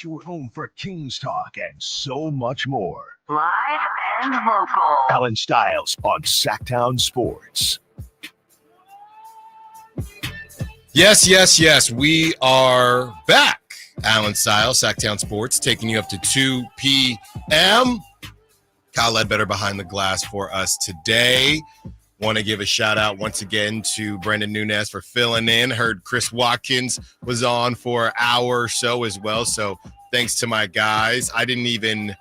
Your home for Kings talk and so much more. Live and vocal. Allen Stiles on Sacktown Sports. Yes. We are back. Allen Stiles, Sacktown Sports, taking you up to 2 p.m. Kyle Ledbetter behind the glass for us today. Want to give a shout out once again to Brendan Nunez for filling in. Heard Chris Watkins was on for an hour or so as well. So thanks to my guys. I didn't even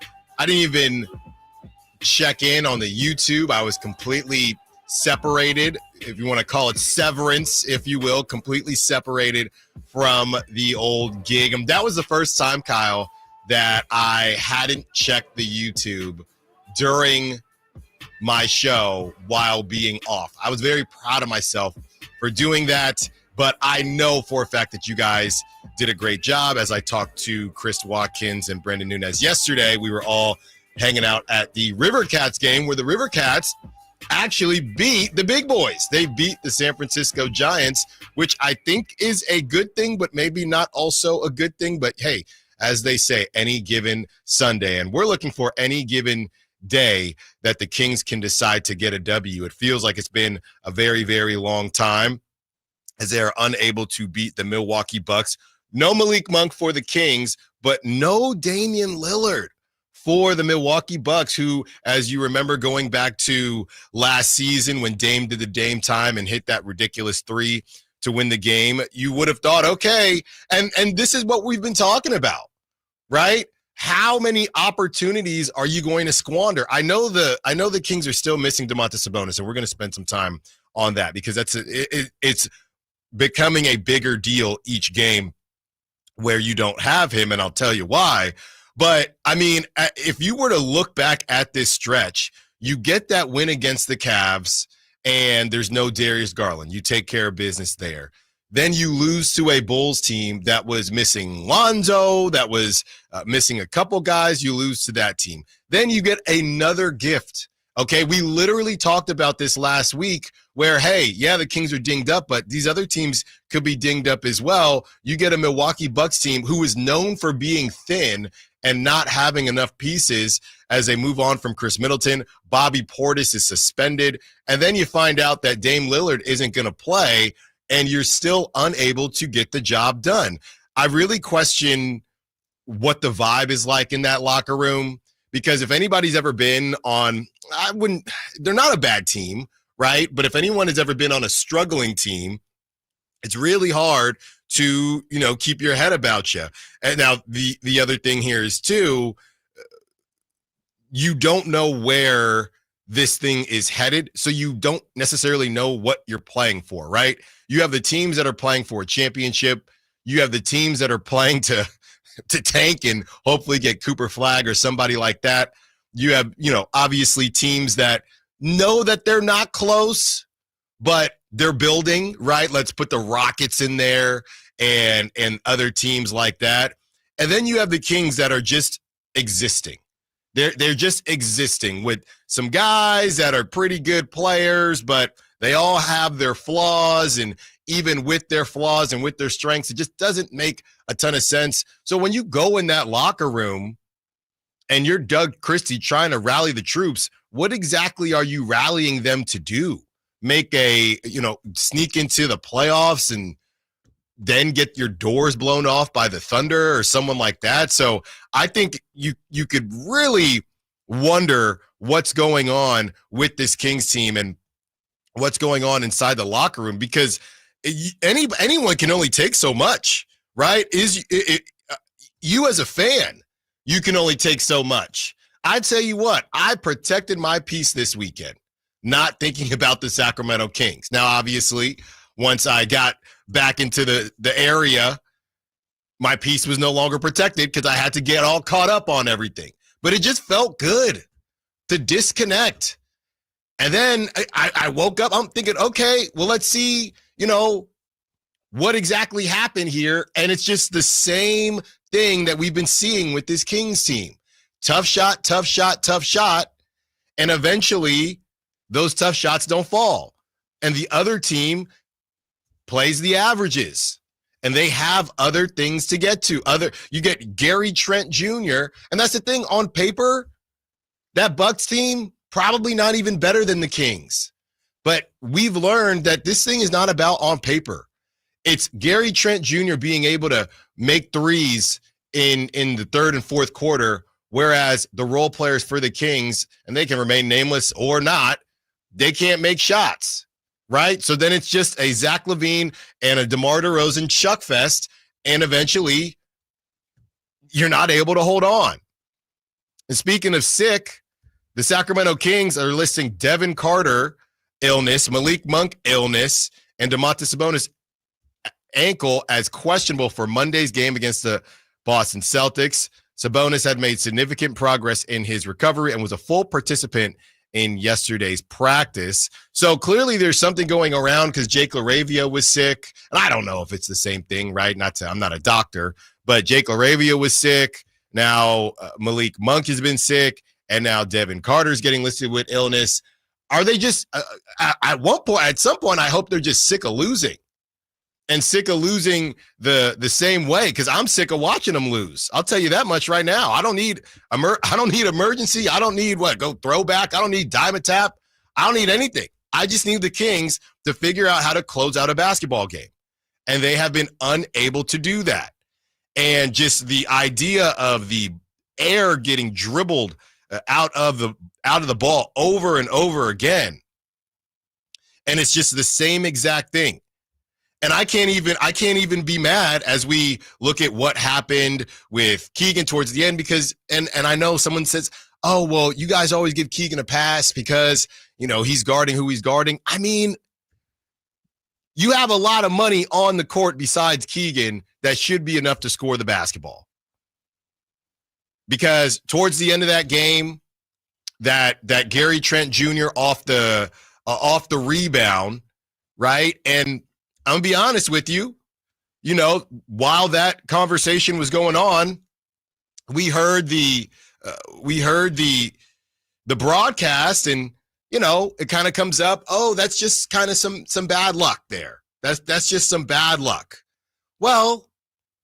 check in on the YouTube. I was completely separated, if you want to call it severance, if you will, completely separated from the old gig. And that was the first time, Kyle, that I hadn't checked the YouTube during my show while being off. I was very proud of myself for doing that, but I know for a fact that you guys did a great job. As I talked to Chris Watkins and Brendan Nunez yesterday, we were all hanging out at the River Cats game where the River Cats actually beat the big boys. They beat the San Francisco Giants, which I think is a good thing, but maybe not also a good thing. But hey, as they say, any given Sunday, and we're looking for any given day that the Kings can decide to get a W. It feels like it's been a very, very long time as they are unable to beat the Milwaukee Bucks. No Malik Monk for the Kings, but no Damian Lillard for the Milwaukee Bucks, who, as you remember, going back to last season when Dame did the Dame time and hit that ridiculous three to win the game, you would have thought, okay, and this is what we've been talking about, right? How many opportunities are you going to squander? I know the Kings are still missing Domantas Sabonis, and we're going to spend some time on that because it's becoming a bigger deal each game where you don't have him, and I'll tell you why. But, I mean, if you were to look back at this stretch, you get that win against the Cavs, and there's no Darius Garland. You take care of business there. Then you lose to a Bulls team that was missing Lonzo, that was missing a couple guys. You lose to that team. Then you get another gift. Okay, we literally talked about this last week where, hey, yeah, the Kings are dinged up, but these other teams could be dinged up as well. You get a Milwaukee Bucks team who is known for being thin and not having enough pieces as they move on from Chris Middleton. Bobby Portis is suspended. And then you find out that Dame Lillard isn't going to play, and you're still unable to get the job done. I really question what the vibe is like in that locker room, because if anybody's ever been on, they're not a bad team, right? But if anyone has ever been on a struggling team, it's really hard to, keep your head about you. And now the other thing here is too, you don't know where this thing is headed, so you don't necessarily know what you're playing for, right? You have the teams that are playing for a championship. You have the teams that are playing to tank and hopefully get Cooper Flagg or somebody like that. You have, obviously teams that know that they're not close, but they're building, right? Let's put the Rockets in there and other teams like that. And then you have the Kings that are just existing. They're just existing with some guys that are pretty good players, but they all have their flaws, and even with their flaws and with their strengths, it just doesn't make a ton of sense. So when you go in that locker room and you're Doug Christie trying to rally the troops, what exactly are you rallying them to do? Make sneak into the playoffs and then get your doors blown off by the Thunder or someone like that? So I think you could really wonder what's going on with this Kings team and what's going on inside the locker room, because anyone can only take so much, right? You as a fan, you can only take so much. I tell you what, I protected my peace this weekend, not thinking about the Sacramento Kings. Now, obviously, once I got back into the area, my peace was no longer protected because I had to get all caught up on everything. But it just felt good to disconnect. And then I woke up, I'm thinking, okay, well, let's see, what exactly happened here. And it's just the same thing that we've been seeing with this Kings team. Tough shot, tough shot, tough shot. And eventually those tough shots don't fall. And the other team plays the averages. And they have other things to get to. You get Gary Trent Jr., and that's the thing. On paper, that Bucks team, probably not even better than the Kings. But we've learned that this thing is not about on paper. It's Gary Trent Jr. being able to make threes in the third and fourth quarter, whereas the role players for the Kings, and they can remain nameless or not, they can't make shots, right? So then it's just a Zach LaVine and a DeMar DeRozan chuck fest, and eventually you're not able to hold on. And speaking of sick, the Sacramento Kings are listing Devin Carter illness, Malik Monk illness, and Domantas Sabonis ankle as questionable for Monday's game against the Boston Celtics. Sabonis had made significant progress in his recovery and was a full participant in yesterday's practice. So clearly there's something going around because Jake LaRavia was sick. And I don't know if it's the same thing, right? I'm not a doctor, but Jake LaRavia was sick. Now Malik Monk has been sick. And now Devin Carter's getting listed with illness. Are they just at some point, I hope they're just sick of losing. And sick of losing the same way, because I'm sick of watching them lose. I'll tell you that much right now. I don't need emergency. I don't need go throwback. I don't need diamond tap. I don't need anything. I just need the Kings to figure out how to close out a basketball game. And they have been unable to do that. And just the idea of the air getting dribbled out of the ball over and over again. And it's just the same exact thing. And I can't even be mad as we look at what happened with Keegan towards the end, because and I know someone says, oh, well, you guys always give Keegan a pass because, he's guarding who he's guarding. I mean, you have a lot of money on the court besides Keegan that should be enough to score the basketball. Because towards the end of that game, that Gary Trent Jr. off the rebound, right? And I'm gonna be honest with you, while that conversation was going on, we heard the broadcast, and it kind of comes up, oh, that's just kind of some bad luck there. That's just some bad luck. Well,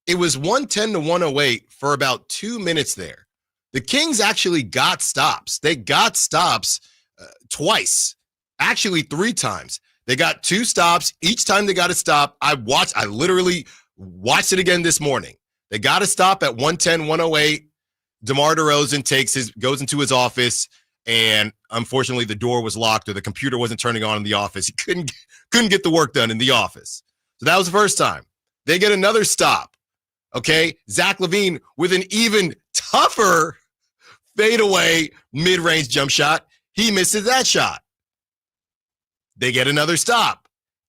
it was 110 to 108 for about 2 minutes there. The Kings actually got stops. They got stops twice, actually 3 times. They got 2 stops. Each time they got a stop, I literally watched it again this morning. They got a stop at 110, 108. DeMar DeRozan goes into his office, and unfortunately the door was locked or the computer wasn't turning on in the office. He couldn't get the work done in the office. So that was the first time. They get another stop. Okay, Zach LaVine with an even tougher fadeaway mid-range jump shot. He misses that shot. They get another stop.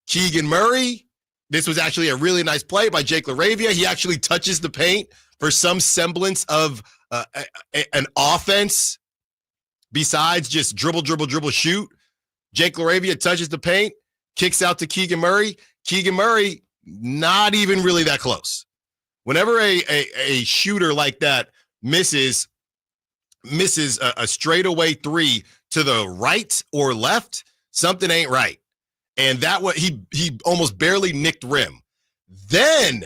Keegan Murray, this was actually a really nice play by Jake LaRavia. He actually touches the paint for some semblance of an offense besides just dribble, shoot. Jake LaRavia touches the paint, kicks out to Keegan Murray. Keegan Murray, not even really that close. Whenever a shooter like that misses a straightaway 3 to the right or left, something ain't right. And that what he almost barely nicked rim. Then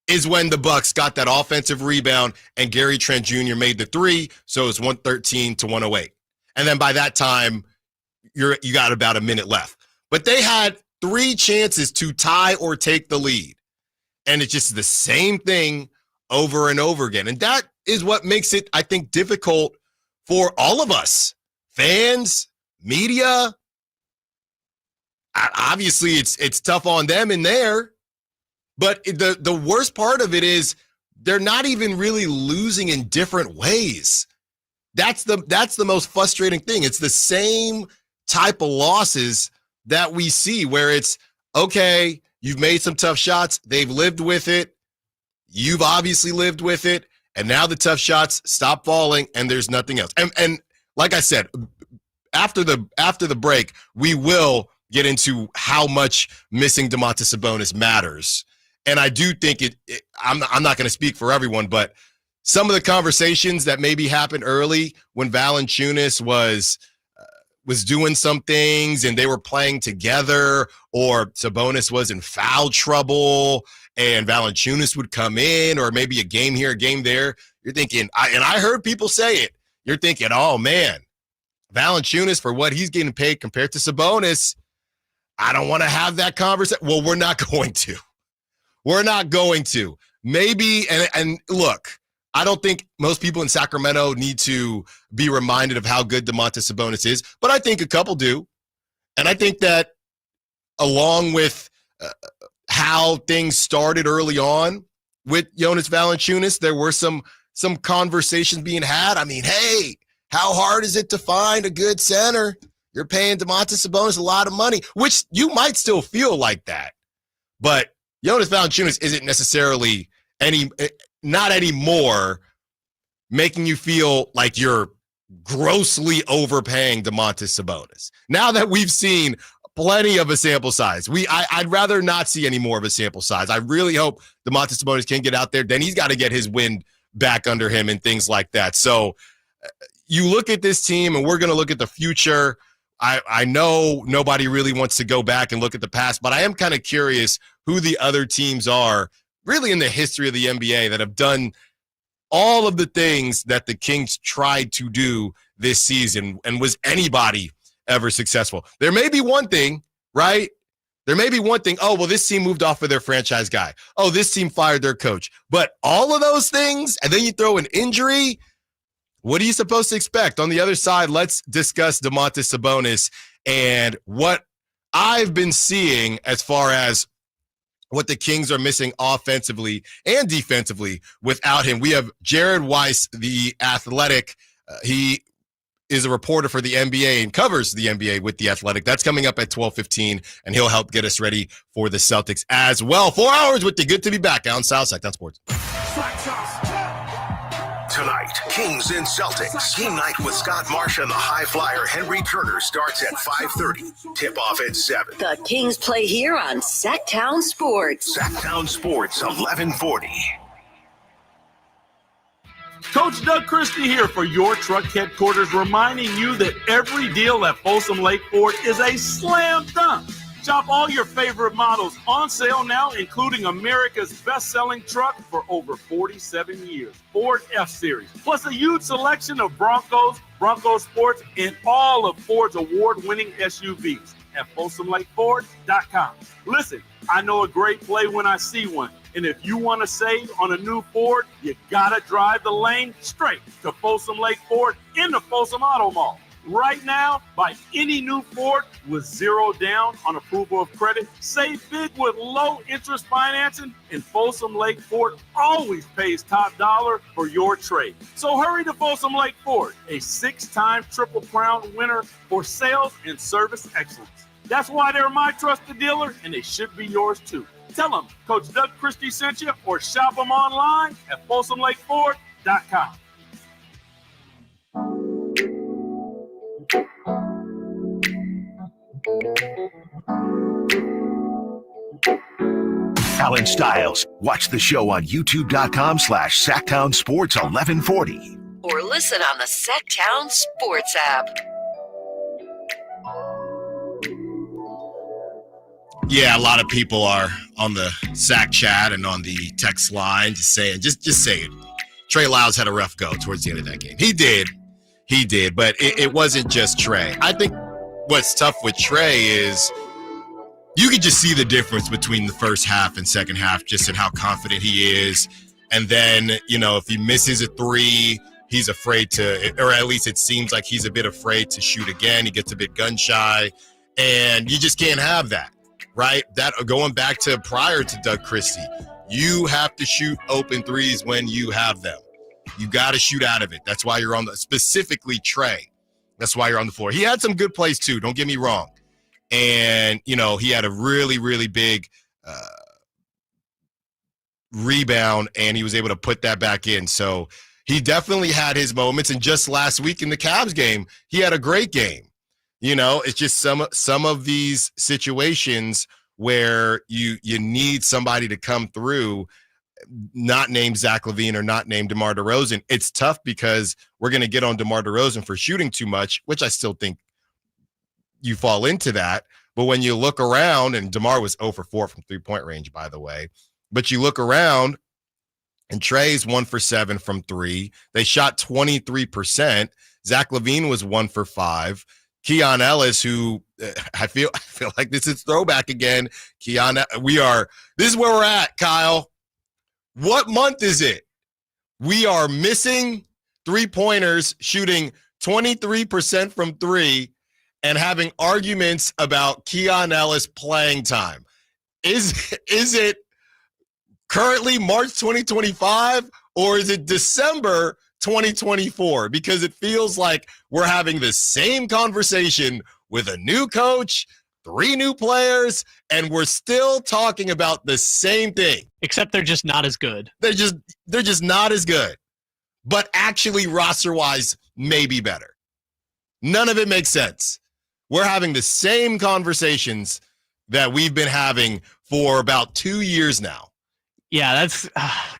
is when the Bucks got that offensive rebound and Gary Trent Jr. made the 3, so it's 113 to 108. And then by that time, you got about a minute left. But they had 3 chances to tie or take the lead. And it's just the same thing over and over again. And that is what makes it, I think, difficult for all of us, fans, media. Obviously, it's tough on them in there. But the worst part of it is they're not even really losing in different ways. That's the most frustrating thing. It's the same type of losses that we see where it's, okay, you've made some tough shots. They've lived with it. You've obviously lived with it. And now the tough shots stop falling and there's nothing else. And like I said, after the break, we will get into how much missing Domantas Sabonis matters. And I do think I'm not going to speak for everyone, but some of the conversations that maybe happened early when Valanciunas was was doing some things and they were playing together, or Sabonis was in foul trouble and Valanciunas would come in, or maybe a game here, a game there, you're thinking, I heard people say it, you're thinking, oh man, Valanciunas, for what he's getting paid compared to Sabonis, I don't want to have that conversation. Well, we're not going to. We're not going to. Maybe, and look, I don't think most people in Sacramento need to be reminded of how good Domantas Sabonis is, but I think a couple do. And I think that along with how things started early on with Jonas Valanciunas, there were some conversations being had. I mean, hey, how hard is it to find a good center? You're paying Domantas Sabonis a lot of money, which you might still feel like that. But Jonas Valanciunas isn't necessarily not anymore making you feel like you're grossly overpaying Domantas Sabonis. Now that we've seen plenty of a sample size, I'd rather not see any more of a sample size. I really hope Domantas Sabonis can get out there. Then he's got to get his wind back under him and things like that. So you look at this team, and we're going to look at the future. I know nobody really wants to go back and look at the past, but I am kind of curious who the other teams are really in the history of the NBA that have done all of the things that the Kings tried to do this season. And was anybody ever successful? There may be one thing, right? There may be one thing. Oh, well, this team moved off of their franchise guy. Oh, this team fired their coach. But all of those things, and then you throw an injury, what are you supposed to expect? On the other side, let's discuss Domantas Sabonis and what I've been seeing as far as what the Kings are missing offensively and defensively without him. We have Jared Weiss, the Athletic. He is a reporter for the NBA and covers the NBA with the Athletic. That's coming up at 12:15, and he'll help get us ready for the Celtics as well. 4 hours with the good to be back on South Sactown Sports. Tonight, Kings and Celtics. Game night with Scott Marsh and the high flyer Henry Turner starts at 5:30. Tip-off at 7. The Kings play here on Sactown Sports. Sactown Sports, 1140. Coach Doug Christie here for your truck headquarters, reminding you that every deal at Folsom Lake Ford is a slam dunk. Shop all your favorite models on sale now, including America's best-selling truck for over 47 years, Ford F-Series, plus a huge selection of Broncos, Bronco Sports, and all of Ford's award-winning SUVs at FolsomLakeFord.com. Listen, I know a great play when I see one, and if you want to save on a new Ford, you gotta drive the lane straight to Folsom Lake Ford in the Folsom Auto Mall. Right now, buy any new Ford with zero down on approval of credit. Save big with low interest financing, and Folsom Lake Ford always pays top dollar for your trade. So hurry to Folsom Lake Ford, a 6-time Triple Crown winner for sales and service excellence. That's why they're my trusted dealer, and they should be yours too. Tell them Coach Doug Christie sent you, or shop them online at FolsomLakeFord.com. Allen Stiles. Watch the show on youtube.com/Sactown Sports 1140. Or listen on the Sactown Sports app. Yeah, a lot of people are on the Sac chat and on the text line just saying, just say it. Trey Lyles had a rough go towards the end of that game. He did, but it wasn't just Trey. I think what's tough with Trey is you could just see the difference between the first half and second half, just in how confident he is. And then, if he misses a three, he's afraid to, or at least it seems like he's a bit afraid to shoot again. He gets a bit gun shy, and you just can't have that, right? That going back to prior to Doug Christie, you have to shoot open threes when you have them. You got to shoot out of it. That's why you're specifically Trey. That's why you're on the floor. He had some good plays too, don't get me wrong. And, he had a really, really big rebound, and he was able to put that back in. So he definitely had his moments. And just last week in the Cavs game, he had a great game. It's just some of these situations where you need somebody to come through, not named Zach LaVine or not named DeMar DeRozan. It's tough because we're going to get on DeMar DeRozan for shooting too much, which I still think you fall into that. But when you look around, and DeMar was 0 for 4 from three-point range, by the way, but you look around, and Trey's 1 for 7 from three. They shot 23%. Zach LaVine was 1 for 5. Keon Ellis, who I feel like this is throwback again. This is where we're at, Kyle. What month is it? We are missing three-pointers, shooting 23% from three, and having arguments about Keon Ellis playing time. Is it currently March 2025, or is it December 2024? Because it feels like we're having the same conversation with a new coach, 3 new players, and we're still talking about the same thing. Except they're just not as good. They're just not as good. But actually, roster-wise, maybe better. None of it makes sense. We're having the same conversations that we've been having for about 2 years now. Yeah, that's,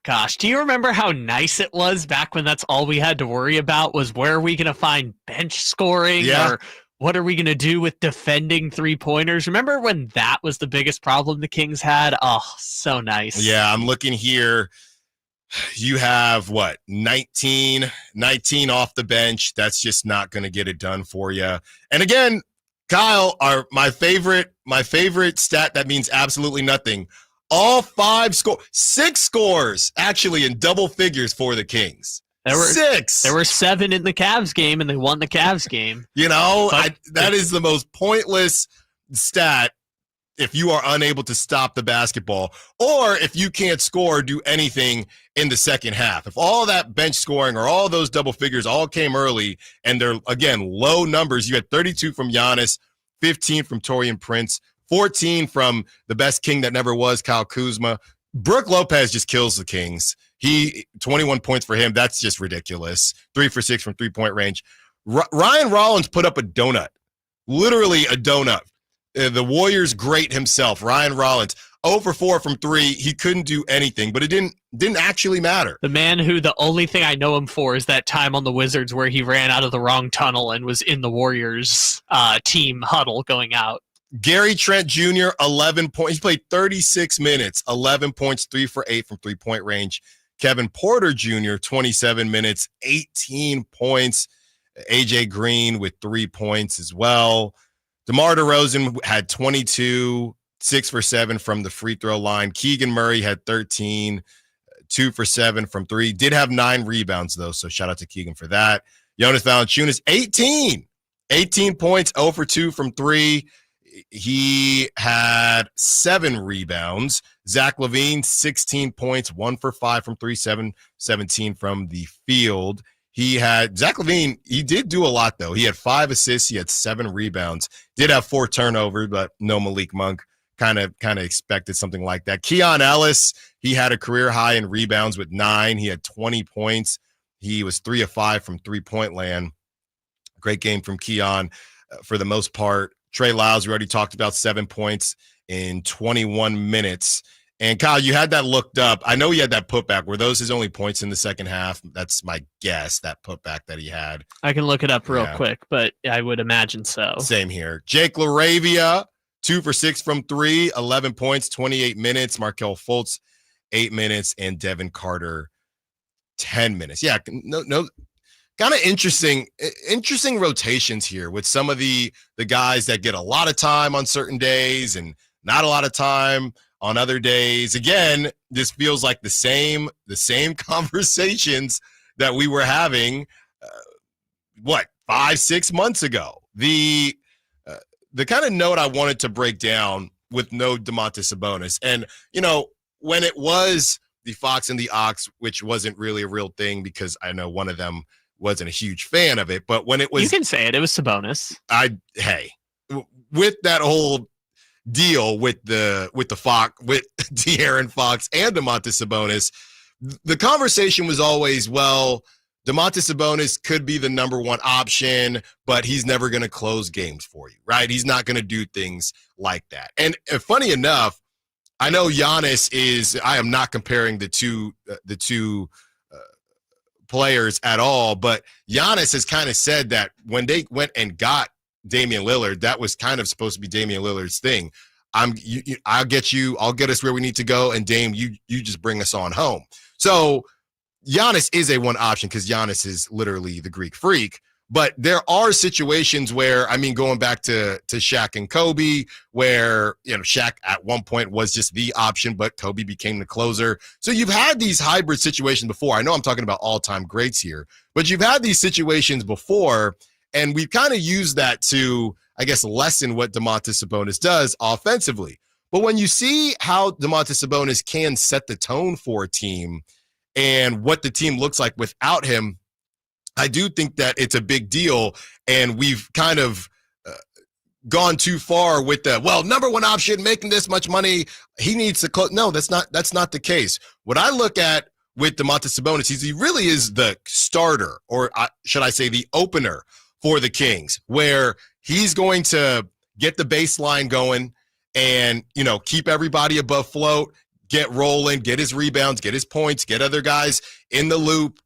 gosh. Do you remember how nice it was back when that's all we had to worry about was where are we going to find bench scoring? Yeah. Or what are we going to do with defending three-pointers? Remember when that was the biggest problem the Kings had? Oh, so nice. Yeah, I'm looking here. You have, 19 off the bench. That's just not going to get it done for you. And again, Kyle, my favorite stat that means absolutely nothing. All 6 scores actually in double figures for the Kings. There were 6. There were 7 in the Cavs game, and they won the Cavs game. That is the most pointless stat if you are unable to stop the basketball, or if you can't score or do anything in the second half. If all that bench scoring or all those double figures all came early, and they're, again, low numbers. You had 32 from Giannis, 15 from Taurean Prince, 14 from the best King that never was, Kyle Kuzma. Brook Lopez just kills the Kings. 21 points for him. That's just ridiculous. 3 for 6 from three-point range. Ryan Rollins put up a donut, literally a donut. The Warriors great himself, Ryan Rollins, 0 for 4 from 3. He couldn't do anything, but it didn't actually matter. The man who the only thing I know him for is that time on the Wizards where he ran out of the wrong tunnel and was in the Warriors team huddle going out. Gary Trent Jr., 11 points. He played 36 minutes, 11 points, 3 for 8 from three-point range. Kevin Porter Jr., 27 minutes, 18 points. AJ Green with 3 points as well. DeMar DeRozan had 22, 6 for 7 from the free throw line. Keegan Murray had 13, 2 for 7 from 3. Did have 9 rebounds, though, so shout out to Keegan for that. Jonas Valanciunas, 18 points, 0 for 2 from 3. He had 7 rebounds. Zach LaVine, 16 points, 1 for 5 from 3, 17 from the field. Zach LaVine, he did do a lot, though. He had 5 assists. He had 7 rebounds. Did have 4 turnovers, but no Malik Monk. Kind of expected something like that. Keon Ellis, he had a career high in rebounds with 9. He had 20 points. He was 3 of 5 from three-point land. Great game from Keon for the most part. Trey Lyles, we already talked about, 7 points in 21 minutes. And Kyle, you had that looked up. I know he had that putback. Were those his only points in the second half? That's my guess, that putback that he had. I can look it up real quick, but I would imagine so. Same here. Jake LaRavia, 2 for 6 from 3, 11 points, 28 minutes. Markelle Fultz, 8 minutes. And Devin Carter, 10 minutes. Yeah, no. Kind of interesting rotations here with some of the guys that get a lot of time on certain days and not a lot of time on other days. Again, this feels like the same conversations that we were having 5-6 months ago. The kind of note I wanted to break down with no Domantas Sabonis, and when it was the Fox and the Ox, which wasn't really a real thing because I know one of them wasn't a huge fan of it, but when it was, you can say it was Sabonis. With that whole deal with the Fox, with De'Aaron Fox and Domantas Sabonis, the conversation was always, well, Domantas Sabonis could be the number one option, but he's never going to close games for you, right? He's not going to do things like that. And funny enough, I know Giannis is. I am not comparing the two players at all, but Giannis has kind of said that when they went and got Damian Lillard. That was kind of supposed to be Damian Lillard's thing. I'll get us where we need to go, and Dame, you just bring us on home. So Giannis is a one option because Giannis is literally the Greek freak. But there are situations where, I mean, going back to Shaq and Kobe, where, Shaq at one point was just the option, but Kobe became the closer. So you've had these hybrid situations before. I know I'm talking about all-time greats here, but you've had these situations before, and we've kind of used that to, I guess, lessen what Domantas Sabonis does offensively. But when you see how Domantas Sabonis can set the tone for a team and what the team looks like without him, I do think that it's a big deal, and we've kind of gone too far with the, number one option, making this much money, he needs to close. No, that's not the case. What I look at with Domantas Sabonis is he really is the starter, or should I say the opener for the Kings, where he's going to get the baseline going and, keep everybody above float, get rolling, get his rebounds, get his points, get other guys in the loop.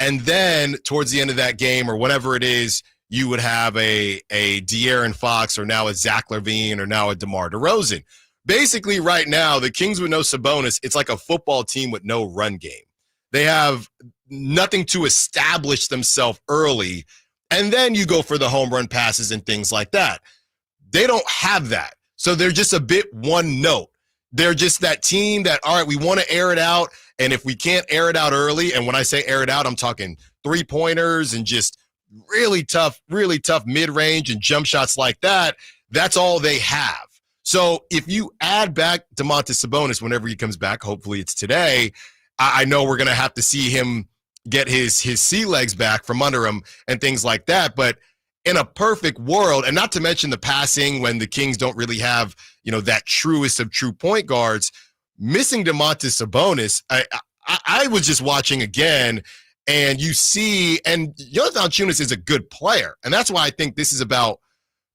And then towards the end of that game or whatever it is, you would have a De'Aaron Fox or now a Zach LaVine or now a DeMar DeRozan. Basically, right now, the Kings with no Sabonis, it's like a football team with no run game. They have nothing to establish themselves early, and then you go for the home run passes and things like that. They don't have that. So they're just a bit one note. They're just that team that, all right, we want to air it out. And if we can't air it out early, and when I say air it out, I'm talking three-pointers and just really tough mid-range and jump shots like that, that's all they have. So if you add back Domantas Sabonis whenever he comes back, hopefully it's today, I know we're going to have to see him get his sea legs back from under him and things like that. But in a perfect world, and not to mention the passing when the Kings don't really have, that truest of true point guards, missing Domantas Sabonis, I was just watching again, and you see, and Jonas Valanciunas is a good player, and that's why I think this is about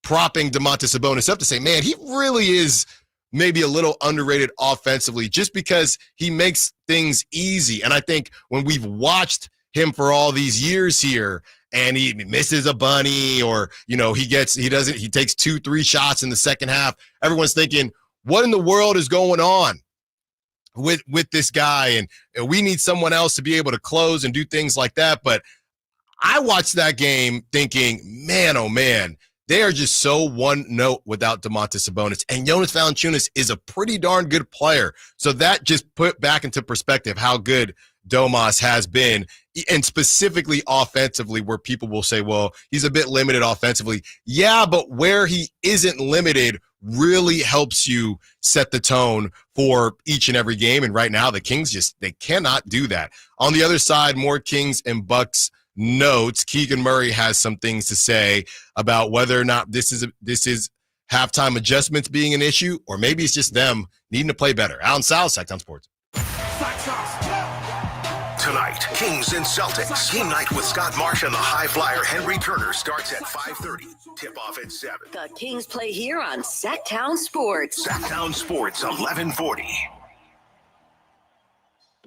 propping Domantas Sabonis up to say, man, he really is maybe a little underrated offensively just because he makes things easy. And I think when we've watched him for all these years here, and he misses a bunny, or he takes 2-3 shots in the second half, everyone's thinking, what in the world is going on with this guy? And we need someone else to be able to close and do things like that. But I watched that game thinking, man, oh man, they are just so one note without Domantas Sabonis. And Jonas Valanciunas is a pretty darn good player. So that just put back into perspective how good Domas has been, and specifically offensively, where people will say, well, he's a bit limited offensively. Yeah, but where he isn't limited really helps you set the tone for each and every game. And right now, the Kings they cannot do that. On the other side, more Kings and Bucks notes. Keegan Murray has some things to say about whether or not this is halftime adjustments being an issue, or maybe it's just them needing to play better. Allen Stiles, Sacramento Sports. Tonight, Kings and Celtics. Game night with Scott Marsh and the high flyer Henry Turner starts at 5:30. Tip-off at 7. The Kings play here on Sacktown Sports. Sacktown Sports, 1140.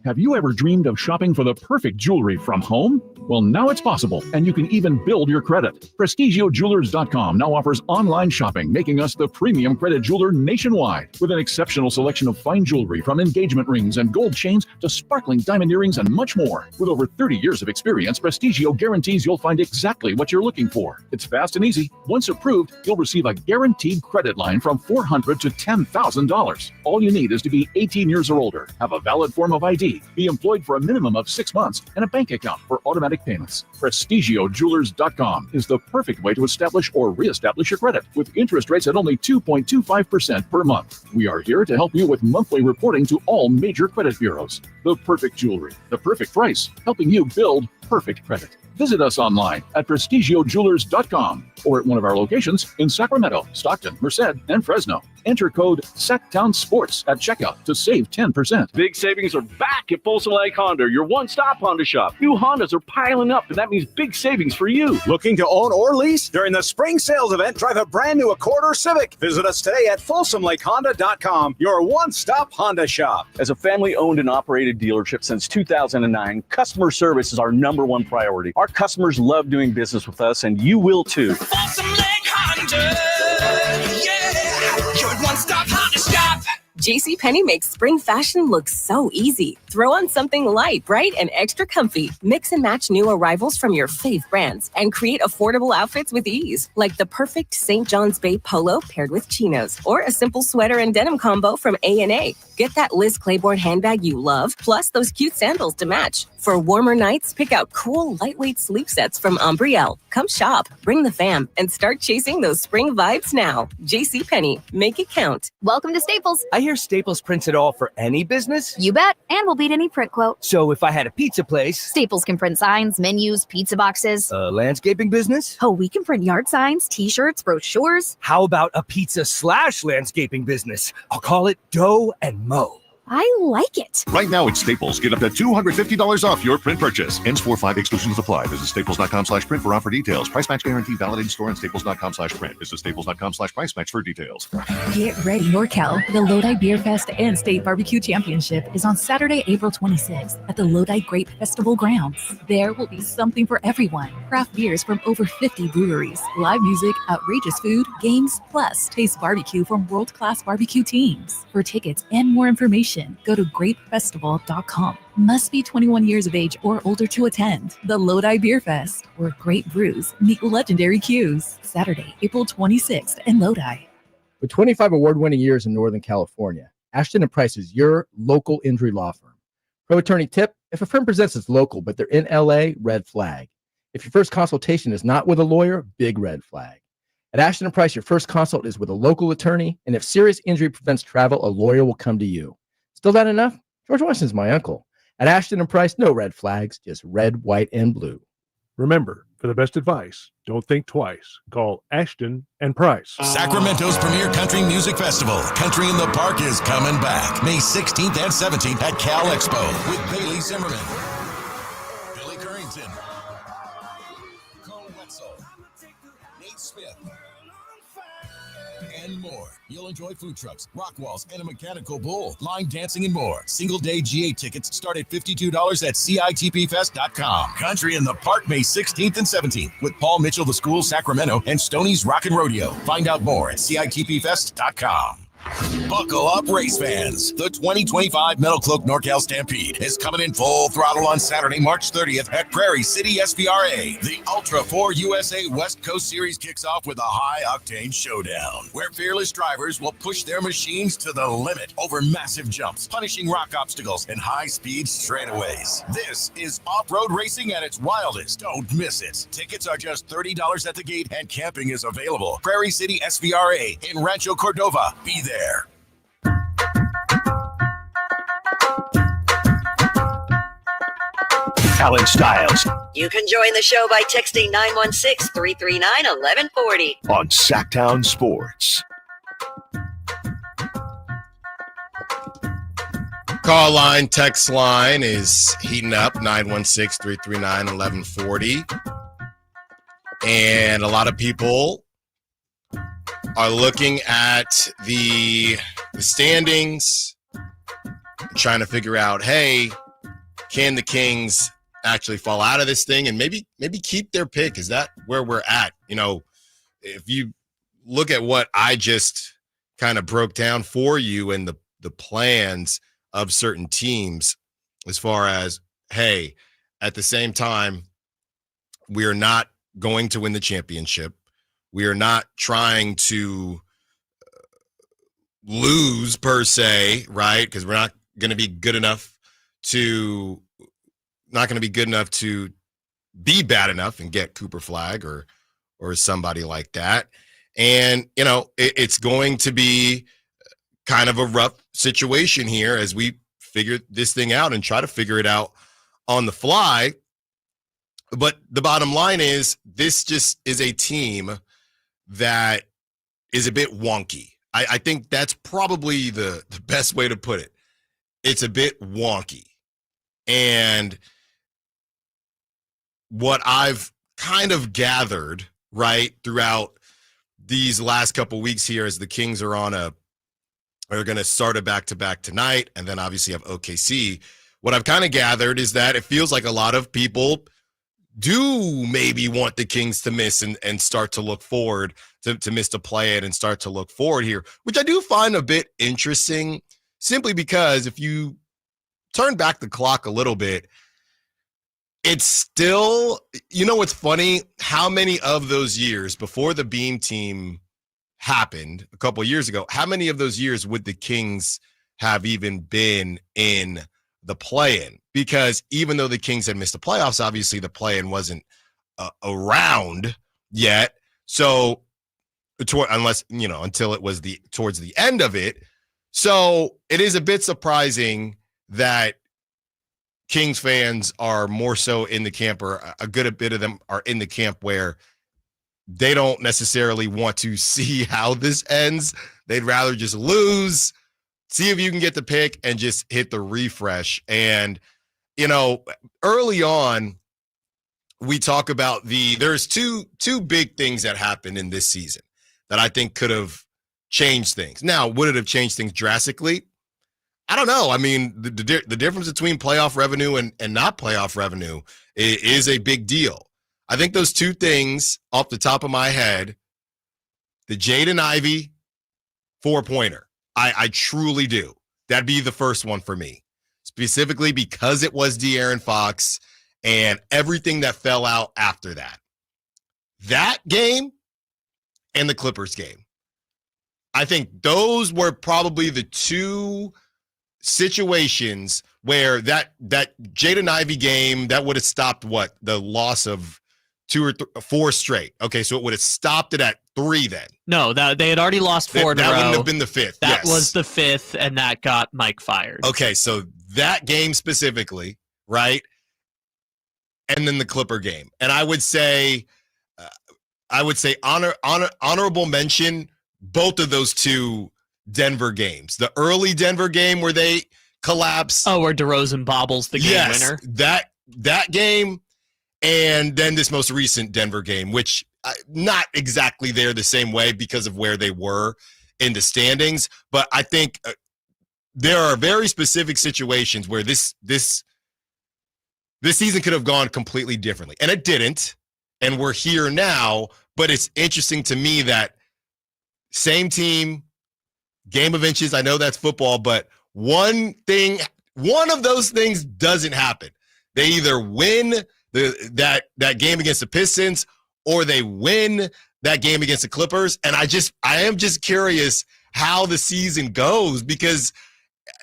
Have you ever dreamed of shopping for the perfect jewelry from home? Well, now it's possible, and you can even build your credit. PrestigiOJewelers.com now offers online shopping, making us the premium credit jeweler nationwide. With an exceptional selection of fine jewelry, from engagement rings and gold chains to sparkling diamond earrings and much more. With over 30 years of experience, Prestigio guarantees you'll find exactly what you're looking for. It's fast and easy. Once approved, you'll receive a guaranteed credit line from $400 to $10,000. All you need is to be 18 years or older, have a valid form of ID, be employed for a minimum of 6 months, and a bank account for automatic payments. PrestigiOJewelers.com is the perfect way to establish or reestablish your credit, with interest rates at only 2.25% per month. We are here to help you with monthly reporting to all major credit bureaus. The perfect jewelry, the perfect price, helping you build perfect credit. Visit us online at PrestigiOJewelers.com or at one of our locations in Sacramento, Stockton, Merced, and Fresno. Enter code SACTOWNSPORTS at checkout to save 10%. Big savings are back at Folsom Lake Honda, your one-stop Honda shop. New Hondas are piling up, and that means big savings for you. Looking to own or lease? During the spring sales event, drive a brand new Accord or Civic. Visit us today at FolsomLakeHonda.com, your one-stop Honda shop. As a family-owned and operated dealership since 2009, customer service is our number one priority. Our customers love doing business with us, and you will too. Folsom Lake Honda. Yeah, your one-stop Honda shop. JCPenney makes spring fashion look so easy. Throw on something light, bright, and extra comfy. Mix and match new arrivals from your fave brands and create affordable outfits with ease, like the perfect St. John's Bay polo paired with chinos, or a simple sweater and denim combo from A&A. Get that Liz Claiborne handbag you love, plus those cute sandals to match. For warmer nights, pick out cool, lightweight sleep sets from Umbriel. Come shop, bring the fam, and start chasing those spring vibes now. JCPenney, make it count. Welcome to Staples. I hear Staples prints it all for any business? You bet, and we'll beat any print quote. So if I had a pizza place... Staples can print signs, menus, pizza boxes. A landscaping business? Oh, we can print yard signs, t-shirts, brochures. How about a pizza/landscaping business? I'll call it Dough and Mo. I like it. Right now at Staples, get up to $250 off your print purchase. Ends 4/5, exclusions apply. Visit staples.com/print for offer details. Price match guarantee valid in store and staples.com/print. Visit staples.com/price match for details. Get ready, NorCal. The Lodi Beer Fest and State Barbecue Championship is on Saturday, April 26th at the Lodi Grape Festival grounds. There will be something for everyone. Craft beers from over 50 breweries, live music, outrageous food, games, plus taste barbecue from world-class barbecue teams. For tickets and more information, go to grapefestival.com. Must be 21 years of age or older to attend. The Lodi Beer Fest, where great brews meet legendary cues. Saturday, April 26th in Lodi. With 25 award-winning years in Northern California, Ashton & Price is your local injury law firm. Pro attorney tip: if a firm presents as local but they're in LA, red flag. If your first consultation is not with a lawyer, big red flag. At Ashton & Price, your first consult is with a local attorney, and if serious injury prevents travel, a lawyer will come to you. Still not enough? George Washington's my uncle. At Ashton & Price, no red flags, just red, white, and blue. Remember, for the best advice, don't think twice. Call Ashton & Price. Sacramento's premier country music festival, Country in the Park, is coming back. May 16th and 17th at Cal Expo with Bailey Zimmerman, Billy Currington, Cole Wetzel, Nate Smith, and more. You'll enjoy food trucks, rock walls, and a mechanical bull, line dancing, and more. Single-day GA tickets start at $52 at CITPFest.com. Country in the Park, May 16th and 17th with Paul Mitchell, The School, Sacramento, and Stoney's Rockin' Rodeo. Find out more at CITPFest.com. Buckle up, race fans. The 2025 Metal Cloak NorCal Stampede is coming in full throttle on Saturday, March 30th at Prairie City SVRA. The Ultra 4 USA West Coast Series kicks off with a high-octane showdown, where fearless drivers will push their machines to the limit over massive jumps, punishing rock obstacles, and high-speed straightaways. This is off-road racing at its wildest. Don't miss it. Tickets are just $30 at the gate, and camping is available. Prairie City SVRA in Rancho Cordova. Be there. Allen Stiles You can join the show by texting 916-339-1140 on Sacktown Sports. Call line, text line is heating up, 916-339-1140. And a lot of people are looking at the standings, trying to figure out, hey, can the Kings actually fall out of this thing and maybe keep their pick? Is that where we're at? You know, if you look at what I just kind of broke down for you and the plans of certain teams, as far as, hey, at the same time, we are not going to win the championship. We are not trying to lose per se, right? Because we're not going to be good enough to be bad enough and get Cooper Flag or somebody like that. And, you know, it's going to be kind of a rough situation here as we figure this thing out and try to figure it out on the fly. But the bottom line is, this just is a team that is a bit wonky. I think that's probably the best way to put it. It's a bit wonky. And what I've kind of gathered, right, throughout these last couple weeks here, as the Kings are going to start a back-to-back tonight, and then obviously have OKC, what I've kind of gathered is that it feels like a lot of people do maybe want the Kings to miss and start to look forward, to miss the play-in and start to look forward here, which I do find a bit interesting, simply because if you turn back the clock a little bit, it's still, what's funny? How many of those years before the Beam team happened a couple of years ago, how many of those years would the Kings have even been in the play-in? Because even though the Kings had missed the playoffs, obviously the play-in wasn't around yet. So until it was towards the end of it. So it is a bit surprising that Kings fans are more so in the camp, or a good bit of them are in the camp where they don't necessarily want to see how this ends. They'd rather just lose, see if you can get the pick, and just hit the refresh. And, early on, we talk about there's two big things that happened in this season that I think could have changed things. Now, would it have changed things drastically? I don't know. I mean, the difference between playoff revenue and not playoff revenue is a big deal. I think those two things off the top of my head, the Jaden Ivey 4-pointer, I truly do. That'd be the first one for me, specifically because it was De'Aaron Fox and everything that fell out after that. That game and the Clippers game. I think those were probably the two situations where that Jaden Ivey game, that would have stopped the loss of 2 or 4 straight. Okay, so it would have stopped it at 3 then. No, they had already lost 4 in a row. That wouldn't have been the 5th. That was the 5th, and that got Mike fired. Okay, so that game specifically, right? And then the Clipper game. And I would say honorable mention, both of those two Denver games. The early Denver game where they collapse. Oh, where DeRozan bobbles the game winner. That game, and then this most recent Denver game, which not exactly there the same way because of where they were in the standings. But I think there are very specific situations where this season could have gone completely differently. And it didn't. And we're here now. But it's interesting to me that same team, game of inches. I know that's football, but one of those things doesn't happen. They either win that game against the Pistons, or they win that game against the Clippers. And I am just curious how the season goes, because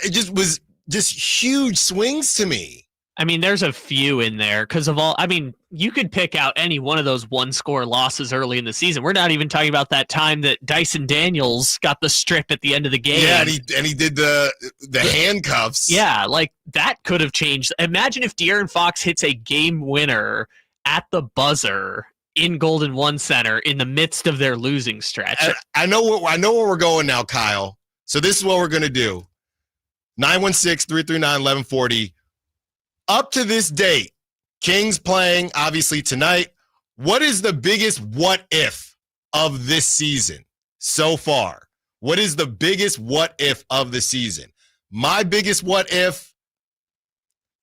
it just was just huge swings to me. I mean, there's a few in there because of all. I mean, you could pick out any one of those one-score losses early in the season. We're not even talking about that time that Dyson Daniels got the strip at the end of the game. Yeah, and he did the handcuffs. Yeah, like that could have changed. Imagine if De'Aaron Fox hits a game winner at the buzzer in Golden One Center in the midst of their losing stretch. I know where we're going now, Kyle. So this is what we're going to do. 916-339-1140. Up to this date, Kings playing, obviously, tonight. What is the biggest what if of this season so far? What is the biggest what if of the season? My biggest what if,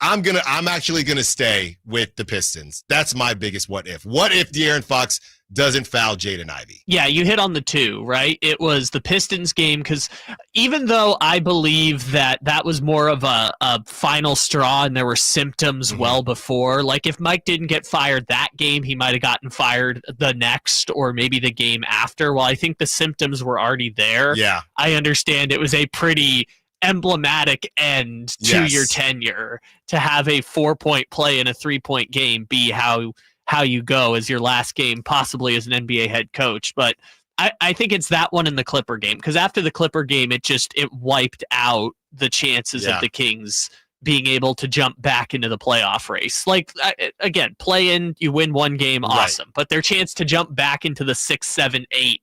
I'm actually gonna stay with the Pistons. That's my biggest what if. What if De'Aaron Fox doesn't foul Jaden Ivey? Yeah, you hit on the two, right? It was the Pistons game, because even though I believe that was more of a final straw and there were symptoms well before, like if Mike didn't get fired that game, he might have gotten fired the next or maybe the game after. Well, I think the symptoms were already there. Yeah. I understand it was a pretty emblematic end to your tenure to have a 4-point play in a 3-point game be how you go as your last game, possibly as an NBA head coach. But I think it's that one in the Clipper game, because after the Clipper game, it wiped out the chances of the Kings being able to jump back into the playoff race. Like, again, play in, you win one game, awesome. Right. But their chance to jump back into the 6, 7, 8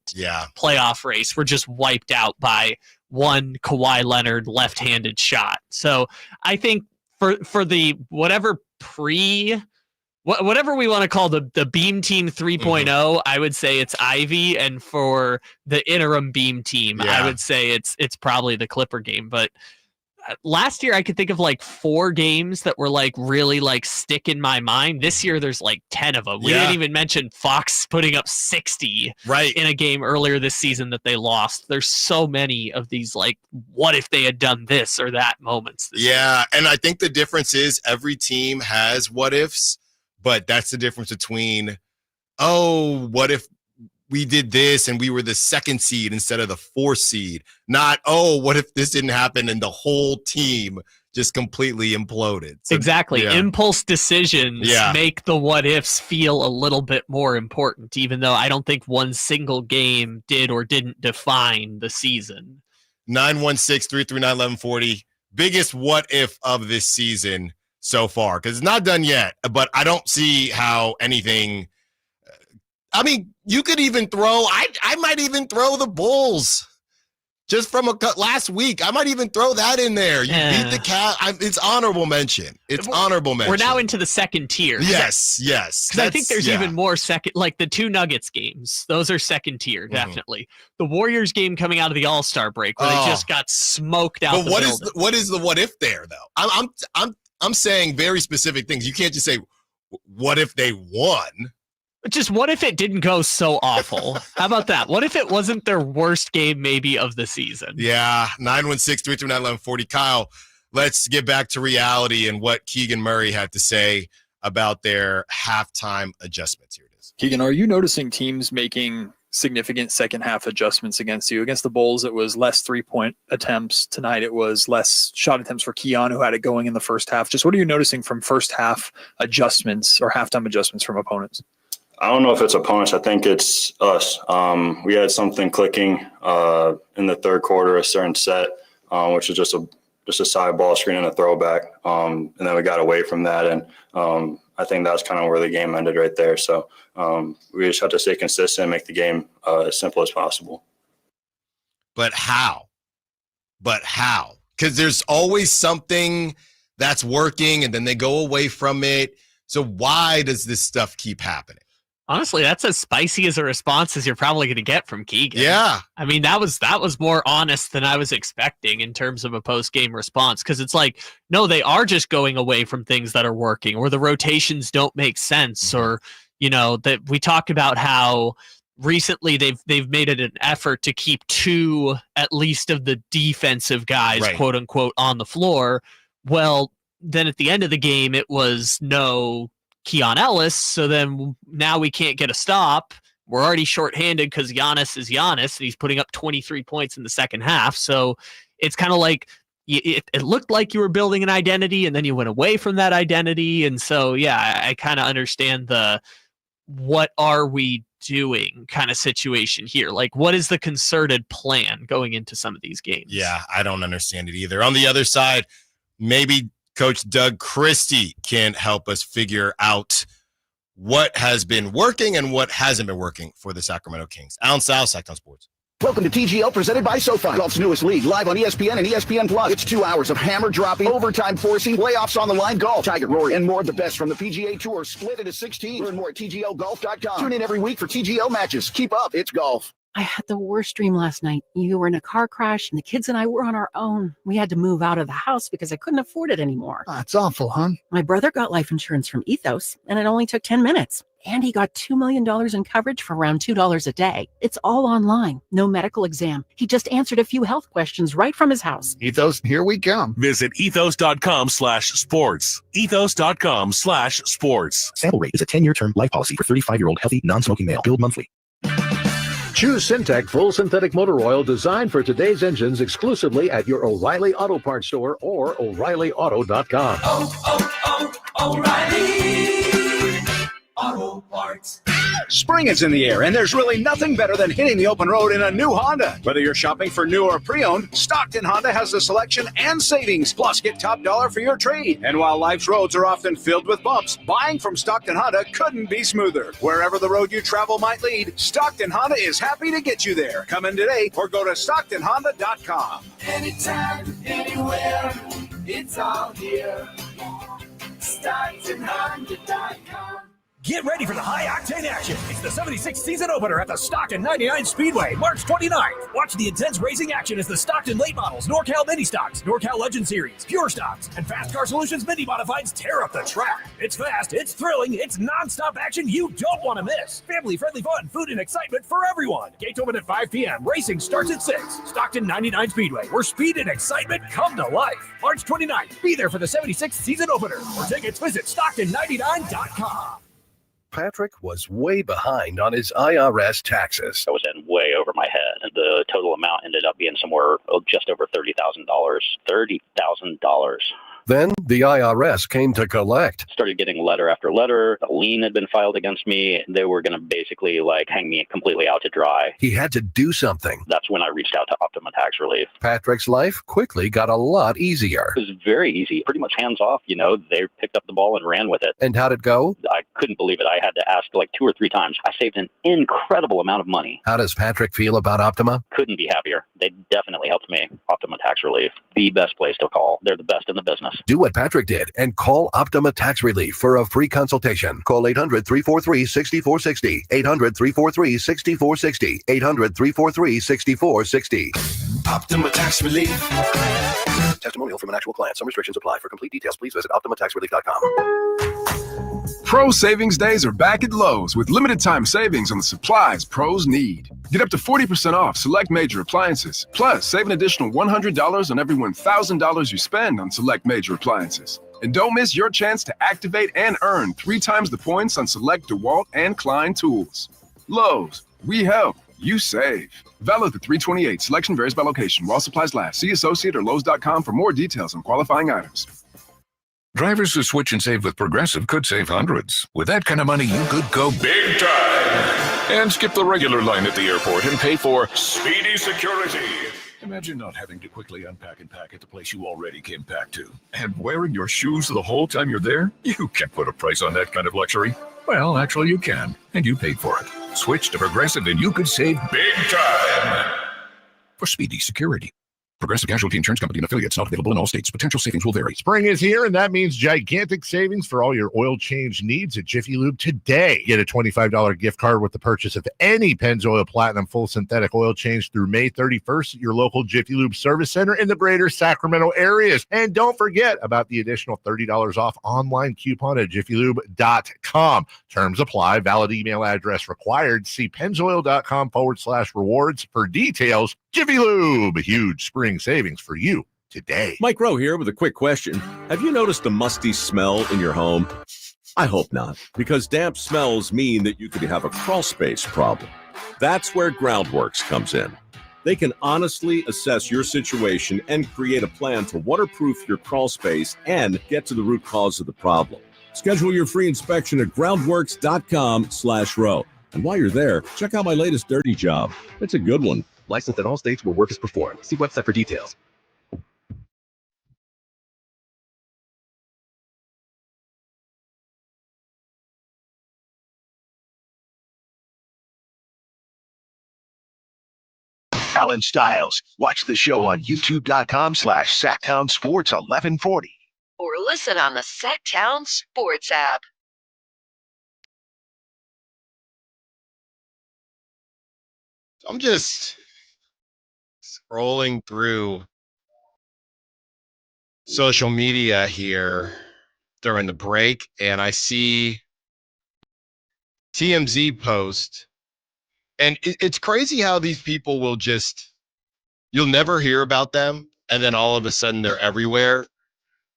playoff race were just wiped out by one Kawhi Leonard left-handed shot. So I think for the whatever we want to call the Beam Team 3.0, I would say it's Ivy, and for the interim Beam Team, I would say it's probably the Clipper game. But last year I could think of like 4 games that were like really like stick in my mind. This year there's like 10 of them. We didn't even mention Fox putting up 60 in a game earlier this season that they lost. There's so many of these like, what if they had done this or that moments. Yeah, and I think the difference is every team has what ifs, but that's the difference between, oh, what if we did this and we were the 2nd seed instead of the 4th seed? Not, oh, what if this didn't happen and the whole team just completely imploded? So, exactly. Impulse decisions make the what ifs feel a little bit more important, even though I don't think one single game did or didn't define the season. 916-339-1140. Biggest what if of this season so far, because it's not done yet, but I don't see how anything. I mean, you could even throw. I might even throw the Bulls just from last week. I might even throw that in there. You beat the Cavs. It's honorable mention. It's honorable mention. We're now into the 2nd tier. Yes. Because I think there's even more second, like the 2 Nuggets games. Those are 2nd tier, definitely. The Warriors game coming out of the All-Star break where they just got smoked out. But what is the what if there though? I'm saying very specific things. You can't just say what if they won. Just what if it didn't go so awful? How about that? What if it wasn't their worst game maybe of the season? Yeah, 916-339-1140. Kyle, let's get back to reality and what Keegan Murray had to say about their halftime adjustments. Here it is. Keegan, are you noticing teams making significant second half adjustments against you? Against the Bulls, it was less 3-point attempts. Tonight, it was less shot attempts for Keon, who had it going in the first half. Just what are you noticing from first half adjustments or halftime adjustments from opponents? I don't know if it's opponents. I think it's us. We had something clicking in the third quarter, a certain set, which is just a side ball screen and a throwback. And then we got away from that. And I think that's kind of where the game ended right there. So we just have to stay consistent and make the game as simple as possible. But how? Because there's always something that's working and then they go away from it. So why does this stuff keep happening? Honestly, that's as spicy as a response as you're probably going to get from Keegan. Yeah. I mean, that was more honest than I was expecting in terms of a post-game response, because it's like, no, they are just going away from things that are working, or the rotations don't make sense, or, that we talk about how recently they've made it an effort to keep 2 at least of the defensive guys, quote unquote, on the floor. Well, then at the end of the game, it was no Keon Ellis, so then now we can't get a stop. We're already shorthanded because Giannis is Giannis, and he's putting up 23 points in the second half. So it's kind of like it looked like you were building an identity, and then you went away from that identity. And so, yeah, I kind of understand the what are we doing kind of situation here. Like, what is the concerted plan going into some of these games? Yeah, I don't understand it either. On the other side, maybe Coach Doug Christie can help us figure out what has been working and what hasn't been working for the Sacramento Kings. Allen Stiles, Sacramento Sports. Welcome to TGL, presented by SoFi, golf's newest league, live on ESPN and ESPN Plus. It's 2 hours of hammer dropping, overtime forcing, playoffs on the line, golf, Tiger, Rory, and more of the best from the PGA Tour, split into 16. Learn more at TGLGolf.com. Tune in every week for TGL matches. Keep up, it's golf. I had the worst dream last night. You were in a car crash, and the kids and I were on our own. We had to move out of the house because I couldn't afford it anymore. That's awful, hon. My brother got life insurance from Ethos, and it only took 10 minutes. And he got $2 million in coverage for around $2 a day. It's all online. No medical exam. He just answered a few health questions right from his house. Ethos, here we come. Visit ethos.com/sports. Ethos.com/sports. Sample rate is a 10-year term life policy for 35-year-old healthy, non-smoking male. Billed monthly. Choose Syntec full synthetic motor oil designed for today's engines exclusively at your O'Reilly Auto Parts store or O'ReillyAuto.com. O'Reilly Auto Parts. Spring is in the air, and there's really nothing better than hitting the open road in a new Honda. Whether you're shopping for new or pre-owned, Stockton Honda has the selection and savings. Plus, get top dollar for your trade. And while life's roads are often filled with bumps, buying from Stockton Honda couldn't be smoother. Wherever the road you travel might lead, Stockton Honda is happy to get you there. Come in today or go to StocktonHonda.com. Anytime, anywhere, it's all here. StocktonHonda.com. Get ready for the high-octane action. It's the 76th season opener at the Stockton 99 Speedway, March 29th. Watch the intense racing action as the Stockton Late Models, NorCal Mini Stocks, NorCal Legend Series, Pure Stocks, and Fast Car Solutions Mini Modifieds tear up the track. It's fast, it's thrilling, it's non-stop action you don't want to miss. Family-friendly fun, food, and excitement for everyone. Gates open at 5 p.m. Racing starts at 6. Stockton 99 Speedway, where speed and excitement come to life. March 29th. Be there for the 76th season opener. For tickets, visit Stockton99.com. Patrick was way behind on his IRS taxes. I was in way over my head, and the total amount ended up being somewhere just over $30,000. $30,000. Then the IRS came to collect. Started getting letter after letter. A lien had been filed against me. They were going to basically hang me completely out to dry. He had to do something. That's when I reached out to Optima Tax Relief. Patrick's life quickly got a lot easier. It was very easy, pretty much hands off. They picked up the ball and ran with it. And how'd it go? I couldn't believe it. I had to ask 2 or 3 times. I saved an incredible amount of money. How does Patrick feel about Optima? Couldn't be happier. They definitely helped me. Optima Tax Relief, the best place to call. They're the best in the business. Do what Patrick did and call Optima Tax Relief for a free consultation. Call 800-343-6460. 800-343-6460. 800-343-6460. Optima Tax Relief. Testimonial from an actual client. Some restrictions apply. For complete details, please visit OptimaTaxRelief.com. Pro Savings Days are back at Lowe's with limited time savings on the supplies pros need. Get up to 40% off select major appliances. Plus, save an additional $100 on every $1,000 you spend on select major appliances. And don't miss your chance to activate and earn 3 times the points on select DeWalt and Klein tools. Lowe's, we help, you save. Valid through 3/28. Selection varies by location. While supplies last. See associate or Lowe's.com for more details on qualifying items. Drivers who switch and save with Progressive could save hundreds. With that kind of money, you could go big time and skip the regular line at the airport and pay for speedy security. Imagine not having to quickly unpack and pack at the place you already came back to. And wearing your shoes the whole time you're there? You can't put a price on that kind of luxury. Well, actually you can, and you paid for it. Switch to Progressive and you could save big time for speedy security. Progressive Casualty Insurance Company and affiliates, not available in all states. Potential savings will vary. Spring is here, and that means gigantic savings for all your oil change needs at Jiffy Lube today. Get a $25 gift card with the purchase of any Pennzoil Platinum full synthetic oil change through May 31st at your local Jiffy Lube service center in the greater Sacramento areas. And don't forget about the additional $30 off online coupon at jiffylube.com. Terms apply. Valid email address required. See pennzoil.com/rewards for details. Jiffy Lube, huge spring savings for you today. Mike Rowe here with a quick question. Have you noticed a musty smell in your home? I hope not, because damp smells mean that you could have a crawl space problem. That's where Groundworks comes in. They can honestly assess your situation and create a plan to waterproof your crawl space and get to the root cause of the problem. Schedule your free inspection at groundworks.com/row. And while you're there, check out my latest dirty job. It's a good one. Licensed in all states where work is performed. See website for details. Allen Stiles. Watch the show on youtube.com/Sacktown Sports 1140. Or listen on the Sacktown Sports app. I'm just scrolling through social media here during the break, and I see TMZ post, and it's crazy how these people will you'll never hear about them, and then all of a sudden they're everywhere.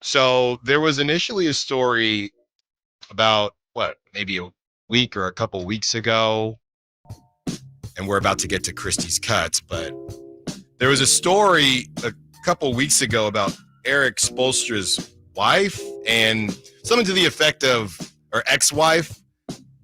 So there was initially a story about maybe a week or a couple weeks ago, and we're about to get to Christie's Cuts, but there was a story a couple weeks ago about Eric Spoelstra's wife and something to the effect of, or ex-wife,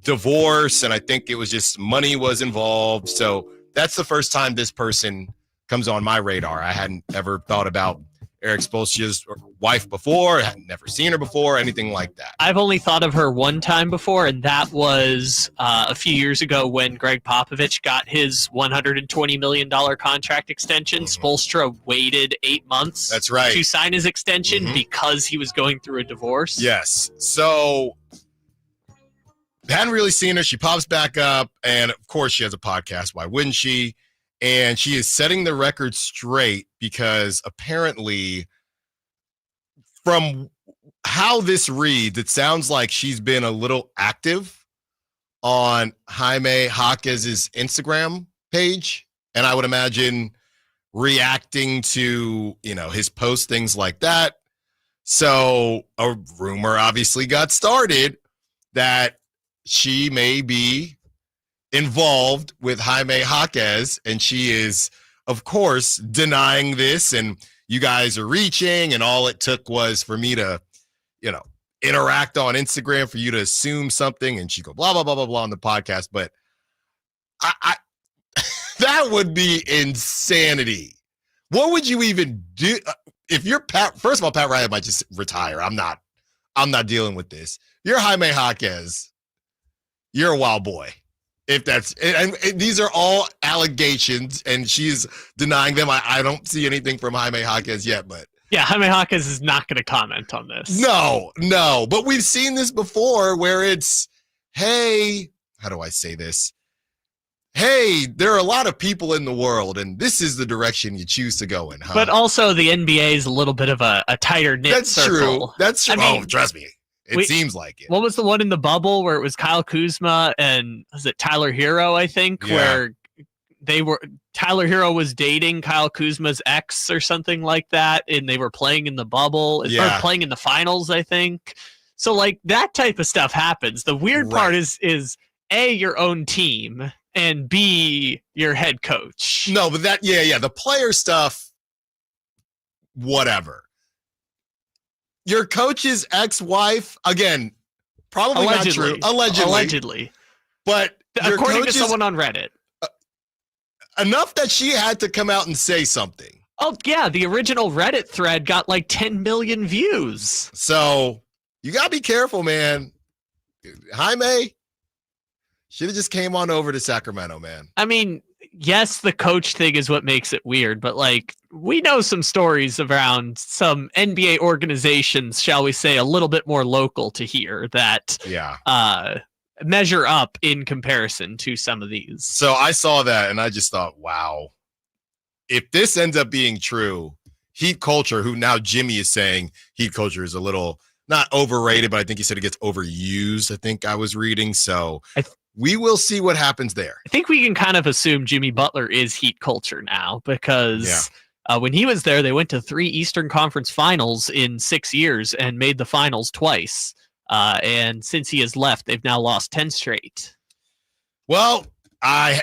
divorce, and I think it was just money was involved. So that's the first time this person comes on my radar. I hadn't ever thought about Eric Spoelstra's wife before. I had never seen her before, anything like that. I've only thought of her one time before, and that was a few years ago when Greg Popovich got his $120 million contract extension. Spoelstra waited 8 months That's right. to sign his extension because he was going through a divorce. Yes. So Hadn't really seen her. She pops back up, and of course she has a podcast. Why wouldn't she? And she is setting the record straight because apparently from how this reads, it sounds like she's been a little active on Jaime Jaquez's Instagram page. And I would imagine reacting to, his posts, things like that. So a rumor obviously got started that she may be involved with Jaime Jaquez, and she is, of course, denying this. And you guys are reaching, and all it took was for me to, interact on Instagram for you to assume something, and she go blah, blah, blah, blah, blah on the podcast. But I that would be insanity. What would you even do if you're Pat? First of all, Pat Riley might just retire. I'm not dealing with this. You're Jaime Jaquez. You're a wild boy. If that's and these are all allegations, and she's denying them. I don't see anything from Jaime Jaquez yet, but yeah, Jaime Jaquez is not going to comment on this. No. But we've seen this before, where it's, hey, how do I say this? Hey, there are a lot of people in the world, and this is the direction you choose to go in, huh? But also, the NBA is a little bit of a tighter knit circle. That's true. I mean, trust me. It seems like it. What was the one in the bubble where it was Kyle Kuzma and was it Tyler Hero, I think, where Tyler Hero was dating Kyle Kuzma's ex or something like that, and they were playing in the bubble, or playing in the finals, I think. So like that type of stuff happens. The weird part is A, your own team, and B, your head coach. No, but the player stuff, whatever. Your coach's ex-wife, again, probably allegedly. not true. Allegedly. But according to someone on Reddit. Enough that she had to come out and say something. Oh, yeah. The original Reddit thread got like 10 million views. So you got to be careful, man. Jaime should have just came on over to Sacramento, man. I mean, yes, the coach thing is what makes it weird, but like we know some stories around some NBA organizations, shall we say, a little bit more local to here that measure up in comparison to some of these. So I saw that and I just thought, wow, if this ends up being true, Heat culture, who now Jimmy is saying Heat culture is a little not overrated, but I think he said it gets overused. I think I was reading. So we will see what happens there. I think we can kind of assume Jimmy Butler is Heat culture now because when he was there, they went to 3 Eastern Conference finals in 6 years and made the finals twice. And since he has left, they've now lost 10 straight. Well, I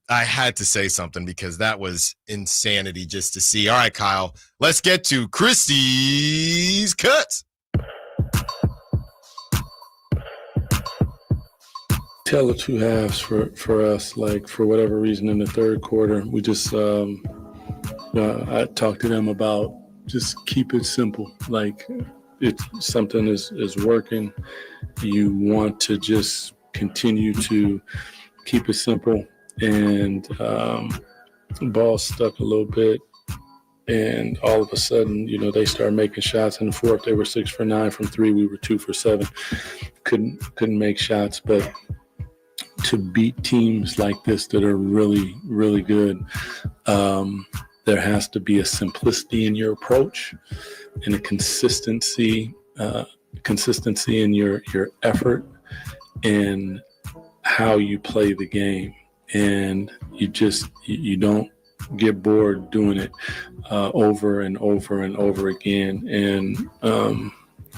had to say something because that was insanity just to see. All right, Kyle, let's get to Christie's Cuts. Tell the two halves for us, like for whatever reason in the third quarter, we just, I talked to them about just keep it simple. Like if something is working, you want to just continue to keep it simple. And ball stuck a little bit. And all of a sudden, they started making shots in the fourth. They were 6 for 9 from 3. We were 2 for 7. Couldn't make shots, but to beat teams like this that are really, really good, there has to be a simplicity in your approach and a consistency in your effort and how you play the game. And you don't get bored doing it over and over and over again. And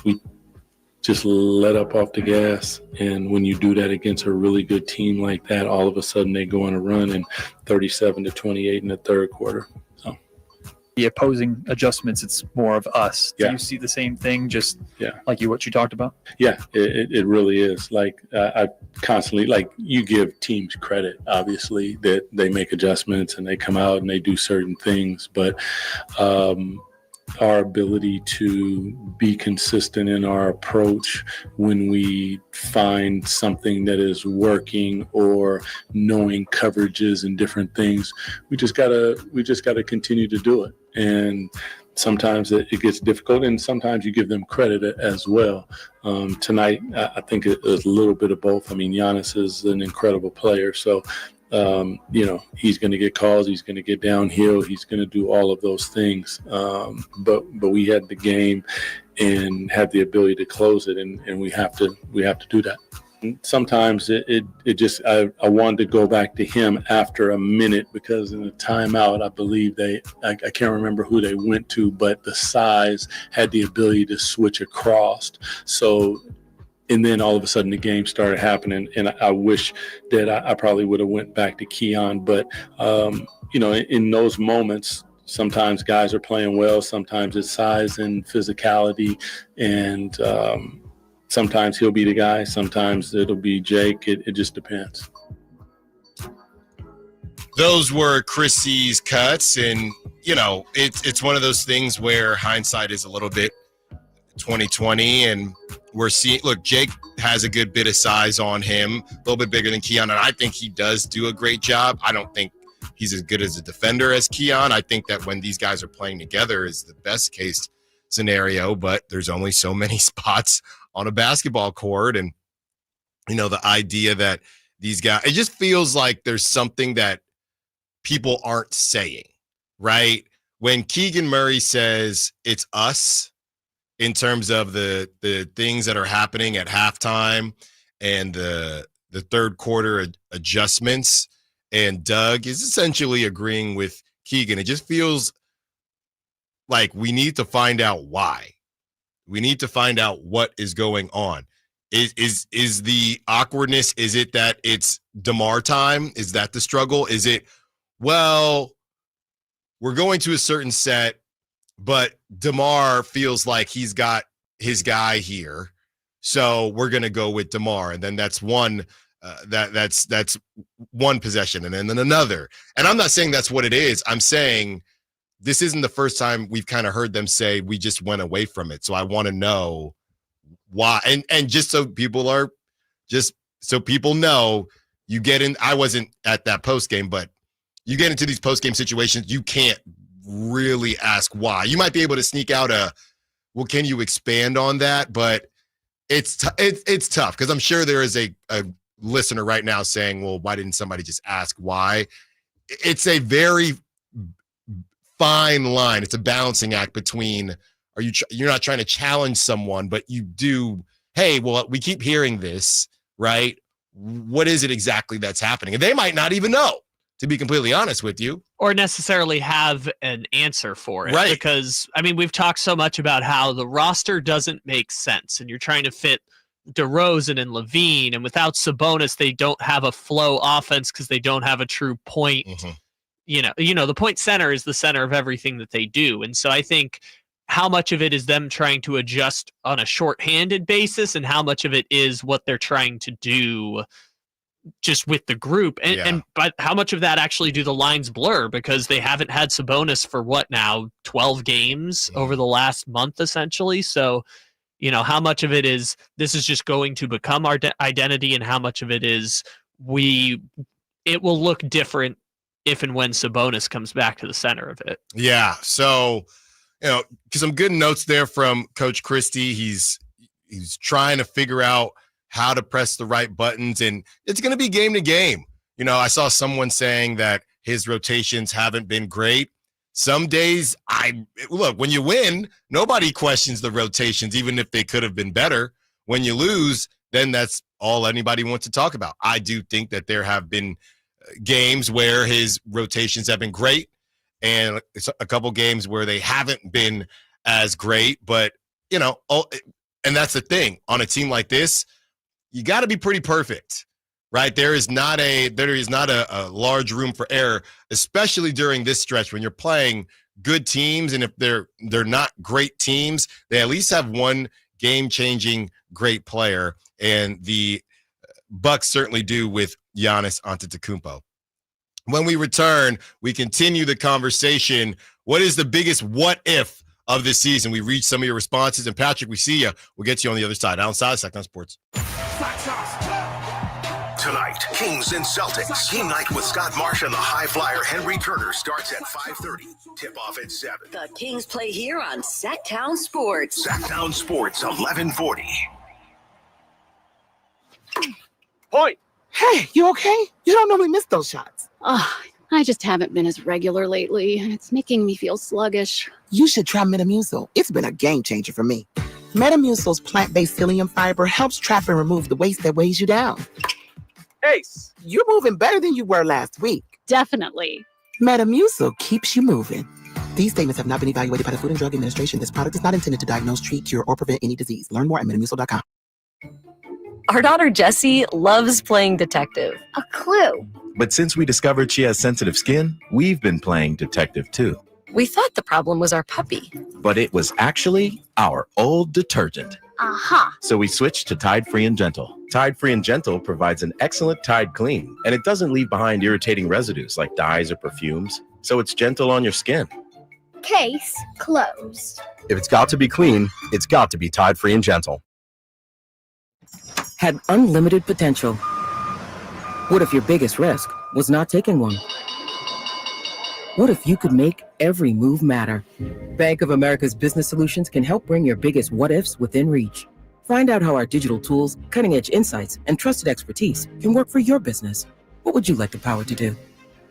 we just let up off the gas. And when you do that against a really good team like that, all of a sudden they go on a run and 37-28 in the third quarter. So the opposing adjustments, it's more of us. Do you see the same thing, just like what you talked about? Yeah, it really is. Like I constantly, like you give teams credit, obviously, that they make adjustments and they come out and they do certain things. But our ability to be consistent in our approach when we find something that is working or knowing coverages and different things, we just gotta continue to do it. And sometimes it gets difficult, and sometimes you give them credit as well. Tonight, I think it was a little bit of both. I mean, Giannis is an incredible player, so he's going to get calls, he's going to get downhill, he's going to do all of those things. But we had the game and had the ability to close it, and we have to do that. Sometimes it just I wanted to go back to him after a minute, because in the timeout, I believe I can't remember who they went to, but the size had the ability to switch across. So, and then all of a sudden the game started happening, and I wish that I probably would have went back to Keon. But in those moments, sometimes guys are playing well, sometimes it's size and physicality, and sometimes he'll be the guy, sometimes it'll be Jake. It just depends. Those were Chrissy's cuts, and it's one of those things where hindsight is a little bit 2020, and we're seeing. Look, Jake has a good bit of size on him, a little bit bigger than Keon, and I think he does do a great job. I don't think he's as good as a defender as Keon. I think that when these guys are playing together is the best case scenario, but there's only so many spots on a basketball court. And, the idea that these guys, it just feels like there's something that people aren't saying, right? When Keegan Murray says it's us in terms of the things that are happening at halftime and the third quarter adjustments, and Doug is essentially agreeing with Keegan, it just feels like we need to find out why. We need to find out what is going on. Is the awkwardness, is it that it's DeMar time? Is that the struggle? Is it, well, we're going to a certain set, but DeMar feels like he's got his guy here, so we're going to go with DeMar, and then that's one that's one possession, and then another. And I'm not saying that's what it is. I'm saying this isn't the first time we've kind of heard them say we just went away from it. So I want to know why. And just so people know, you get in. I wasn't at that post game, but you get into these post game situations, you can't really ask why. You might be able to sneak out well, can you expand on that? But it's tough, because I'm sure there is a listener right now saying, well, why didn't somebody just ask why? It's a very fine line. It's a balancing act between, you're not trying to challenge someone, but you do, hey, well, we keep hearing this, right? What is it exactly that's happening? And they might not even know, to be completely honest with you. Or necessarily have an answer for it. Right. Because, we've talked so much about how the roster doesn't make sense, and you're trying to fit DeRozan and Levine, and without Sabonis, they don't have a flow offense because they don't have a true point. Mm-hmm. The point center is the center of everything that they do. And so I think how much of it is them trying to adjust on a shorthanded basis, and how much of it is what they're trying to do just with the group. But how much of that actually do the lines blur, because they haven't had Sabonis for 12 games over the last month, essentially. So, how much of it is this is just going to become our identity, and how much of it is it will look different if and when Sabonis comes back to the center of it. Yeah. So, some good notes there from Coach Christie. He's trying to figure out how to press the right buttons, and it's going to be game to game. I saw someone saying that his rotations haven't been great. Some days, when you win, nobody questions the rotations, even if they could have been better. When you lose, then that's all anybody wants to talk about. I do think that there have been games where his rotations have been great, and a couple games where they haven't been as great. But, and that's the thing. On a team like this, you got to be pretty perfect, right? There is not a large room for error, especially during this stretch when you're playing good teams. And if they're not great teams, they at least have one game-changing great player, and the Bucks certainly do with Giannis Antetokounmpo. When we return, we continue the conversation. What is the biggest what if of this season? We read some of your responses, and Patrick, we see you. We'll get to you on the other side. Allen Stiles, Sacramento Sports. tonight. Kings and Celtics. Game night with Scott Marsh and the high flyer Henry Turner starts at 5:30. Tip off at 7. The Kings play here on Sacktown Sports. Sacktown Sports 1140. Point. Hey, you okay? You don't normally miss those shots. Oh, I just haven't been as regular lately, and it's making me feel sluggish. You should try Metamucil. It's been a game changer for me. Metamucil's plant-based psyllium fiber helps trap and remove the waste that weighs you down. Ace. You're moving better than you were last week. Definitely. Metamucil keeps you moving. These statements have not been evaluated by the Food and Drug Administration. This product is not intended to diagnose, treat, cure, or prevent any disease. Learn more at metamucil.com. Our daughter Jessie loves playing detective. A clue. But since we discovered she has sensitive skin, we've been playing detective too. We thought the problem was our puppy. But it was actually our old detergent. Aha. So we switched to Tide Free and Gentle. Tide Free and Gentle provides an excellent Tide clean, and it doesn't leave behind irritating residues like dyes or perfumes. So it's gentle on your skin. Case closed. If it's got to be clean, it's got to be Tide Free and Gentle. Had unlimited potential. What if your biggest risk was not taking one? What if you could make every move matter? Bank of America's business solutions can help bring your biggest what-ifs within reach. Find out how our digital tools, cutting-edge insights, and trusted expertise can work for your business. What would you like the power to do?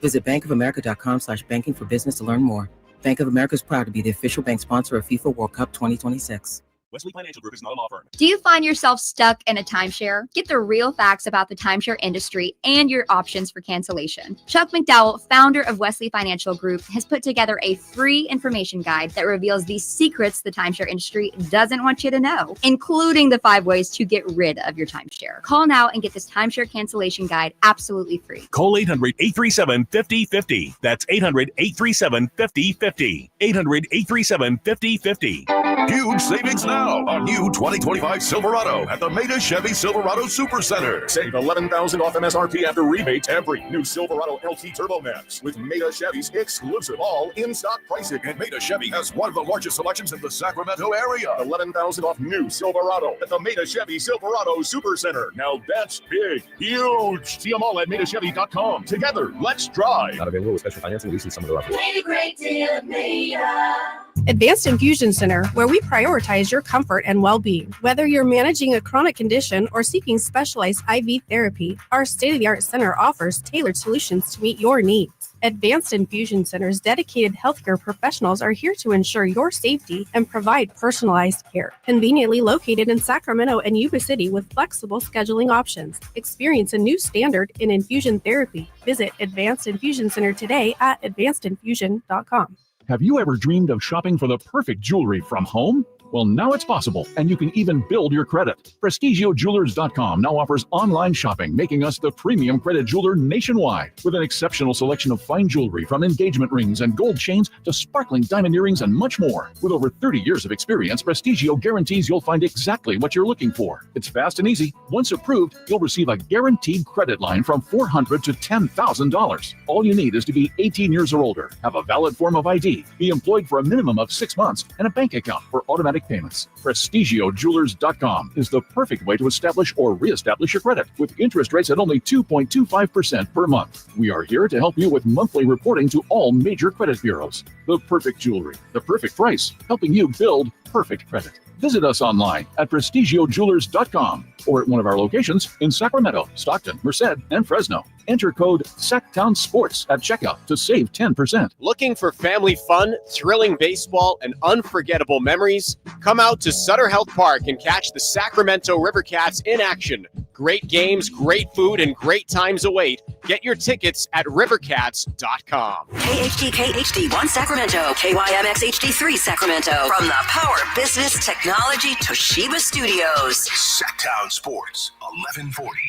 Visit bankofamerica.com/banking for business to learn more. Bank of America is proud to be the official bank sponsor of FIFA World Cup 2026. Wesley Financial Group is not a law firm. Do you find yourself stuck in a timeshare? Get the real facts about the timeshare industry and your options for cancellation. Chuck McDowell, founder of Wesley Financial Group, has put together a free information guide that reveals the secrets the timeshare industry doesn't want you to know, including the 5 ways to get rid of your timeshare. Call now and get this timeshare cancellation guide absolutely free. Call 800-837-5050. That's 800-837-5050. 800-837-5050. Huge savings now on new 2025 Silverado at the Maida Chevy Silverado Supercenter. Save $11,000 off MSRP after rebate every new Silverado LT Turbo Max with Maida Chevy's exclusive all in-stock pricing. And Maida Chevy has one of the largest selections in the Sacramento area. $11,000 off new Silverado at the Maida Chevy Silverado Supercenter. Now that's big, huge. See them all at MaidaChevy.com. Together, let's drive. Not available with special financing, leasing, some of the offers. Made a great deal at Maida. Advanced Infusion Center, where we prioritize your comfort and well-being. Whether you're managing a chronic condition or seeking specialized IV therapy, our state-of-the-art center offers tailored solutions to meet your needs. Advanced Infusion Center's dedicated healthcare professionals are here to ensure your safety and provide personalized care. Conveniently located in Sacramento and Yuba City with flexible scheduling options. Experience a new standard in infusion therapy. Visit Advanced Infusion Center today at advancedinfusion.com. Have you ever dreamed of shopping for the perfect jewelry from home? Well, now it's possible, and you can even build your credit. PrestigiOJewelers.com now offers online shopping, making us the premium credit jeweler nationwide. With an exceptional selection of fine jewelry from engagement rings and gold chains to sparkling diamond earrings and much more. With over 30 years of experience, Prestigio guarantees you'll find exactly what you're looking for. It's fast and easy. Once approved, you'll receive a guaranteed credit line from $400 to $10,000. All you need is to be 18 years or older, have a valid form of ID, be employed for a minimum of 6 months, and a bank account for automatic payments. PrestigiOJewelers.com is the perfect way to establish or reestablish your credit with interest rates at only 2.25% per month. We are here to help you with monthly reporting to all major credit bureaus. The perfect jewelry, the perfect price, helping you build perfect credit. Visit us online at PrestigiOJewelers.com or at one of our locations in Sacramento, Stockton, Merced, and Fresno. Enter code SACTOWN SPORTS at checkout to save 10%. Looking for family fun, thrilling baseball, and unforgettable memories? Come out to Sutter Health Park and catch the Sacramento Rivercats in action. Great games, great food, and great times await. Get your tickets at rivercats.com. KHD1 Sacramento, KYMX HD3 Sacramento. From the Power Business Technology Toshiba Studios. Sacktown Sports 1140.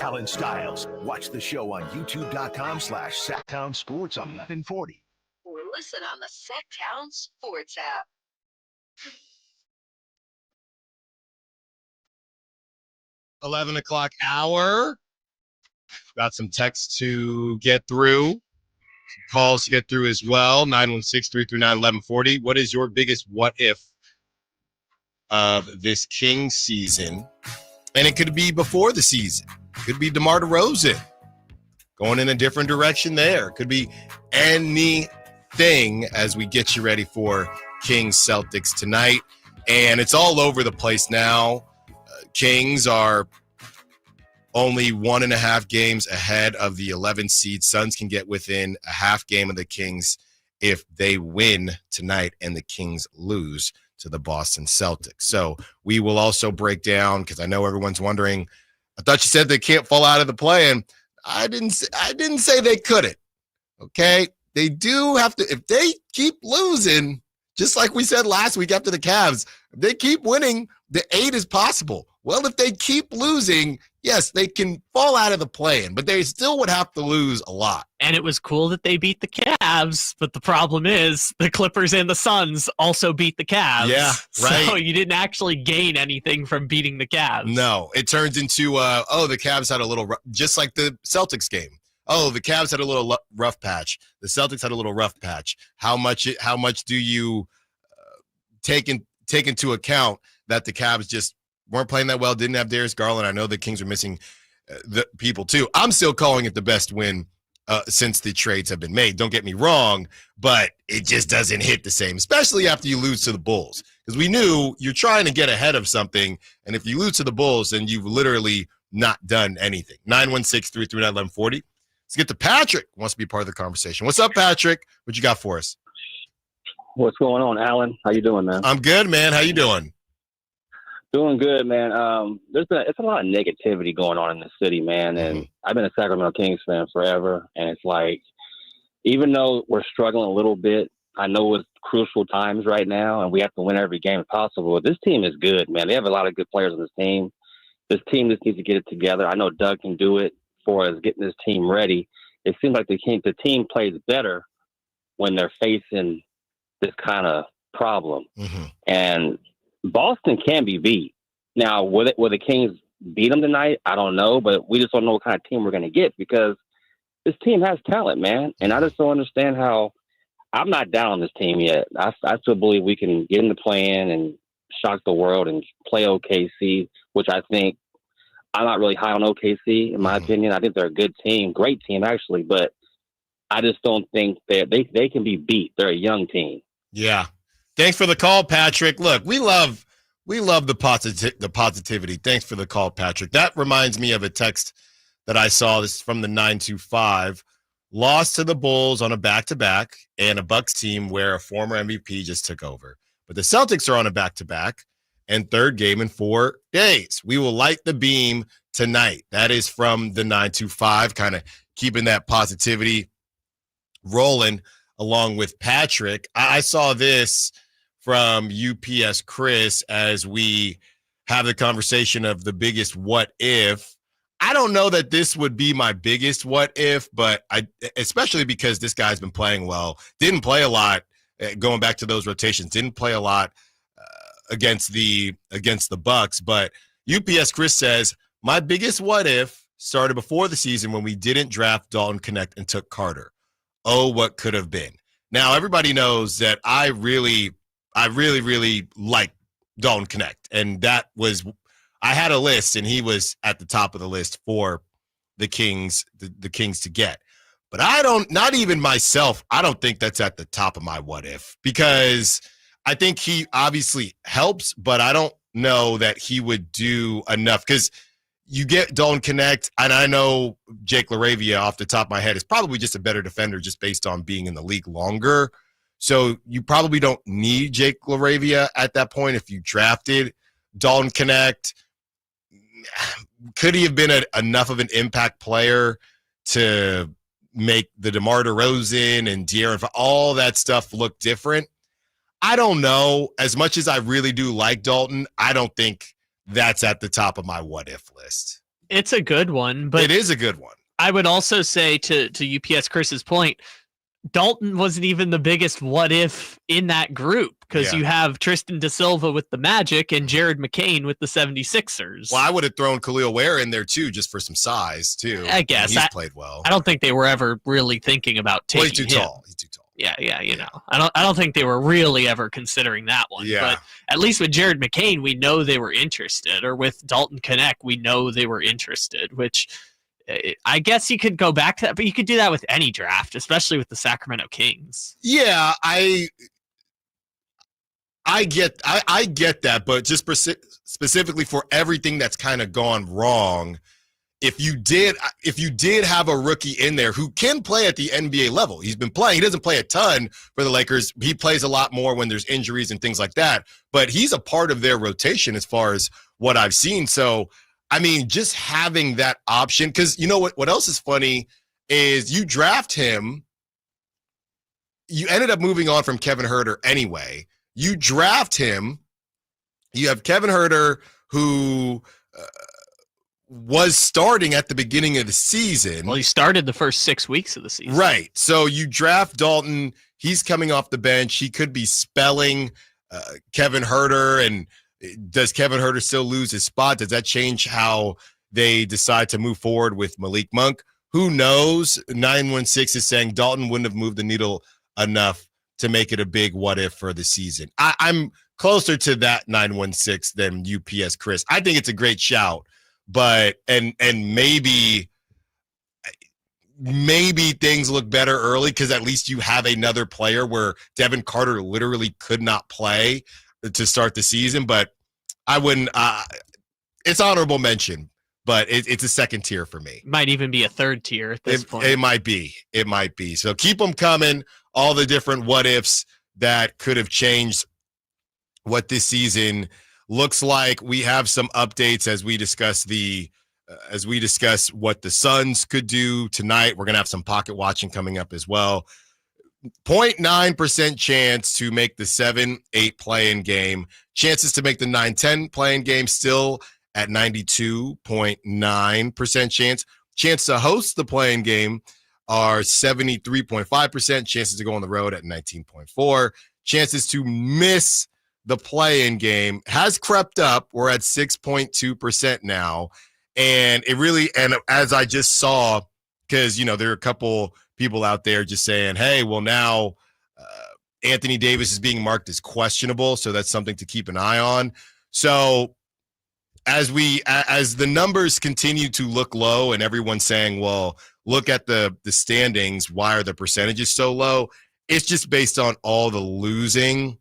Allen Stiles. Watch the show on youtube.com/Sacktown Sports 1140. Or listen on the Sacktown Sports app. $11 o'clock hour. Got some texts to get through. calls to get through as well. 916-339-1140. What is your biggest what if of this Kings season? And it could be before the season. Could be DeMar DeRozan going in a different direction there. Could be anything as we get you ready for Kings Celtics tonight. And it's all over the place now. Kings are only 1.5 games ahead of the 11 seed. Suns can get within a half game of the Kings if they win tonight and the Kings lose to the Boston Celtics. So we will also break down, because I know everyone's wondering, I thought you said they can't fall out of the play-in. I didn't say they couldn't. Okay? They do have to, if they keep losing, just like we said last week after the Cavs, if they keep winning, the 8 is possible. Well, if they keep losing, yes, they can fall out of the play-in, but they still would have to lose a lot. And it was cool that they beat the Cavs, but the problem is the Clippers and the Suns also beat the Cavs. Yeah, right. So you didn't actually gain anything from beating the Cavs. No, it turns into, the Cavs had a little, just like the Celtics game. Oh, the Cavs had a little rough patch. The Celtics had a little rough patch. How much do you take into account that the Cavs just weren't playing that well, didn't have Darius Garland? I know the Kings are missing the people too. I'm still calling it the best win since the trades have been made. Don't get me wrong, but it just doesn't hit the same, especially after you lose to the Bulls. Because we knew you're trying to get ahead of something, and if you lose to the Bulls, then you've literally not done anything. 916-339-1140. Let's get to Patrick, who wants to be part of the conversation. What's up, Patrick? What you got for us? What's going on, Allen? How you doing, man? I'm good, man. How you doing? Doing good, man. It's a lot of negativity going on in the city, man. And I've been a Sacramento Kings fan forever. And it's like, even though we're struggling a little bit, I know it's crucial times right now, and we have to win every game possible. This team is good, man. They have a lot of good players on this team. This team just needs to get it together. I know Doug can do it for us getting this team ready. It seems like the team plays better when they're facing this kind of problem. And Boston can be beat. Now, will the Kings beat them tonight? I don't know, but we just don't know what kind of team we're going to get, because this team has talent, man. And I just don't understand how I'm not down on this team yet. I still believe we can get in the play-in and shock the world and play OKC, which I think I'm not really high on OKC, in my opinion. I think they're a good team, great team, actually, but I just don't think that they can be beat. They're a young team. Yeah. Thanks for the call, Patrick. Look, we love the positivity. Thanks for the call, Patrick. That reminds me of a text that I saw. This is from the 925. Lost to the Bulls on a back-to-back and a Bucks team where a former MVP just took over. But the Celtics are on a back-to-back and third game in 4 days. We will light the beam tonight. That is from the 925, kind of keeping that positivity rolling along with Patrick. I saw this from UPS Chris as we have the conversation of the biggest what if. I don't know that this would be my biggest what if, but especially because this guy's been playing well. Didn't play a lot going back to those rotations. Didn't play a lot against the Bucks. But UPS Chris says, my biggest what if started before the season when we didn't draft Dalton Connect and took Carter. Oh, what could have been. Now, everybody knows that I really like Dalton Connect. And that was, I had a list and he was at the top of the list for the Kings, the Kings to get. But I don't think that's at the top of my what if, because I think he obviously helps, but I don't know that he would do enough, because you get Dalton Connect, and I know Jake LaRavia off the top of my head is probably just a better defender just based on being in the league longer. So you probably don't need Jake LaRavia at that point if you drafted Dalton Connect. Could he have been enough of an impact player to make the DeMar DeRozan and De'Aaron, all that stuff look different? I don't know. As much as I really do like Dalton, I don't think that's at the top of my what if list. It's a good one, but it is a good one. I would also say to UPS Chris's point, Dalton wasn't even the biggest what if in that group because you have Tristan Da Silva with the Magic and Jared McCain with the 76ers. Well, I would have thrown Khalil Ware in there too, just for some size too. I guess he's played well. I don't think they were ever really thinking about taking he's too him. tall. He's too tall. Yeah, you know. I don't think they were really ever considering that one. Yeah. But at least with Jared McCain, we know they were interested. Or with Dalton Connect, we know they were interested, which I guess you could go back to that, but you could do that with any draft, especially with the Sacramento Kings. Yeah, I get that, but just specifically for everything that's kind of gone wrong, if you did have a rookie in there who can play at the NBA level, he's been playing. He doesn't play a ton for the Lakers. He plays a lot more when there's injuries and things like that, but he's a part of their rotation as far as what I've seen. So, I mean, just having that option, because you know what else is funny is you draft him, you ended up moving on from Kevin Huerter anyway. You draft him, you have Kevin Huerter who was starting at the beginning of the season. Well, he started the first 6 weeks of the season. Right. So you draft Dalton, he's coming off the bench. He could be spelling Kevin Huerter, and does Kevin Huerter still lose his spot? Does that change how they decide to move forward with Malik Monk? Who knows? 916 is saying Dalton wouldn't have moved the needle enough to make it a big what if for the season. I'm closer to that 916 than UPS Chris. I think it's a great shout, but and maybe things look better early because at least you have another player where Devin Carter literally could not play to start the season, but I wouldn't. It's honorable mention, but it's a second tier for me. Might even be a third tier at this point. It might be. It might be. So keep them coming. All the different what ifs that could have changed what this season looks like. We have some updates as we discuss what the Suns could do tonight. We're gonna have some pocket watching coming up as well. 0.9% chance to make the 7-8 play-in game. Chances to make the 9-10 play-in game still at 92.9% chance. Chance to host the play-in game are 73.5%. Chances to go on the road at 19.4%. Chances to miss the play-in game has crept up. We're at 6.2% now. And it really, and as I just saw, because, there are a couple people out there just saying, hey, well, now Anthony Davis is being marked as questionable, so that's something to keep an eye on. So as the numbers continue to look low and everyone's saying, well, look at the standings, why are the percentages so low? It's just based on all the losing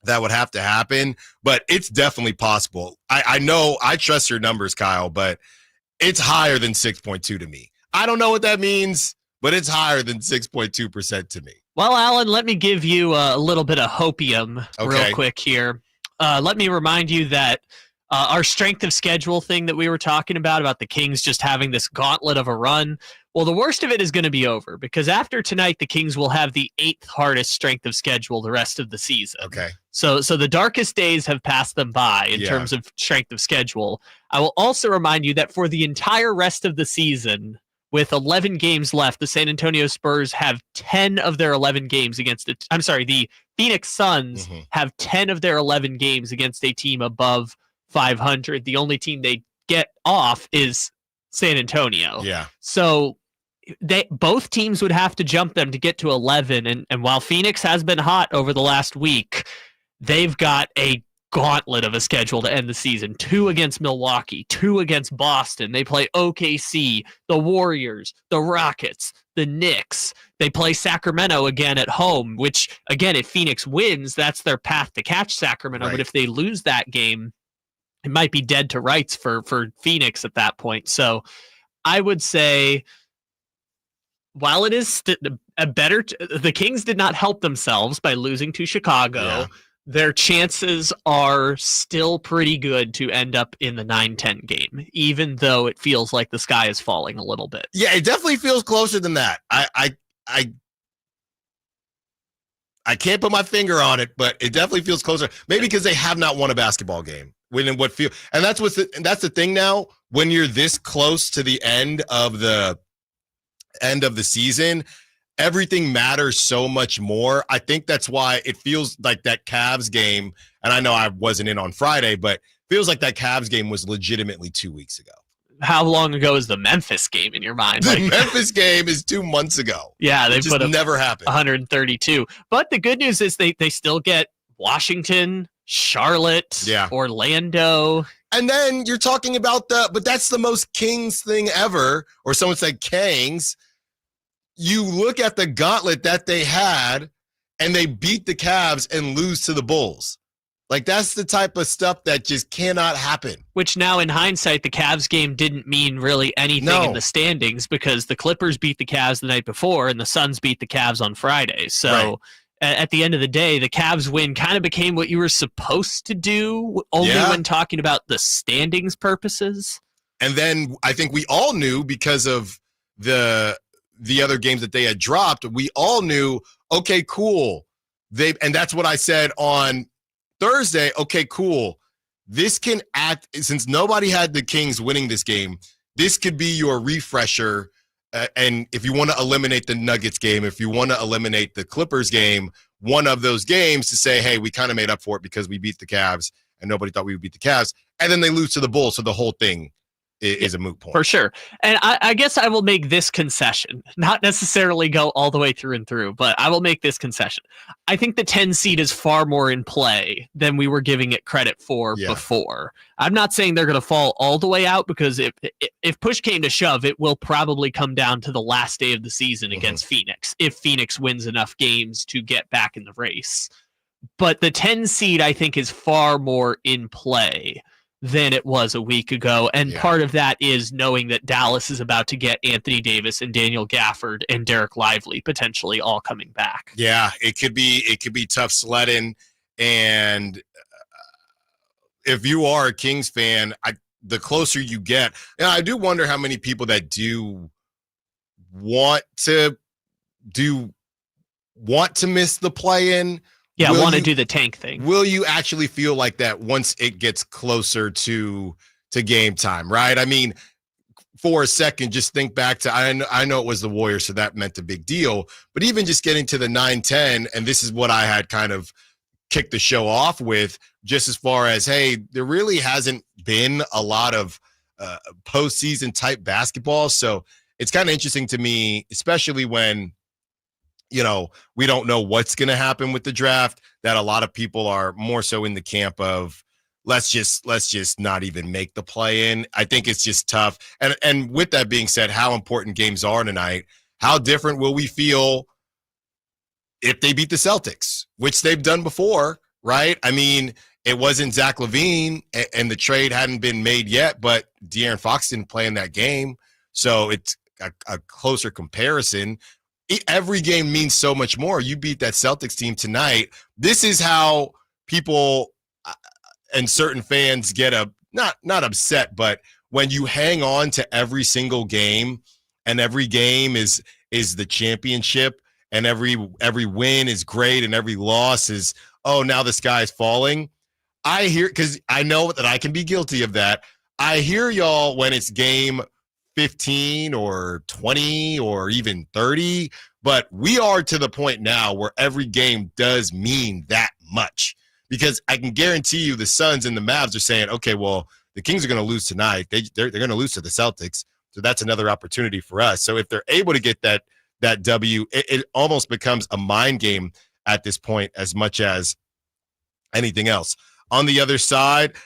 that would have to happen, but it's definitely possible. I know I trust your numbers, Kyle, but it's higher than 6.2 to me. I don't know what that means, but it's higher than 6.2% to me. Well, Alan, let me give you a little bit of hopium real quick here. Let me remind you that our strength of schedule thing that we were talking about the Kings just having this gauntlet of a run, well, the worst of it is going to be over because after tonight, the Kings will have the 8th hardest strength of schedule the rest of the season. Okay. So the darkest days have passed them by in terms of strength of schedule. I will also remind you that for the entire rest of the season, with 11 games left, the San Antonio Spurs have 10 of their 11 games against the Phoenix Suns have 10 of their 11 games against a team above 500. The only team they get off is San Antonio. Yeah. So both teams would have to jump them to get to 11. And while Phoenix has been hot over the last week, they've got a gauntlet of a schedule to end the season. 2 against Milwaukee, 2 against Boston. They play OKC, the Warriors, the Rockets, the Knicks. They play Sacramento again at home, which, again, if Phoenix wins, that's their path to catch Sacramento. Right. But if they lose that game, it might be dead to rights for Phoenix at that point. So I would say, while it is the Kings did not help themselves by losing to Chicago. Yeah. Their chances are still pretty good to end up in the 9-10 game, even though it feels like the sky is falling a little bit. Yeah, it definitely feels closer than that. I can't put my finger on it, but it definitely feels closer. Maybe because they have not won a basketball game. And that's the thing now. When you're this close to the end of the season, everything matters so much more. I think that's why it feels like that Cavs game, and I know I wasn't in on Friday, but feels like that Cavs game was legitimately 2 weeks ago. How long ago is the Memphis game in your mind? The Memphis game is 2 months ago. Yeah, they put up never happened. 132. But the good news is they still get Washington, Charlotte, Orlando. And then you're talking about but that's the most Kings thing ever, or someone said Kings. You look at the gauntlet that they had, and they beat the Cavs and lose to the Bulls. Like, that's the type of stuff that just cannot happen. Which now, in hindsight, the Cavs game didn't mean really anything in the standings because the Clippers beat the Cavs the night before and the Suns beat the Cavs on Friday. So at the end of the day, the Cavs win kind of became what you were supposed to do only when talking about the standings purposes. And then I think we all knew because of the other games that they had dropped, we all knew, okay, cool. And that's what I said on Thursday. Okay, cool. This can act, since nobody had the Kings winning this game, this could be your refresher. And if you want to eliminate the Nuggets game, if you want to eliminate the Clippers game, one of those games to say, hey, we kind of made up for it because we beat the Cavs and nobody thought we would beat the Cavs. And then they lose to the Bulls. So the whole thing is a moot point. For sure. And I guess I will make this concession, not necessarily go all the way through and through, but I will make this concession. I think the 10 seed is far more in play than we were giving it credit for before. I'm not saying they're going to fall all the way out because if push came to shove, it will probably come down to the last day of the season against Phoenix, if Phoenix wins enough games to get back in the race. But the 10 seed, I think, is far more in play than it was a week ago. And part of that is knowing that Dallas is about to get Anthony Davis and Daniel Gafford and Derek Lively potentially all coming back. Yeah, it could be tough sledding. And if you are a Kings fan, the closer you get, and I do wonder how many people that do want to miss the play-in. Yeah, want to do the tank thing. Will you actually feel like that once it gets closer to game time, right? I mean, for a second, just think back to, I know it was the Warriors, so that meant a big deal, but even just getting to the 9-10, and this is what I had kind of kicked the show off with, just as far as, hey, there really hasn't been a lot of postseason type basketball, so it's kind of interesting to me, especially when we don't know what's going to happen with the draft, that a lot of people are more so in the camp of let's just not even make the play in. I think it's just tough. And with that being said, how important games are tonight, how different will we feel if they beat the Celtics, which they've done before, right? I mean, it wasn't Zach LaVine and the trade hadn't been made yet, but De'Aaron Fox didn't play in that game. So it's a closer comparison. Every game means so much more. You beat that Celtics team tonight. This is how people and certain fans get not upset, but when you hang on to every single game and every game is the championship and every win is great and every loss is, oh, now the sky's falling. I hear, because I know that I can be guilty of that. I hear y'all when it's game 15 or 20 or even 30, but we are to the point now where every game does mean that much, because I can guarantee you the Suns and the Mavs are saying, okay, well, the Kings are going to lose tonight. They're going to lose to the Celtics. So that's another opportunity for us. So if they're able to get that W, it almost becomes a mind game at this point as much as anything else. On the other side,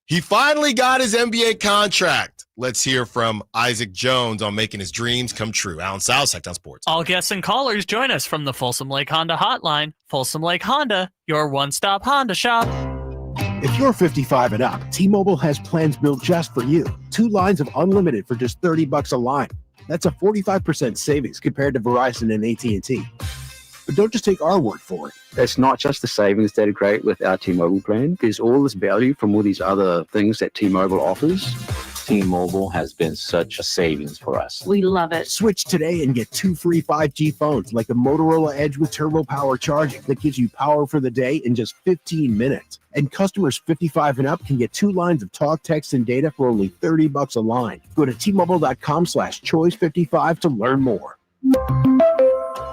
he finally got his NBA contract. Let's hear from Isaac Jones on making his dreams come true. Allen Stiles, Sacktown Sports. All guests and callers join us from the Folsom Lake Honda hotline. Folsom Lake Honda, your one-stop Honda shop. If you're 55 and up, T-Mobile has plans built just for you. 2 lines of unlimited for just $30 a line. That's a 45% savings compared to Verizon and AT&T. But don't just take our word for it. It's not just the savings that are great with our T-Mobile plan. There's all this value from all these other things that T-Mobile offers. T-Mobile has been such a savings for us. We love it. Switch today and get 2 free 5G phones like the Motorola Edge with Turbo Power charging that gives you power for the day in just 15 minutes. And customers 55 and up can get 2 lines of talk, text, and data for only $30 a line. Go to T-Mobile.com/choice55 to learn more.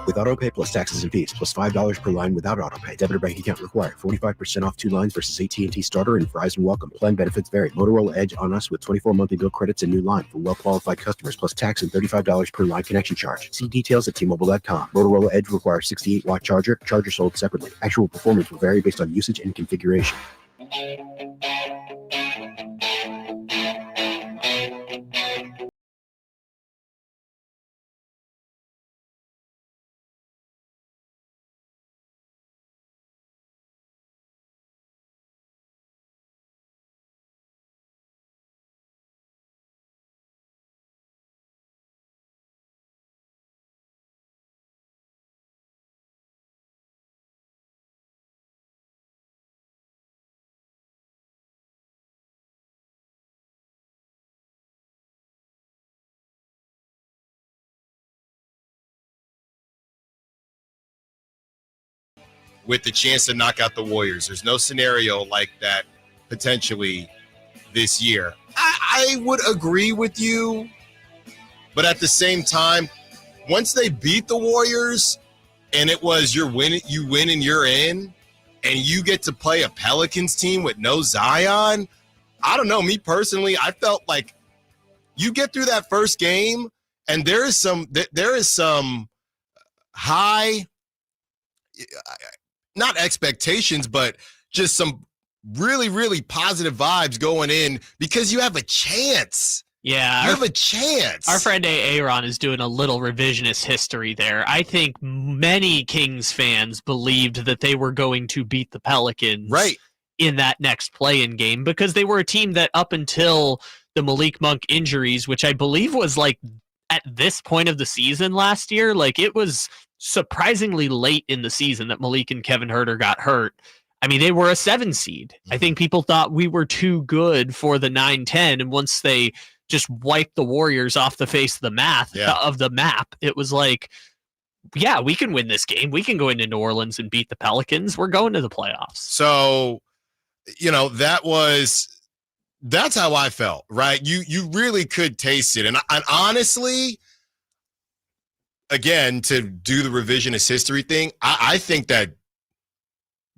With AutoPay plus taxes and fees, plus $5 per line without AutoPay. Debit or bank account required. 45% off 2 lines versus AT&T Starter and Verizon Welcome. Plan benefits vary. Motorola Edge on us with 24 monthly bill credits and new line for well-qualified customers, plus tax and $35 per line connection charge. See details at T-Mobile.com. Motorola Edge requires 68-watt charger. Charger sold separately. Actual performance will vary based on usage and configuration. With the chance to knock out the Warriors. There's no scenario like that potentially this year. I would agree with you, but at the same time, once they beat the Warriors and it was you win and you're in, and you get to play a Pelicans team with no Zion, I don't know. Me personally, I felt like you get through that first game and there is some high, not expectations, but just some really, really positive vibes going in because you have a chance. Yeah. You have a chance. Our friend Aaron is doing a little revisionist history there. I think many Kings fans believed that they were going to beat the Pelicans in that next play-in game because they were a team that up until the Malik Monk injuries, which I believe was like at this point of the season last year, like it was surprisingly late in the season that Malik and Kevin Huerter got hurt. I mean, they were a 7 seed. I think people thought we were too good for the 9-10, and once they just wiped the Warriors off the face of the map, it was like, yeah, we can win this game. We can go into New Orleans and beat the Pelicans. We're going to the playoffs. So, that's how I felt, right? You really could taste it. And honestly, again, to do the revisionist history thing, I think that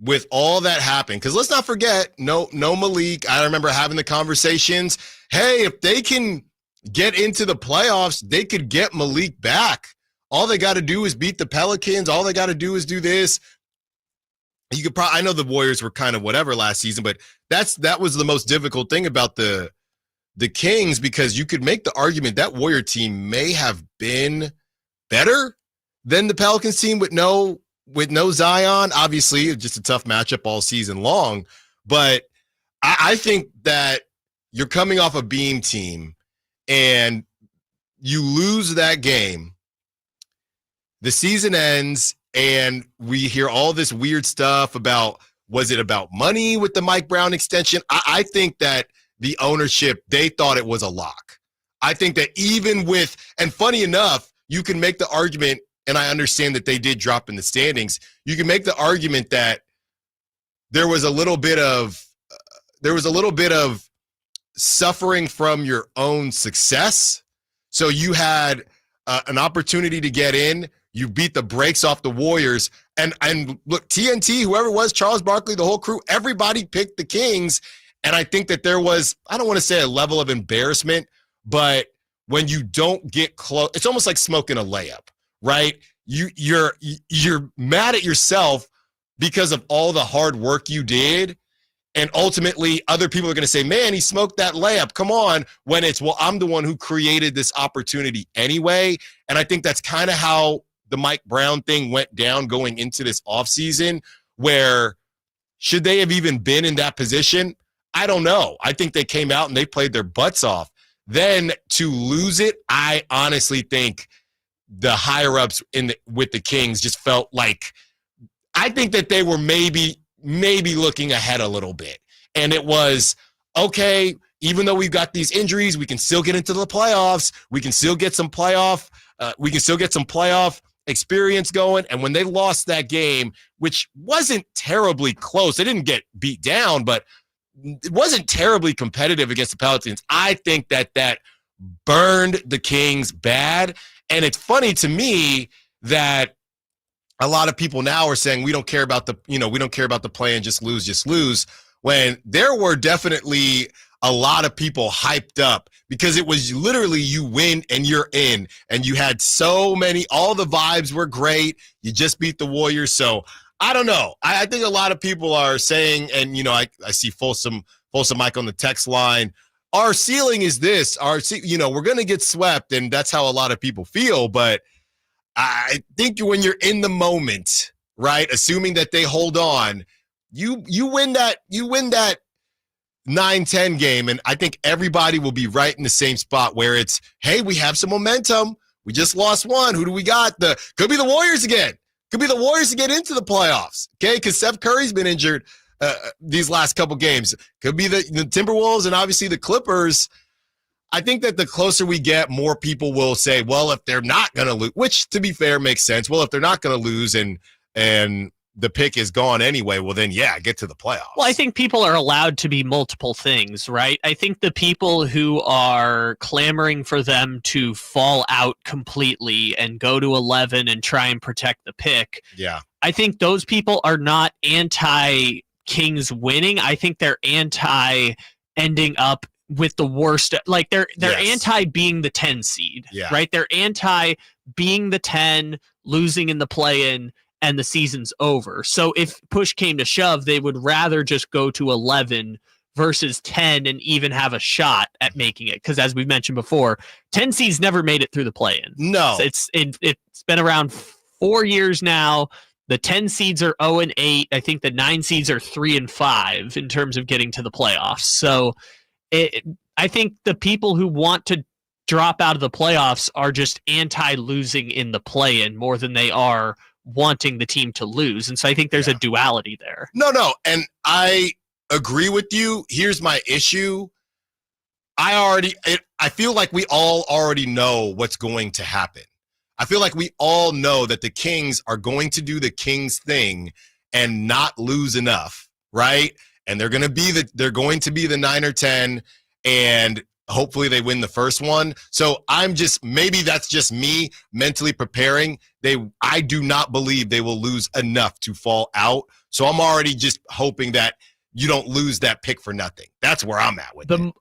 with all that happened, because let's not forget, no Malik. I remember having the conversations. Hey, if they can get into the playoffs, they could get Malik back. All they got to do is beat the Pelicans. All they got to do is do this. You could probably, I know the Warriors were kind of whatever last season, but that was the most difficult thing about the Kings, because you could make the argument that Warrior team may have been better than the Pelicans team with no Zion. Obviously, just a tough matchup all season long. But I think that you're coming off a beam team and you lose that game. The season ends and we hear all this weird stuff about, was it about money with the Mike Brown extension? I think that the ownership, they thought it was a lock. I think that even with, and funny enough, you can make the argument, and I understand that they did drop in the standings. You can make the argument that there was a little bit of suffering from your own success. So you had an opportunity to get in. You beat the brakes off the Warriors. And look, TNT, whoever it was, Charles Barkley, the whole crew, everybody picked the Kings. And I think that there was, I don't want to say a level of embarrassment, but when you don't get close, it's almost like smoking a layup, right? You're mad at yourself because of all the hard work you did. And ultimately, other people are going to say, man, he smoked that layup. Come on. When it's, well, I'm the one who created this opportunity anyway. And I think that's kind of how the Mike Brown thing went down going into this offseason, where should they have even been in that position? I don't know. I think they came out and they played their butts off. Then to lose it, I honestly think the higher-ups with the Kings just felt like, I think that they were maybe looking ahead a little bit. And it was, okay, even though we've got these injuries, we can still get into the playoffs. We can still get some playoff experience going. And when they lost that game, which wasn't terribly close, they didn't get beat down, but it wasn't terribly competitive against the Pelicans. I think that burned the Kings bad. And it's funny to me that a lot of people now are saying we don't care about the play and just lose, when there were definitely a lot of people hyped up because it was literally you win and you're in, and you had so many, all the vibes were great. You just beat the Warriors. So I don't know. I think a lot of people are saying, and I see Folsom Mike on the text line, our ceiling is this, we're going to get swept, and that's how a lot of people feel. But I think when you're in the moment, right, assuming that they hold on, you win that 9-10 game, and I think everybody will be right in the same spot where it's, hey, we have some momentum. We just lost one. Who do we got? Could be the Warriors again. Could be the Warriors to get into the playoffs, okay? Because Steph Curry's been injured these last couple games. Could be the Timberwolves and obviously the Clippers. I think that the closer we get, more people will say, well, if they're not going to lose, which to be fair makes sense. Well, if they're not going to lose and the pick is gone anyway, well then, yeah, get to the playoffs. Well, I think people are allowed to be multiple things, right? I think the people who are clamoring for them to fall out completely and go to 11 and try and protect the pick, I think those people are not anti-Kings winning. I think they're anti-ending up with the worst, like they're anti being the 10 seed, right? They're anti being the 10, losing in the play-in, and the season's over. So if push came to shove, they would rather just go to 11 versus 10 and even have a shot at making it. Because as we mentioned before, 10 seeds never made it through the play-in. No, it's been around 4 years now. The 10 seeds are 0-8. I think the 9 seeds are 3-5 in terms of getting to the playoffs. So I think the people who want to drop out of the playoffs are just anti-losing in the play-in more than they are wanting the team to lose. And so I think there's a duality there. No. And I agree with you. Here's my issue. I feel like we all already know what's going to happen. I feel like we all know that the Kings are going to do the Kings thing and not lose enough, right? And they're going to be the 9 or 10, and hopefully they win the first one. So maybe that's just me mentally preparing. I do not believe they will lose enough to fall out. So I'm already just hoping that you don't lose that pick for nothing. That's where I'm at with it.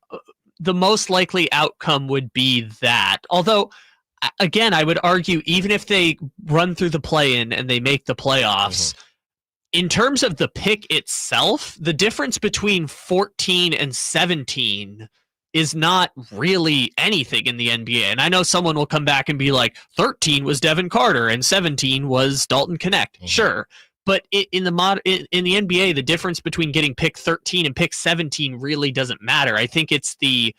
The most likely outcome would be that. Although, again, I would argue even if they run through the play-in and they make the playoffs, in terms of the pick itself, the difference between 14 and 17 is not really anything in the NBA. And I know someone will come back and be like, 13 was Devin Carter and 17 was Dalton Knecht. Sure. But in the NBA, the difference between getting pick 13 and pick 17 really doesn't matter. I think it's the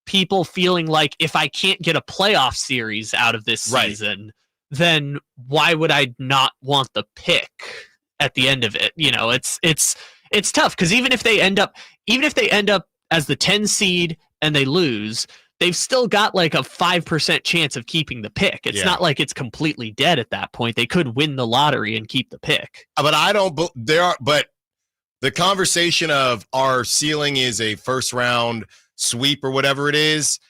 people feeling like if I can't get a playoff series out of this season, then why would I not want the pick at the end of it? It's tough because even if they end up as the 10 seed and they lose, they've still got like a 5% chance of keeping the pick. It's not like it's completely dead at that point. They could win the lottery and keep the pick. But but the conversation of our ceiling is a first round sweep or whatever it is,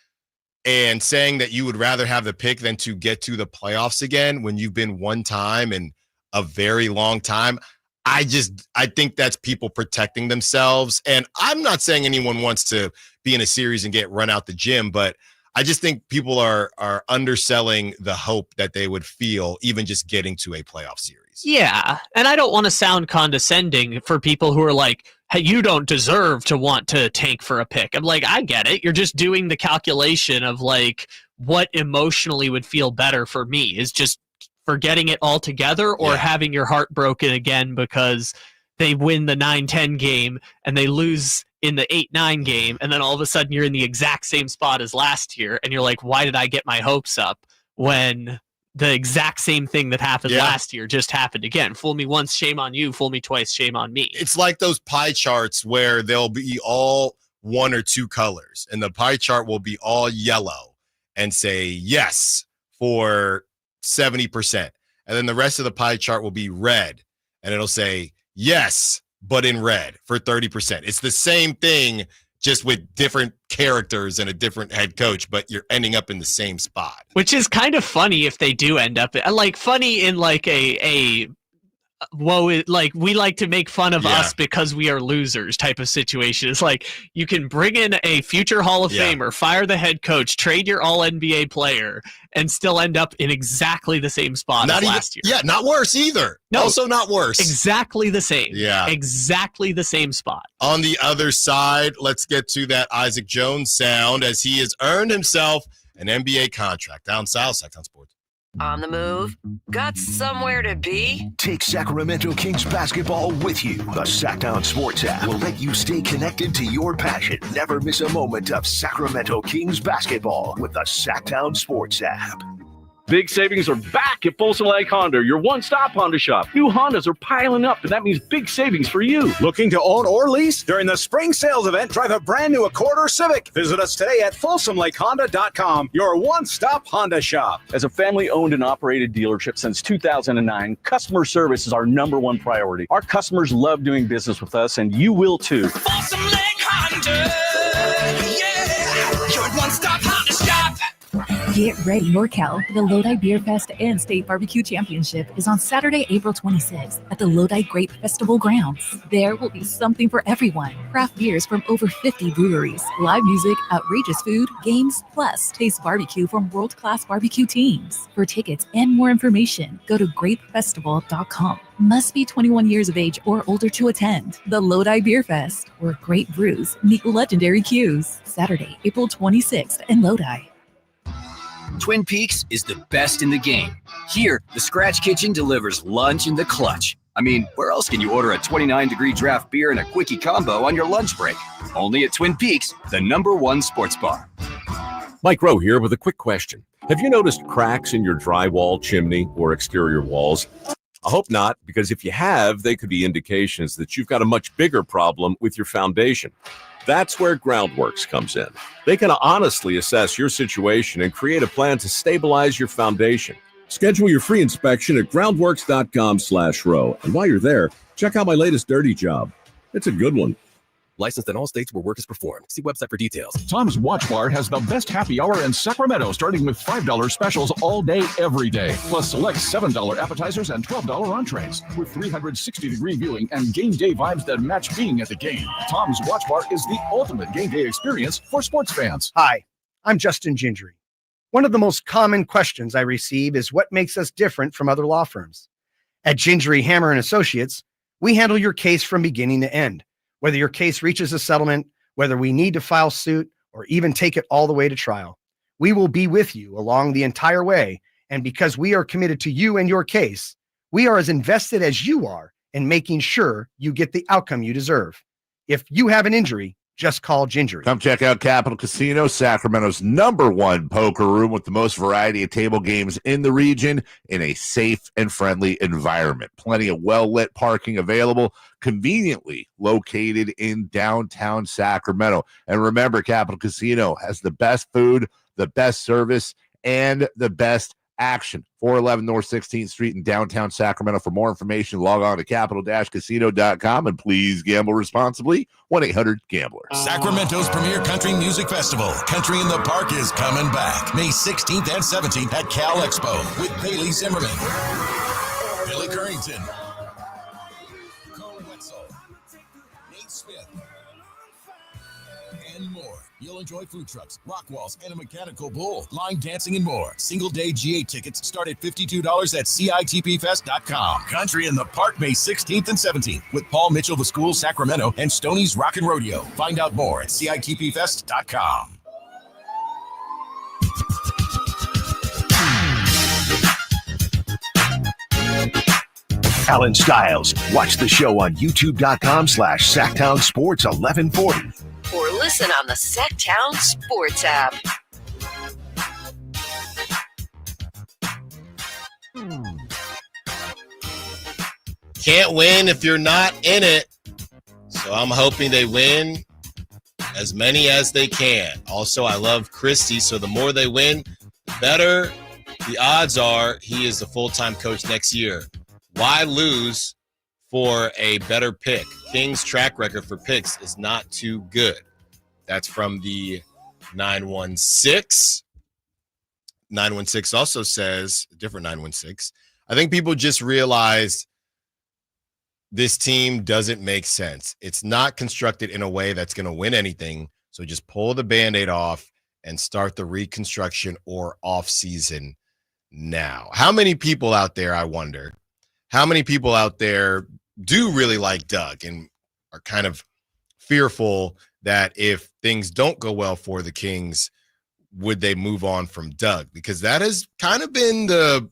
and saying that you would rather have the pick than to get to the playoffs again when you've been one time in a very long time. I think that's people protecting themselves. And I'm not saying anyone wants to be in a series and get run out the gym, but I just think people are underselling the hope that they would feel even just getting to a playoff series. Yeah. And I don't want to sound condescending for people who are like, hey, you don't deserve to want to tank for a pick. I'm like, I get it. You're just doing the calculation of like what emotionally would feel better for me is just forgetting it altogether or having your heart broken again because they win the 9-10 game and they lose in the 8-9 game, and then all of a sudden you're in the exact same spot as last year, and you're like, why did I get my hopes up when the exact same thing that happened last year just happened again? Fool me once, shame on you. Fool me twice, shame on me. It's like those pie charts where they'll be all one or two colors, and the pie chart will be all yellow and say yes for 70%. And then the rest of the pie chart will be red, and it'll say yes, but in red for 30%. It's the same thing, just with different characters and a different head coach, but you're ending up in the same spot. Which is kind of funny if they do end up like funny in like like we like to make fun of us because we are losers type of situation. It's like you can bring in a future Hall of Famer, fire the head coach, trade your all NBA player, and still end up in exactly the same spot as last year. Yeah, not worse either. No, also not worse. Exactly the same. Yeah. Exactly the same spot. On the other side, let's get to that Isaac Jones sound as he has earned himself an NBA contract. Down south, Sacktown Sports. On the move? Got somewhere to be? Take Sacramento Kings basketball with you. The Sacktown Sports app will let you stay connected to your passion. Never miss a moment of Sacramento Kings basketball with the Sacktown Sports app. Big savings are back at Folsom Lake Honda, your one-stop Honda shop. New Hondas are piling up, and that means big savings for you. Looking to own or lease? During the spring sales event, drive a brand new Accord or Civic. Visit us today at FolsomLakeHonda.com, your one-stop Honda shop. As a family-owned and operated dealership since 2009, customer service is our number one priority. Our customers love doing business with us, and you will too. Folsom Lake Honda, yeah, your one-stop Honda shop. Get ready, NorCal. The Lodi Beer Fest and State Barbecue Championship is on Saturday, April 26th at the Lodi Grape Festival grounds. There will be something for everyone. Craft beers from over 50 breweries, live music, outrageous food, games, plus taste barbecue from world-class barbecue teams. For tickets and more information, go to grapefestival.com. Must be 21 years of age or older to attend. The Lodi Beer Fest, where great brews meet legendary cues. Saturday, April 26th in Lodi. Twin Peaks is the best in the game. Here, the Scratch Kitchen delivers lunch in the clutch. I mean, where else can you order a 29-degree draft beer and a quickie combo on your lunch break? Only at Twin Peaks, the #1 sports bar. Mike Rowe here with a quick question. Have you noticed cracks in your drywall, chimney, or exterior walls? I hope not, because if you have, they could be indications that you've got a much bigger problem with your foundation. That's where Groundworks comes in. They can honestly assess your situation and create a plan to stabilize your foundation. Schedule your free inspection at groundworks.com/row. And while you're there, check out my latest dirty job. It's a good one. Licensed in all states where work is performed. See website for details. Tom's Watch Bar has the best happy hour in Sacramento, starting with $5 specials all day, every day. Plus select $7 appetizers and $12 entrees. With 360-degree viewing and game day vibes that match being at the game. Tom's Watch Bar is the ultimate game day experience for sports fans. Hi, I'm Justin Gingery. One of the most common questions I receive is what makes us different from other law firms. At Gingery, Hammer & Associates, we handle your case from beginning to end. Whether your case reaches a settlement, whether we need to file suit, or even take it all the way to trial, we will be with you along the entire way. And because we are committed to you and your case, we are as invested as you are in making sure you get the outcome you deserve. If you have an injury, just call Gingery. Come check out Capital Casino, Sacramento's #1 poker room with the most variety of table games in the region in a safe and friendly environment. Plenty of well-lit parking available, conveniently located in downtown Sacramento. And remember, Capital Casino has the best food, the best service, and the best action. 411 North 16th Street in downtown Sacramento. For more information, log on to capital-casino.com and please gamble responsibly. 1-800-GAMBLER. Sacramento's premier country music festival, Country in the Park, is coming back May 16th and 17th at Cal Expo with Bailey Zimmerman, Billy Currington, Colin Wetzel, Nate Smith, and more. You'll enjoy food trucks, rock walls, and a mechanical bull, line dancing, and more. Single-day GA tickets start at $52 at CITPFest.com. Country in the Park, May 16th and 17th with Paul Mitchell, The School, Sacramento, and Stoney's Rock and Rodeo. Find out more at CITPFest.com. Allen Stiles. Watch the show on youtube.com/Sacktown Sports 1140. Or listen on the Sacktown Sports app. Can't win if you're not in it. So I'm hoping they win as many as they can. Also, I love Christie, so the more they win, the better the odds are he is the full-time coach next year. Why lose for a better pick? King's track record for picks is not too good. That's from the 916. 916 also says, a different 916, I think people just realized this team doesn't make sense. It's not constructed in a way that's going to win anything. So just pull the Band-Aid off and start the reconstruction or off season now. How many people out there, I wonder, how many people out there do really like Doug and are kind of fearful that if things don't go well for the Kings, would they move on from Doug? Because that has kind of been the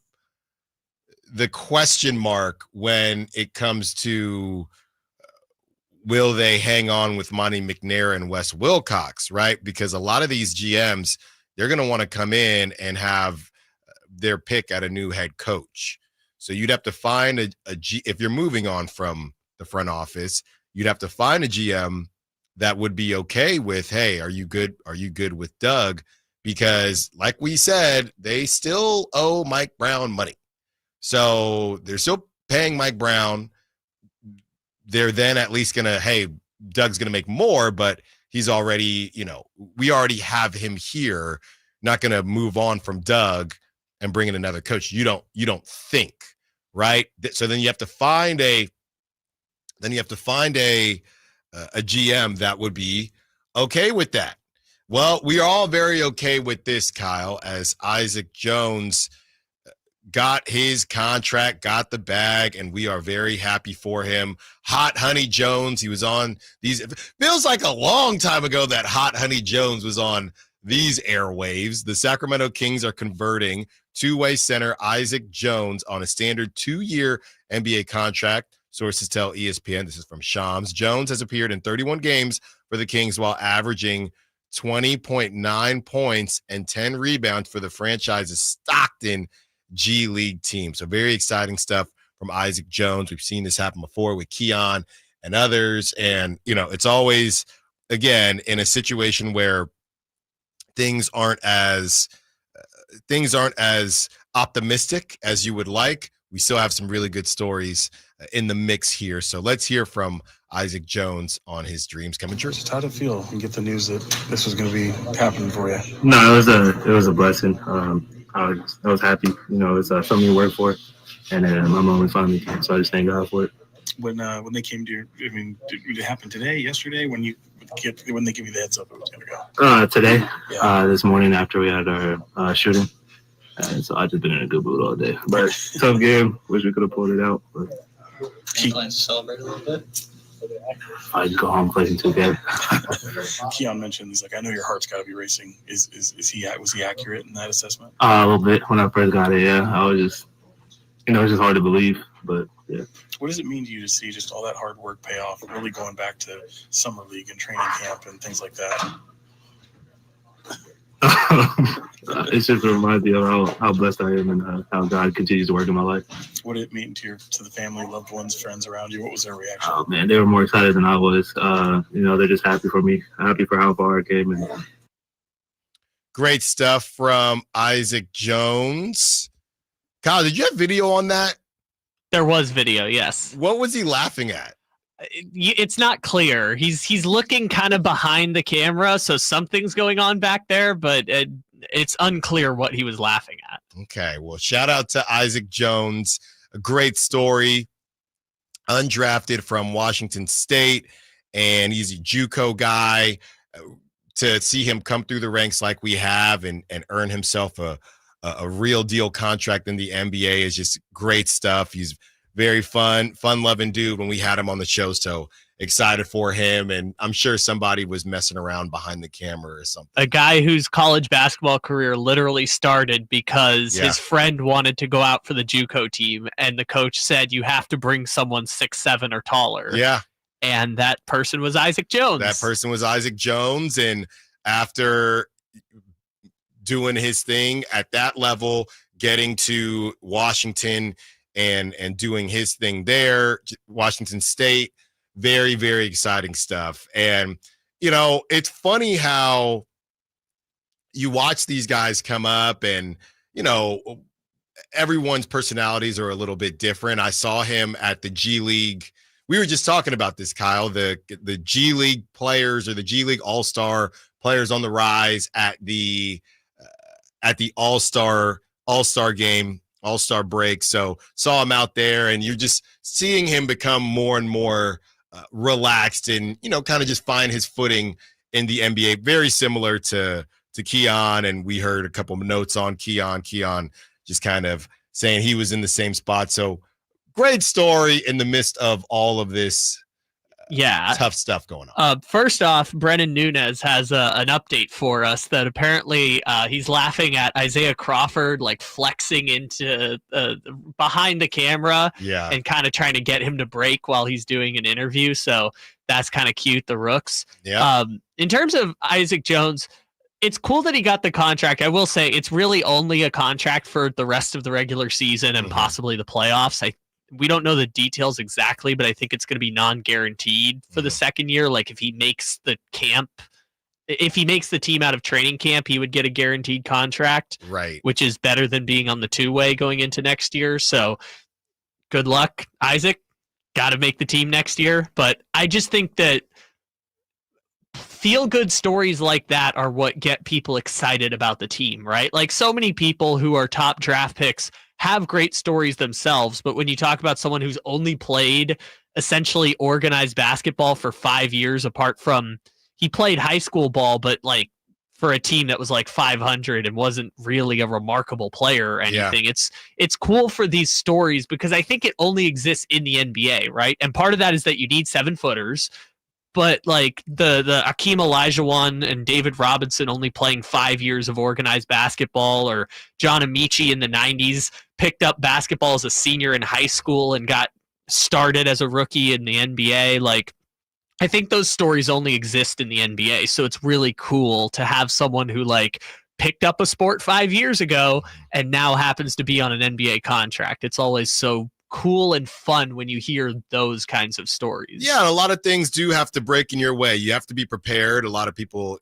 question mark when it comes to will they hang on with Monty McNair and Wes Wilcox, right? Because a lot of these GMs, they're going to want to come in and have their pick at a new head coach. So you'd have to find if you're moving on from the front office, you'd have to find a GM that would be okay with, hey, are you good? Are you good with Doug? Because like we said, they still owe Mike Brown money. So they're still paying Mike Brown. They're then at least going to, hey, Doug's going to make more, but he's already, we already have him here. Not going to move on from Doug and bring in another coach. You don't think, right? So then you have to find a GM that would be okay with that. Well, we are all very okay with this, Kyle, as Isaac Jones got his contract, got the bag, and we are very happy for him. Hot Honey Jones, he was on these. It feels like a long time ago that Hot Honey Jones was on these airwaves. The Sacramento Kings are converting two-way center Isaac Jones on a standard 2-year NBA contract. Sources tell ESPN, this is from Shams. Jones has appeared in 31 games for the Kings while averaging 20.9 points and 10 rebounds for the franchise's Stockton G League team. So very exciting stuff from Isaac Jones. We've seen this happen before with Keon and others. And, it's always, again, in a situation where things aren't as optimistic as you would like. We still have some really good stories in the mix here. So let's hear from Isaac Jones on his dreams coming true. Just how did it feel and get the news that this was going to be happening for you? No, it was a blessing. I was happy. It's something you work for, and my moment finally came. So I just thank God for it. When they came to did it happen today, yesterday? When they give you the heads up it was going to go? Today, this morning after we had our shooting. And so I just been in a good mood all day. But tough game. Wish we could have pulled it out. But Plans to celebrate a little bit? I just go home and play some 2K. Keon mentioned, he's like, I know your heart's got to be racing. Was he accurate in that assessment? A little bit. When I first got it, yeah. I was just, it's just hard to believe. But, yeah. What does it mean to you to see just all that hard work pay off, really going back to summer league and training camp and things like that? It just reminds me of how blessed I am and how God continues to work in my life. What did it mean to the family, loved ones, friends around you? What was their reaction? Oh man, they were more excited than I was. They're just happy for me, happy for how far I came. And great stuff from Isaac Jones. Kyle, did you have video on that? There was video, yes. What was he laughing at? It's not clear. He's looking kind of behind the camera, so something's going on back there, but it's unclear what he was laughing at. Okay, well, shout out to Isaac Jones. A great story. Undrafted from Washington State, and he's a JUCO guy. To see him come through the ranks like we have and earn himself a real deal contract in the NBA is just great stuff. He's very fun-loving dude when we had him on the show, so excited for him, and I'm sure somebody was messing around behind the camera or something. A guy whose college basketball career literally started because his friend wanted to go out for the JUCO team, and the coach said, you have to bring someone 6'7" or taller. Yeah. And that person was Isaac Jones. That person was Isaac Jones, and after doing his thing at that level, getting to Washington and doing his thing there, Washington State, very, very exciting stuff. And, it's funny how you watch these guys come up and, everyone's personalities are a little bit different. I saw him at the G League we were just talking about this, Kyle, the G League players or the G League All-Star players on the rise at the All-Star game, All-Star break. So saw him out there, and you're just seeing him become more and more relaxed and, kind of just find his footing in the NBA, very similar to Keon. And we heard a couple of notes on Keon just kind of saying he was in the same spot. So great story in the midst of all of this tough stuff going on. First off, Brennan Nunez has an update for us that apparently he's laughing at Isaiah Crawford, like flexing into behind the camera and kind of trying to get him to break while he's doing an interview. So that's kind of cute, the Rooks. Yeah. In terms of Isaac Jones, it's cool that he got the contract. I will say it's really only a contract for the rest of the regular season and possibly the playoffs. We don't know the details exactly, but I think it's going to be non-guaranteed for the second year. Like if he makes the team out of training camp, he would get a guaranteed contract, right? Which is better than being on the two-way going into next year. So good luck, Isaac. Got to make the team next year. But I just think that feel-good stories like that are what get people excited about the team, right? Like so many people who are top draft picks have great stories themselves, but when you talk about someone who's only played essentially organized basketball for 5 years, apart from he played high school ball, but like for a team that was like 500 and wasn't really a remarkable player or anything. It's cool for these stories because I think it only exists in the NBA, right? And part of that is that you need 7-footers. But like the Akeem Olajuwon and David Robinson only playing 5 years of organized basketball, or John Amici in the 90s picked up basketball as a senior in high school and got started as a rookie in the NBA. Like, I think those stories only exist in the NBA. So it's really cool to have someone who like picked up a sport 5 years ago and now happens to be on an NBA contract. It's always so cool and fun when you hear those kinds of stories. Yeah, and a lot of things do have to break in your way. You have to be prepared. A lot of people,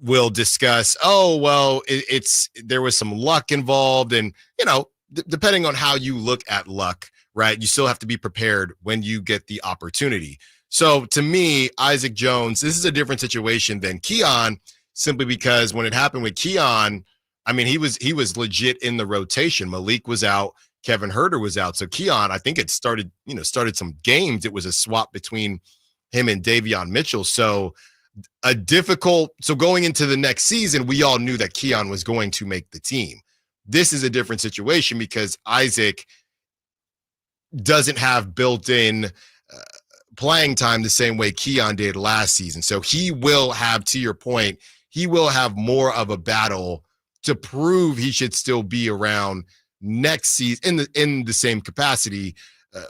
will discuss, there was some luck involved, and depending on how you look at luck, right? You still have to be prepared when you get the opportunity. So to me, Isaac Jones, this is a different situation than Keon, simply because when it happened with Keon, I mean, he was legit in the rotation. Malik was out. Kevin Huerter was out. So Keon, I think it started some games. It was a swap between him and Davion Mitchell. So going into the next season, we all knew that Keon was going to make the team. This is a different situation because Isaac doesn't have built-in playing time the same way Keon did last season. So he will have, to your point, he will have more of a battle to prove he should still be around next season in the same capacity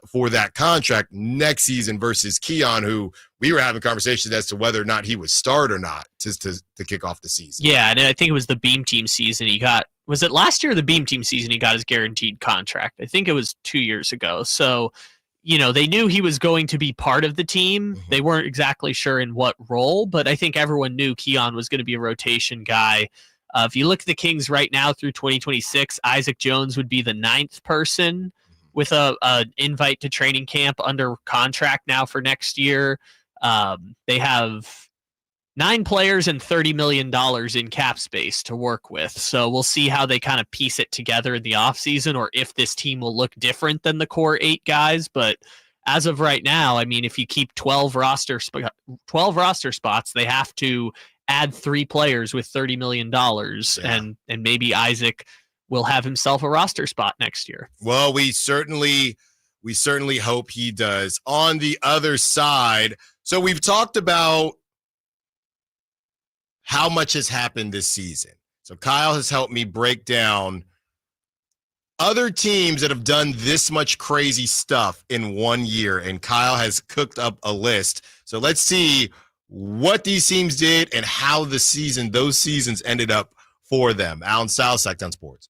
for that contract next season versus Keon, who we were having conversations as to whether or not he would start or not to kick off the season. Yeah, and I think it was the Beam Team season was it last year or the Beam Team season he got his guaranteed contract? I think it was 2 years ago. So, they knew he was going to be part of the team. Mm-hmm. They weren't exactly sure in what role, but I think everyone knew Keon was going to be a rotation guy. If you look at the Kings right now through 2026, Isaac Jones would be the 9th person with an invite to training camp under contract now for next year. They have 9 players and $30 million in cap space to work with. So we'll see how they kind of piece it together in the offseason, or if this team will look different than the core 8 guys. But as of right now, I mean, if you keep 12 roster spots, they have to add 3 players with $30 million, and maybe Isaac will have himself a roster spot next year. Well, we certainly hope he does. On the other side, so we've talked about how much has happened this season. So Kyle has helped me break down other teams that have done this much crazy stuff in 1 year, and Kyle has cooked up a list. So let's see what these teams did and how those seasons ended up for them. Allen Stiles, Sacramento Sports.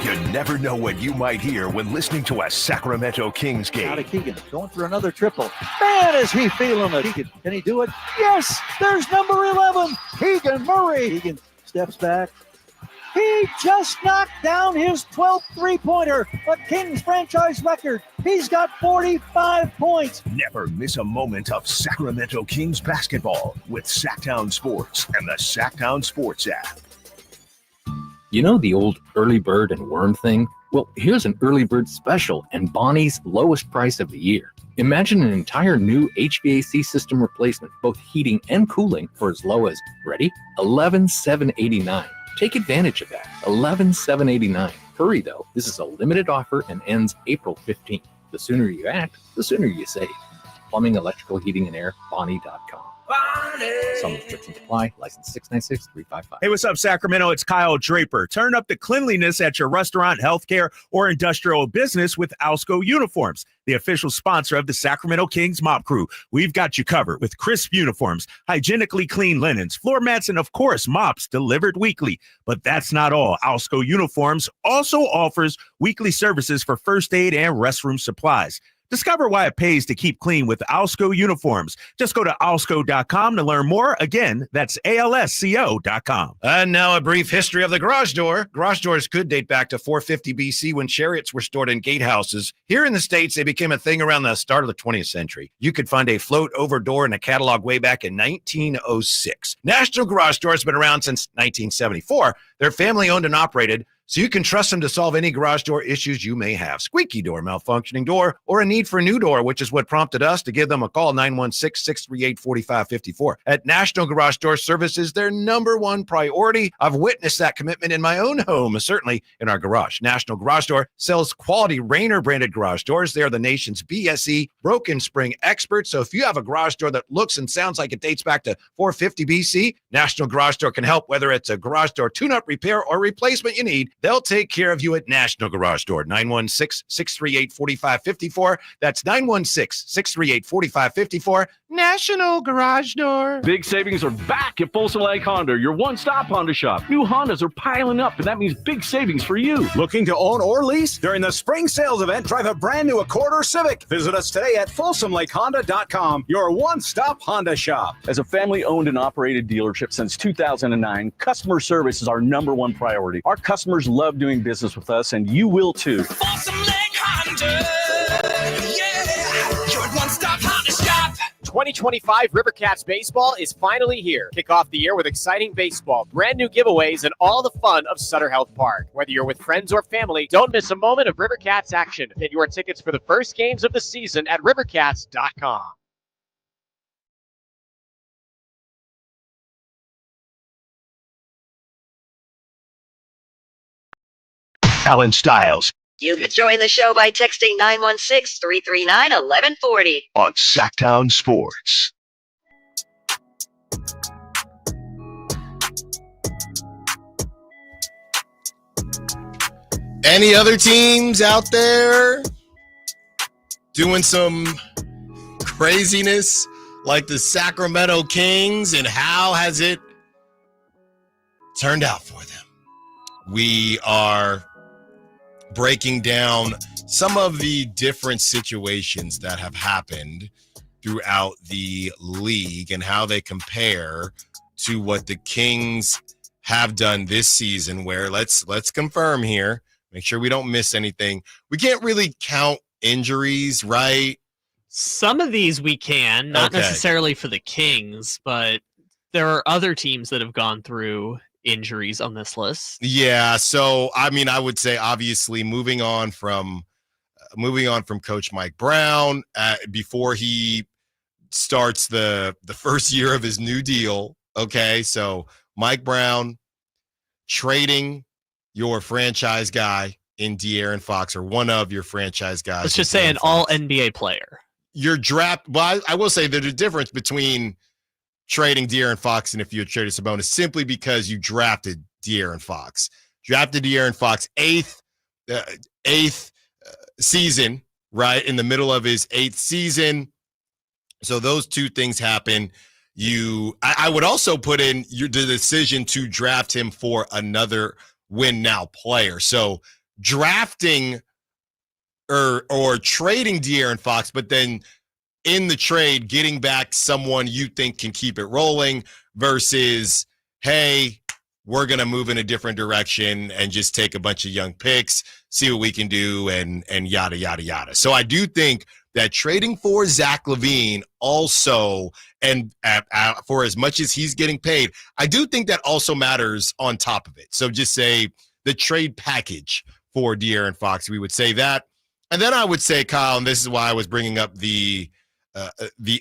You never know what you might hear when listening to a Sacramento Kings game. Out of Keegan, going for another triple. Man, is he feeling it. Keegan, can he do it? Yes, there's number 11, Keegan Murray. Keegan steps back, He just knocked down his 12th three-pointer, a Kings franchise record. He's got 45 points. Never miss a moment of Sacramento Kings basketball with Sacktown Sports and the Sacktown Sports app. You know the old early bird and worm thing? Well, here's an early bird special and Bonnie's lowest price of the year. Imagine an entire new HVAC system replacement, both heating and cooling, for as low as, ready, $11,789. Take advantage of that. $11,789. Hurry though, this is a limited offer and ends April 15th. The sooner you act, the sooner you save. Plumbing, electrical, heating, and air, Bonnie.com. Some restrictions apply. License 696-355. Hey, what's up, Sacramento? It's Kyle Draper. Turn up the cleanliness at your restaurant, healthcare, or industrial business with Alsco Uniforms, the official sponsor of the Sacramento Kings Mop Crew. We've got you covered with crisp uniforms, hygienically clean linens, floor mats, and of course, mops delivered weekly. But that's not all. Alsco Uniforms also offers weekly services for first aid and restroom supplies. Discover why it pays to keep clean with Alsco Uniforms. Just go to alsco.com to learn more. Again, that's ALSCO.com. And now a brief history of the garage door. Garage doors could date back to 450 BC when chariots were stored in gatehouses. Here in the States, they became a thing around the start of the 20th century. You could find a float-over door in a catalog way back in 1906. National Garage Door has been around since 1974. They're family-owned and operated, so you can trust them to solve any garage door issues you may have. Squeaky door, malfunctioning door, or a need for a new door, which is what prompted us to give them a call, 916-638-4554. At National Garage Door Services, their number one priority. I've witnessed that commitment in my own home, certainly in our garage. National Garage Door sells quality Rainer-branded garage doors. They are the nation's BSE broken spring experts. So if you have a garage door that looks and sounds like it dates back to 450 BC, National Garage Door can help, whether it's a garage door tune-up, repair, or replacement you need. They'll take care of you at National Garage Door, 916-638-4554. That's 916-638-4554. National Garage Door. Big savings are back at Folsom Lake Honda, your one-stop Honda shop. New Hondas are piling up, and that means big savings for you. Looking to own or lease? During the spring sales event, drive a brand new Accord or Civic. Visit us today at FolsomLakeHonda.com, your one-stop Honda shop. As a family-owned and operated dealership since 2009, customer service is our number one priority. Our customers love doing business with us, and you will too. Folsom Lake Honda, yeah, your one-stop Honda shop. 2025 Rivercats baseball is finally here. Kick off the year with exciting baseball, brand new giveaways, and all the fun of Sutter Health Park. Whether you're with friends or family, don't miss a moment of Rivercats action. Get your tickets for the first games of the season at rivercats.com. Allen Stiles You can join the show by texting 916-339-1140. on Sacktown Sports. Any other teams out there doing some craziness like the Sacramento Kings, and how has it turned out for them? We are breaking down some of the different situations that have happened throughout the league and how they compare to what the Kings have done this season, where let's confirm here, make sure we don't miss anything. We can't really count injuries, right? Some of these we can, not necessarily for the Kings, but there are other teams that have gone through injuries on this list. Yeah, so I mean, I would say obviously moving on from Coach Mike Brown before he starts the first year of his new deal. Okay, so Mike Brown trading your franchise guy in De'Aaron Fox, or one of your franchise guys. Let's just say an all NBA player. Your draft. Well, I will say there's a difference between trading De'Aaron Fox and if you had traded Sabonis, simply because you drafted De'Aaron Fox. Drafted De'Aaron Fox eighth season, right in the middle of his eighth season. So those two things happen. I would also put in the decision to draft him for another win now player. So drafting or trading De'Aaron Fox, but then in the trade, getting back someone you think can keep it rolling versus, hey, we're going to move in a different direction and just take a bunch of young picks, see what we can do, and yada, yada, yada. So I do think that trading for Zach LaVine also, and for as much as he's getting paid, I do think that also matters on top of it. So just say the trade package for De'Aaron Fox, we would say that. And then I would say, Kyle, and this is why I was bringing up the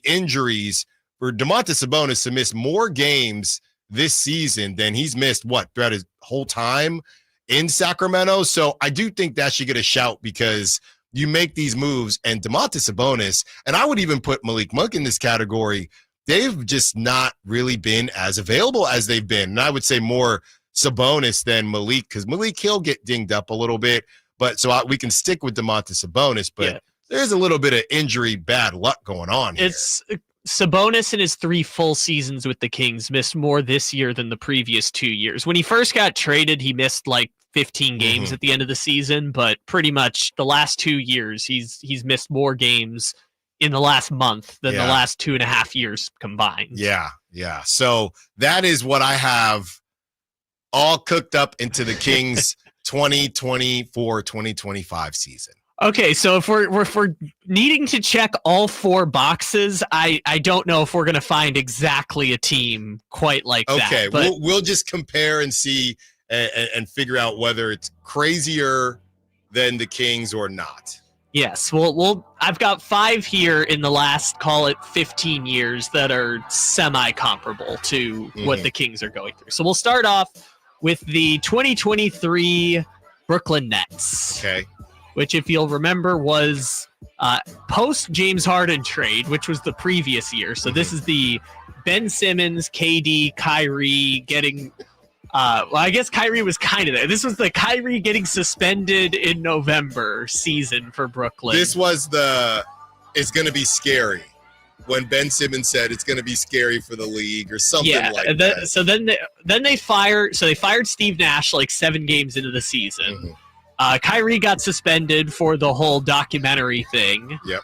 injuries, for Domantas Sabonis to miss more games this season than he's missed, throughout his whole time in Sacramento. So I do think that should get a shout, because you make these moves, and Domantas Sabonis, and I would even put Malik Monk in this category, they've just not really been as available as they've been. And I would say more Sabonis than Malik, because Malik, he'll get dinged up a little bit. But so we can stick with Domantas Sabonis, but there's a little bit of injury bad luck going on here. It's Sabonis in his 3 full seasons with the Kings missed more this year than the previous 2 years. When he first got traded, he missed like 15 games at the end of the season, but pretty much the last 2 years, he's missed more games in the last month than the last 2.5 years combined. Yeah. So that is what I have all cooked up into the Kings 2024-2025 season. Okay, so if we're needing to check all 4 boxes, I don't know if we're going to find exactly a team quite like that. Okay, but we'll just compare and see and figure out whether it's crazier than the Kings or not. Yes, I've got 5 here in the last, call it 15 years, that are semi-comparable to what the Kings are going through. So we'll start off with the 2023 Brooklyn Nets. Okay. Which, if you'll remember, was post James Harden trade, which was the previous year. So this is the Ben Simmons, KD, Kyrie getting. I guess Kyrie was kind of there. This was the Kyrie getting suspended in November season for Brooklyn. This was it's going to be scary, when Ben Simmons said it's going to be scary for the league or something like that. So then they fired Steve Nash like 7 games into the season. Kyrie got suspended for the whole documentary thing. Yep.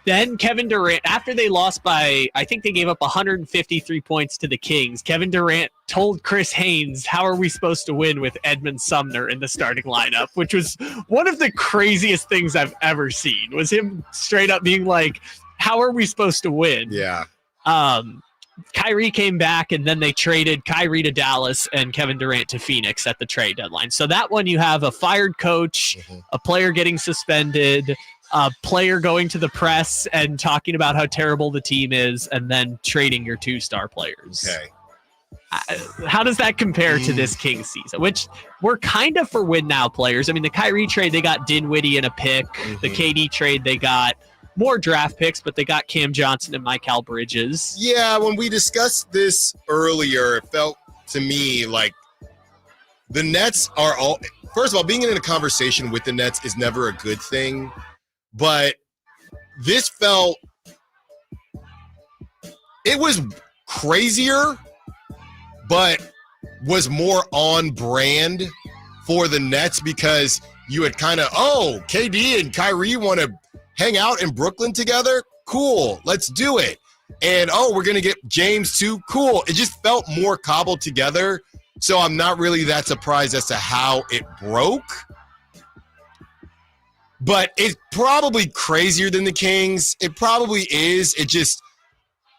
Then Kevin Durant, after they lost by, I think they gave up 153 points to the Kings, Kevin Durant told Chris Haynes, how are we supposed to win with Edmund Sumner in the starting lineup? Which was one of the craziest things I've ever seen, was him straight up being like, how are we supposed to win? Yeah. Kyrie came back, and then they traded Kyrie to Dallas and Kevin Durant to Phoenix at the trade deadline. So that one, you have a fired coach, a player getting suspended, a player going to the press and talking about how terrible the team is, and then trading your 2-star players. Okay. How does that compare to this Kings season, which we're kind of for win now players? I mean, the Kyrie trade, they got Dinwiddie and a pick. The KD trade, they got more draft picks, but they got Cam Johnson and Mikal Bridges. Yeah, when we discussed this earlier, it felt to me like the Nets are all. First of all, being in a conversation with the Nets is never a good thing, but this felt. It was crazier, but was more on brand for the Nets, because you had kind of, KD and Kyrie want to hang out in Brooklyn together? Cool, let's do it. And, we're going to get James too? Cool. It just felt more cobbled together, so I'm not really that surprised as to how it broke. But it's probably crazier than the Kings. It probably is. It just,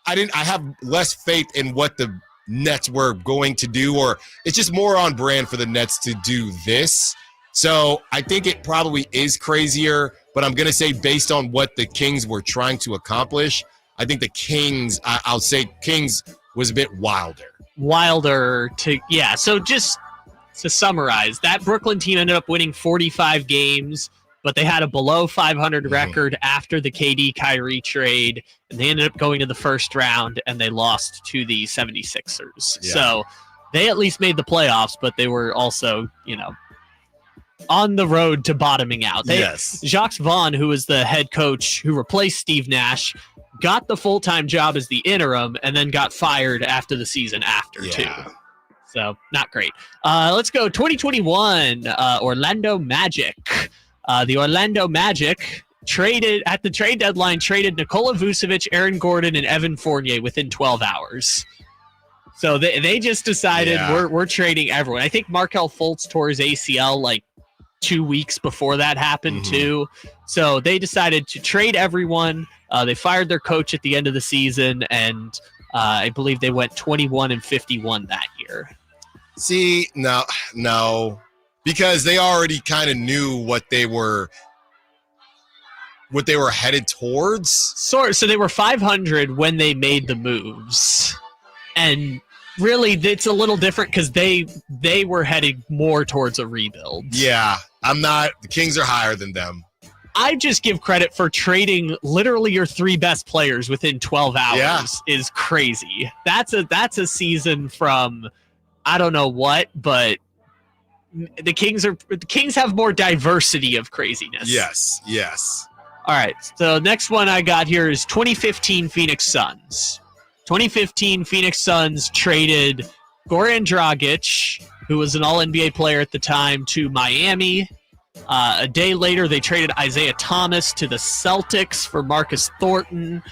I have less faith in what the Nets were going to do, or it's just more on brand for the Nets to do this. So I think it probably is crazier, but I'm going to say based on what the Kings were trying to accomplish, I think the Kings, I'll say Kings was a bit wilder. So just to summarize, that Brooklyn team ended up winning 45 games, but they had a below 500 record after the KD Kyrie trade, and they ended up going to the first round, and they lost to the 76ers. Yeah. So they at least made the playoffs, but they were also, on the road to bottoming out. Jacques Vaughn, who was the head coach who replaced Steve Nash, got the full-time job as the interim and then got fired after the season after, too. So, not great. Let's go 2021, Orlando Magic. The Orlando Magic traded at the trade deadline, traded Nikola Vucevic, Aaron Gordon, and Evan Fournier within 12 hours. So they just decided we're trading everyone. I think Markelle Fultz tore his ACL like 2 weeks before that happened too. So they decided to trade everyone. They fired their coach at the end of the season, and I believe they went 21-51 that year. See, no, because they already kind of knew what they were headed towards. So they were 500 when they made the moves, and really it's a little different because they were heading more towards a rebuild. Yeah, the Kings are higher than them. I just give credit for trading literally your 3 best players within 12 hours is crazy. That's a season from I don't know what, but the Kings have more diversity of craziness. Yes. All right. So next one I got here is 2015 Phoenix Suns. 2015 Phoenix Suns traded Goran Dragic, who was an All-NBA player at the time, to Miami. A day later, they traded Isaiah Thomas to the Celtics for Marcus Thornton.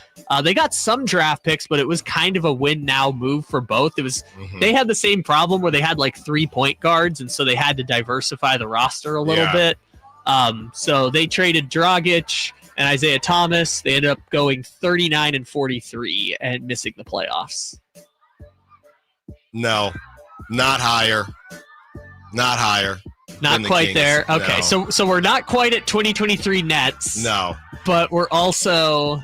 They got some draft picks, but it was kind of a win-now move for both. It was They had the same problem where they had like 3 point guards, and so they had to diversify the roster a little bit. So they traded Dragic and Isaiah Thomas. They ended up going 39-43 and missing the playoffs. No, not higher. Not quite Kings. there. Okay, No. so we're not quite at 2023 Nets. No. But we're also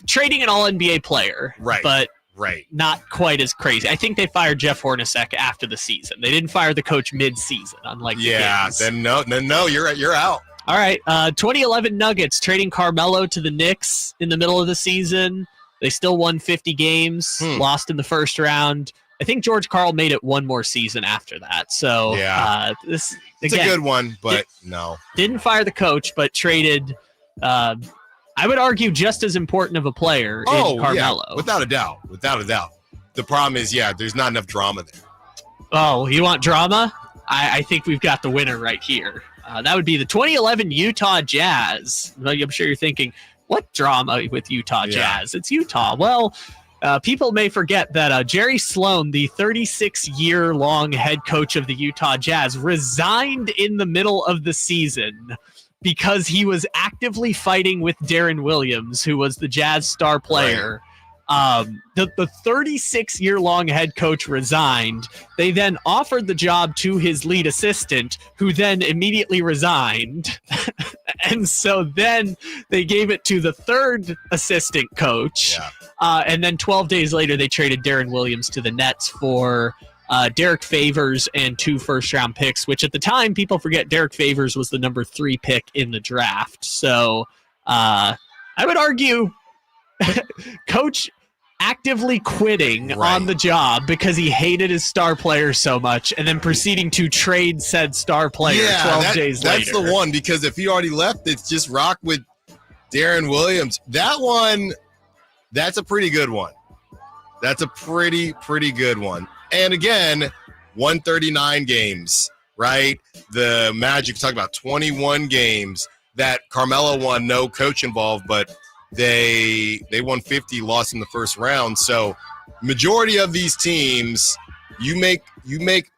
trading an All-NBA player. Right. But right. Not quite as crazy. I think they fired Jeff Hornacek after the season. They didn't fire the coach mid-season, unlike the Kings. Then no, you're out. All right, 2011 Nuggets trading Carmelo to the Knicks in the middle of the season. They still won 50 games, lost in the first round. I think George Karl made it one more season after that. So this It's again, a good one, but no. Didn't fire the coach, but traded, I would argue, just as important of a player in Carmelo. Yeah, without a doubt. The problem is, there's not enough drama there. Oh, you want drama? I think we've got the winner right here. That would be the 2011 Utah Jazz. I'm sure you're thinking, what drama with Utah Jazz? It's Utah. Well, people may forget that Jerry Sloan, the 36-year-long head coach of the Utah Jazz, resigned in the middle of the season because he was actively fighting with Darren Williams, who was the Jazz star player. The 36-year-long head coach resigned. They then offered the job to his lead assistant, who then immediately resigned. And so then they gave it to the third assistant coach. And then 12 days later, they traded Darren Williams to the Nets for Derek Favors and 2 first-round picks, which at the time, people forget Derek Favors was the number 3 pick in the draft. So I would argue coach actively quitting on the job because he hated his star player so much and then proceeding to trade said star player 12 days later. That's the one, because if he already left, it's just rock with Darren Williams. That's a pretty good one. That's a pretty good one. And again, 139 games, right? The Magic talk about 21 games that Carmelo won, no coach involved, but they won 50, lost in the first round. So majority of these teams, you make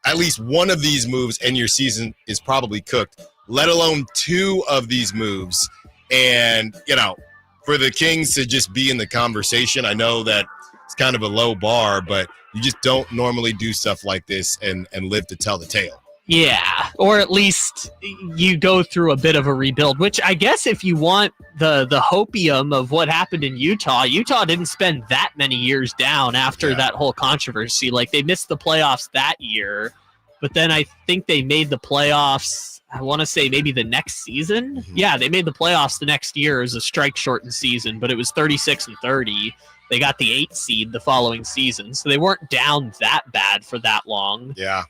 at least one of these moves and your season is probably cooked, let alone 2 of these moves. And, for the Kings to just be in the conversation, I know that it's kind of a low bar, but you just don't normally do stuff like this and live to tell the tale. Yeah, or at least you go through a bit of a rebuild, which I guess if you want the hopium of what happened in Utah didn't spend that many years down after that whole controversy. Like, they missed the playoffs that year, but then I think they made the playoffs, I want to say maybe the next season. Yeah, they made the playoffs the next year as a strike-shortened season, but it was 36-30. They got the 8th seed the following season, so they weren't down that bad for that long. Yeah.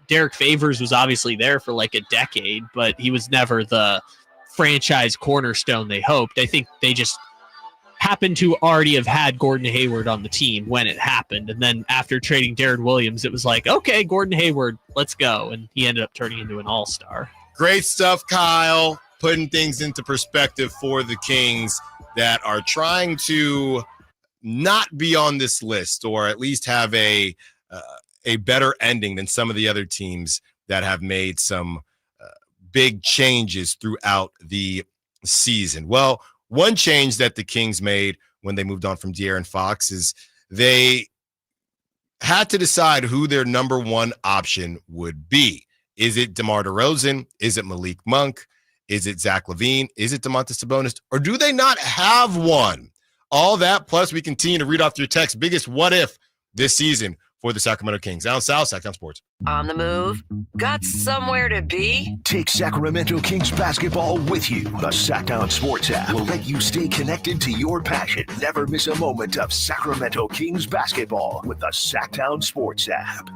Derek Favors was obviously there for like a decade, but he was never the franchise cornerstone they hoped. I think they just happened to already have had Gordon Hayward on the team when it happened, and then after trading Darren Williams, it was like, okay, Gordon Hayward, let's go, and he ended up turning into an all-star. Great stuff, Kyle, putting things into perspective for the Kings that are trying to not be on this list, or at least have a better ending than some of the other teams that have made some big changes throughout the season? Well, one change that the Kings made when they moved on from De'Aaron Fox is they had to decide who their number one option would be. Is it DeMar DeRozan? Is it Malik Monk? Is it Zach LaVine? Is it Domantas Sabonis? Or do they not have one? All that, plus we continue to read off your text. Biggest what if this season for the Sacramento Kings. Allen Stiles, Sacktown Sports. On the move? Got somewhere to be? Take Sacramento Kings basketball with you. The Sacktown Sports app will let you stay connected to your passion. Never miss a moment of Sacramento Kings basketball with the Sacktown Sports app.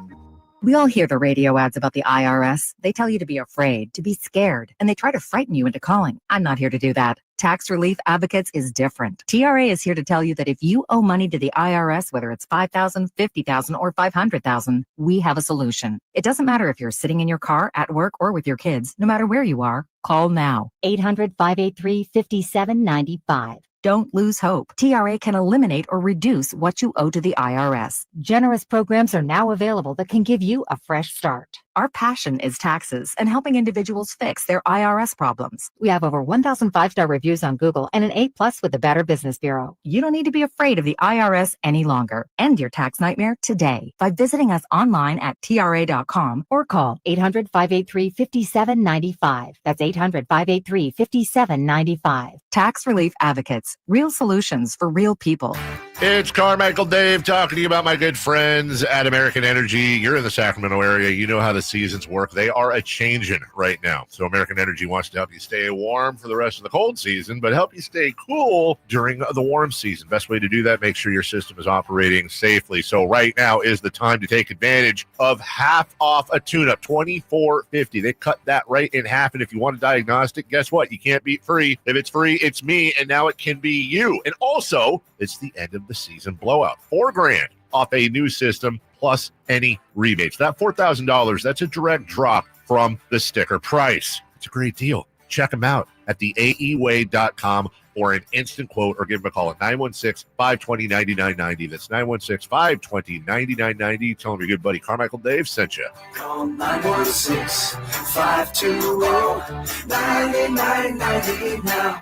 We all hear the radio ads about the IRS. They tell you to be afraid, to be scared, and they try to frighten you into calling. I'm not here to do that. Tax Relief Advocates is different. TRA is here to tell you that if you owe money to the IRS, whether it's $5,000, $50,000, or $500,000, we have a solution. It doesn't matter if you're sitting in your car, at work, or with your kids. No matter where you are, call now. 800-583-5795. Don't lose hope. TRA can eliminate or reduce what you owe to the IRS. Generous programs are now available that can give you a fresh start. Our passion is taxes and helping individuals fix their IRS problems. We have over 1,000 5-star reviews on Google and an A+ with the Better Business Bureau. You don't need to be afraid of the IRS any longer. End your tax nightmare today by visiting us online at TRA.com or call 800-583-5795. That's 800-583-5795. Tax Relief Advocates. Real solutions for real people. It's Carmichael Dave talking to you about my good friends at American Energy. You're in the Sacramento area. You know how the seasons work. They are a-changing right now. So American Energy wants to help you stay warm for the rest of the cold season, but help you stay cool during the warm season. Best way to do that, make sure your system is operating safely. So right now is the time to take advantage of half off a tune-up, $24.50. They cut that right in half, and if you want a diagnostic, guess what? You can't beat free. If it's free, it's me, and now it can be you. And also, it's the end of the season blowout. $4,000 off a new system plus any rebates. That $4,000, that's a direct drop from the sticker price. It's a great deal. Check them out at theaeway.com for an instant quote, or give them a call at 916-520-9990. That's 916-520-9990. Tell them your good buddy Carmichael Dave sent you. Call 916-520-9990 now.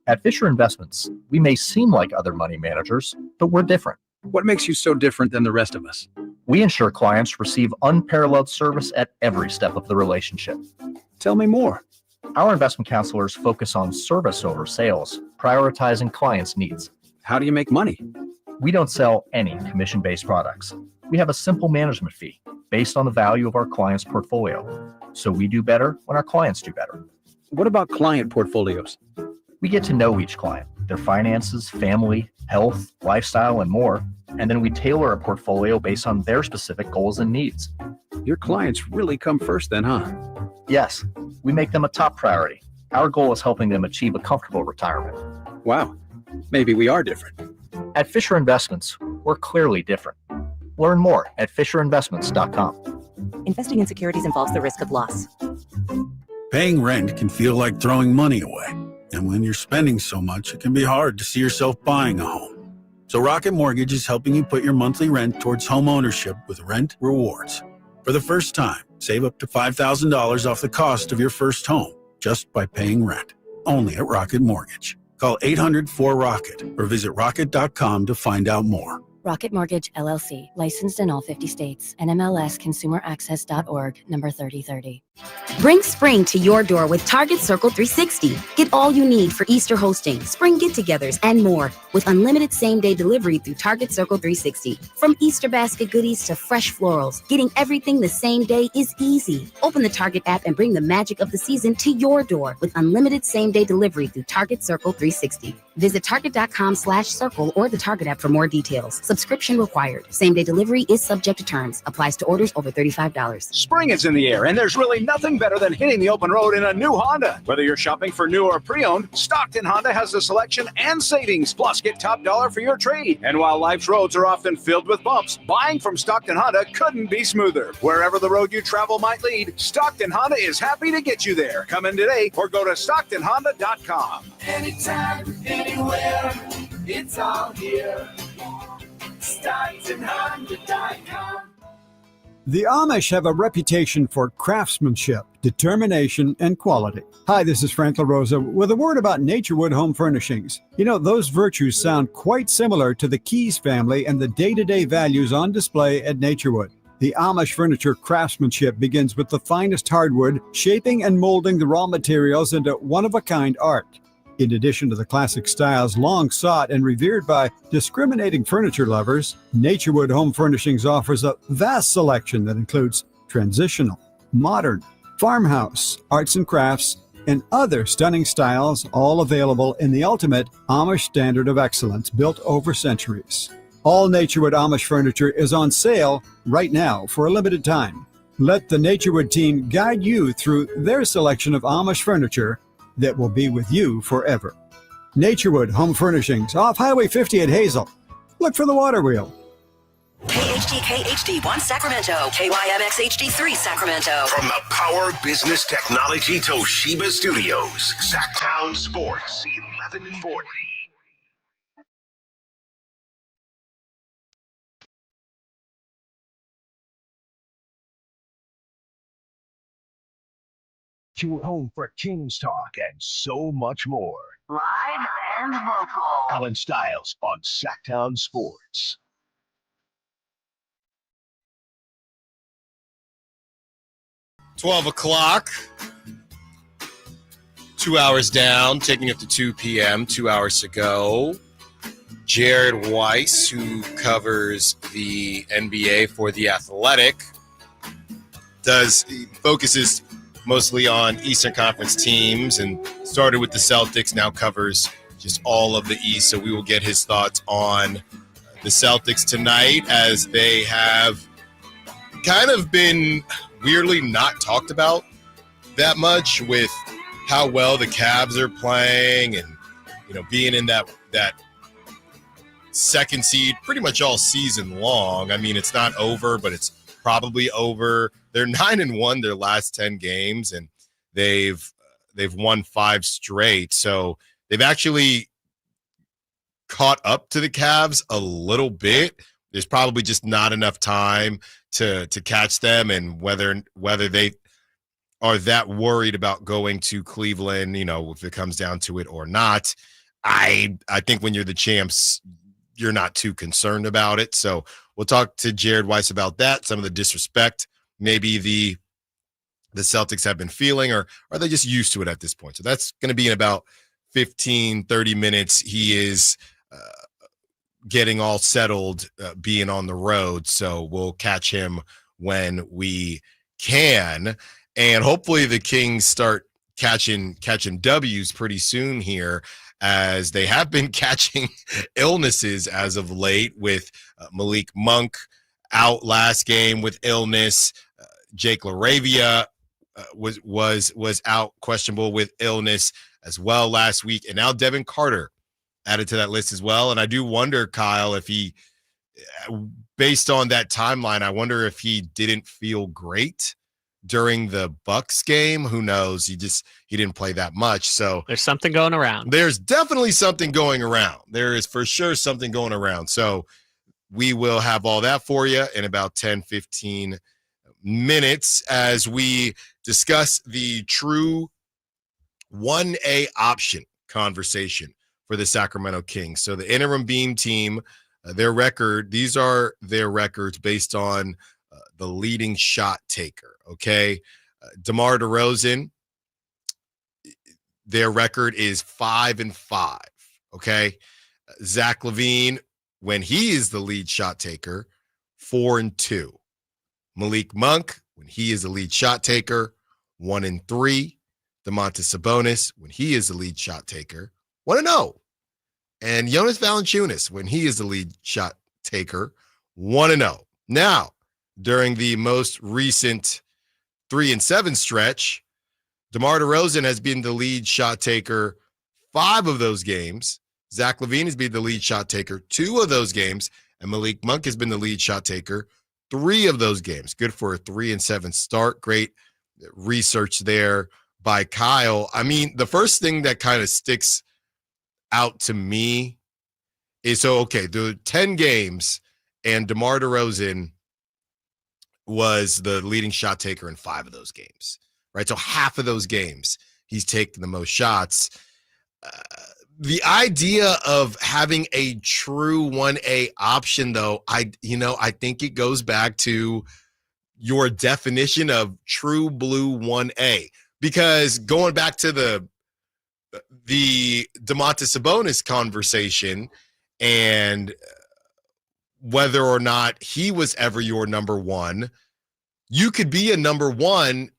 At Fisher Investments, we may seem like other money managers, but we're different. What makes you so different than the rest of us? We ensure clients receive unparalleled service at every step of the relationship. Tell me more. Our investment counselors focus on service over sales, prioritizing clients' needs. How do you make money? We don't sell any commission-based products. We have a simple management fee based on the value of our clients' portfolio. So we do better when our clients do better. What about client portfolios? We get to know each client, their finances, family, health, lifestyle, and more, and then we tailor a portfolio based on their specific goals and needs. Your clients really come first then, huh? Yes, we make them a top priority. Our goal is helping them achieve a comfortable retirement. Wow, maybe we are different. At Fisher Investments, we're clearly different. Learn more at FisherInvestments.com. Investing in securities involves the risk of loss. Paying rent can feel like throwing money away. And when you're spending so much, it can be hard to see yourself buying a home. So Rocket Mortgage is helping you put your monthly rent towards home ownership with Rent Rewards. For the first time, save up to $5,000 off the cost of your first home just by paying rent. Only at Rocket Mortgage. Call 800-4ROCKET or visit rocket.com to find out more. Rocket Mortgage, LLC. Licensed in all 50 states. NMLSConsumerAccess.org. Number 3030. Bring spring to your door with Target Circle 360. Get all you need for Easter hosting, spring get-togethers, and more with unlimited same-day delivery through Target Circle 360. From Easter basket goodies to fresh florals, getting everything the same day is easy. Open the Target app and bring the magic of the season to your door with unlimited same-day delivery through Target Circle 360. Visit target.com/circle or the Target app for more details. Subscription required. Same-day delivery is subject to terms. Applies to orders over $35. Spring is in the air, and there's really nothing better than hitting the open road in a new Honda. Whether you're shopping for new or pre-owned, Stockton Honda has the selection and savings. Plus, get top dollar for your trade. And while life's roads are often filled with bumps, buying from Stockton Honda couldn't be smoother. Wherever the road you travel might lead, Stockton Honda is happy to get you there. Come in today or go to StocktonHonda.com. Anytime, anywhere, it's all here. StocktonHonda.com. The Amish have a reputation for craftsmanship, determination, and quality. Hi, this is Frank LaRosa with a word about Naturewood Home Furnishings. You know, those virtues sound quite similar to the Keys family and the day-to-day values on display at Naturewood. The Amish furniture craftsmanship begins with the finest hardwood, shaping and molding the raw materials into one-of-a-kind art. In addition to the classic styles long sought and revered by discriminating furniture lovers, Naturewood Home Furnishings offers a vast selection that includes transitional, modern, farmhouse, arts and crafts, and other stunning styles, all available in the ultimate Amish standard of excellence built over centuries. All Naturewood Amish furniture is on sale right now for a limited time. Let the Naturewood team guide you through their selection of Amish furniture that will be with you forever. Naturewood Home Furnishings, off Highway 50 at Hazel. Look for the water wheel. KHTK HD1 Sacramento, KYMX HD3 Sacramento. From the Power Business Technology Toshiba Studios, Sacktown Sports, 1140. Your home for Kings talk and so much more. Live and vocal. Allen Stiles on Sacktown Sports. $12 o'clock. 2 hours down, taking up to 2 p.m., 2 hours to go. Jared Weiss, who covers the NBA for The Athletic, focuses mostly on Eastern Conference teams and started with the Celtics, now covers just all of the East. So we will get his thoughts on the Celtics tonight, as they have kind of been weirdly not talked about that much with how well the Cavs are playing and, you know, being in that second seed pretty much all season long. I mean, it's not over, but it's probably over. They're 9-1 their last 10 games, and they've won 5 straight. So they've actually caught up to the Cavs a little bit. There's probably just not enough time to catch them, and whether they are that worried about going to Cleveland, you know, if it comes down to it or not. I think when you're the champs, you're not too concerned about it. So we'll talk to Jared Weiss about that, some of the disrespect maybe the Celtics have been feeling, or are they just used to it at this point? So that's going to be in about 15, 30 minutes. He is getting all settled, being on the road. So we'll catch him when we can. And hopefully the Kings start catching W's pretty soon here, as they have been catching illnesses as of late, with Malik Monk out last game with illness. Jake LaRavia was out, questionable with illness as well last week. And now Devin Carter added to that list as well. And I do wonder, Kyle, if he, based on that timeline, I wonder if he didn't feel great during the Bucks game. Who knows? He didn't play that much. So there's something going around. There's definitely something going around. There is for sure something going around. So we will have all that for you in about 10, 15 minutes as we discuss the true 1A option conversation for the Sacramento Kings. So the interim beam team, their record, these are their records based on the leading shot taker, okay? DeMar DeRozan, their record is 5-5, okay? Zach LaVine, when he is the lead shot taker, 4-2. Malik Monk, when he is the lead shot taker, 1-3. Domantas Sabonis, when he is the lead shot taker, 1-0. And Jonas Valanciunas, when he is the lead shot taker, 1-0. Now, during the most recent 3-7 stretch, DeMar DeRozan has been the lead shot taker 5 of those games. Zach LaVine has been the lead shot taker 2 of those games. And Malik Monk has been the lead shot taker 3 of those games. Good for a 3-7 start. Great research there by Kyle. I mean, the first thing that kind of sticks out to me is, so, okay, there are 10 games, and DeMar DeRozan was the leading shot taker in 5 of those games, right? So half of those games, he's taken the most shots. The idea of having a true 1A option, though, I think it goes back to your definition of true blue 1A, because going back to the Domantas Sabonis conversation and whether or not he was ever your number one, you could be a number one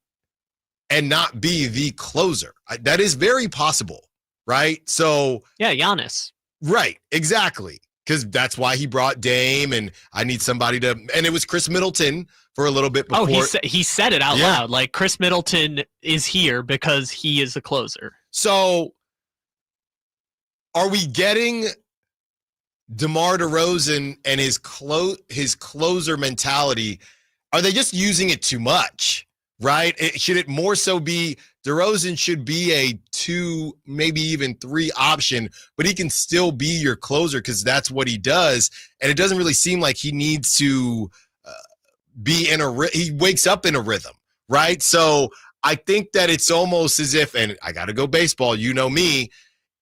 and not be the closer. That is very possible, right? So yeah, Giannis. Right, exactly. Because that's why he brought Dame, and I need somebody to, and it was Chris Middleton for a little bit before. Oh, he said it out loud. Like, Chris Middleton is here because he is the closer. So are we getting DeMar DeRozan and his closer mentality? Are they just using it too much, right? Should it more so be DeRozan should be a 2, maybe even 3 option, but he can still be your closer because that's what he does. And it doesn't really seem like he needs to be he wakes up in a rhythm, right? So I think that it's almost as if, and I got to go baseball, you know me,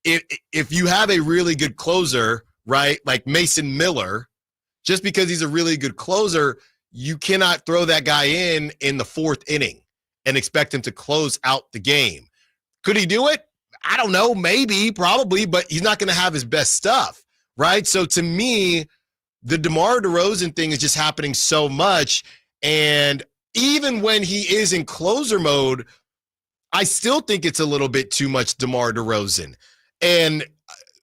if you have a really good closer, right, like Mason Miller, just because he's a really good closer, you cannot throw that guy in the 4th inning and expect him to close out the game. Could he do it? I don't know, maybe, probably, but he's not going to have his best stuff, right? So to me, the DeMar DeRozan thing is just happening so much, and even when he is in closer mode, I still think it's a little bit too much DeMar DeRozan. And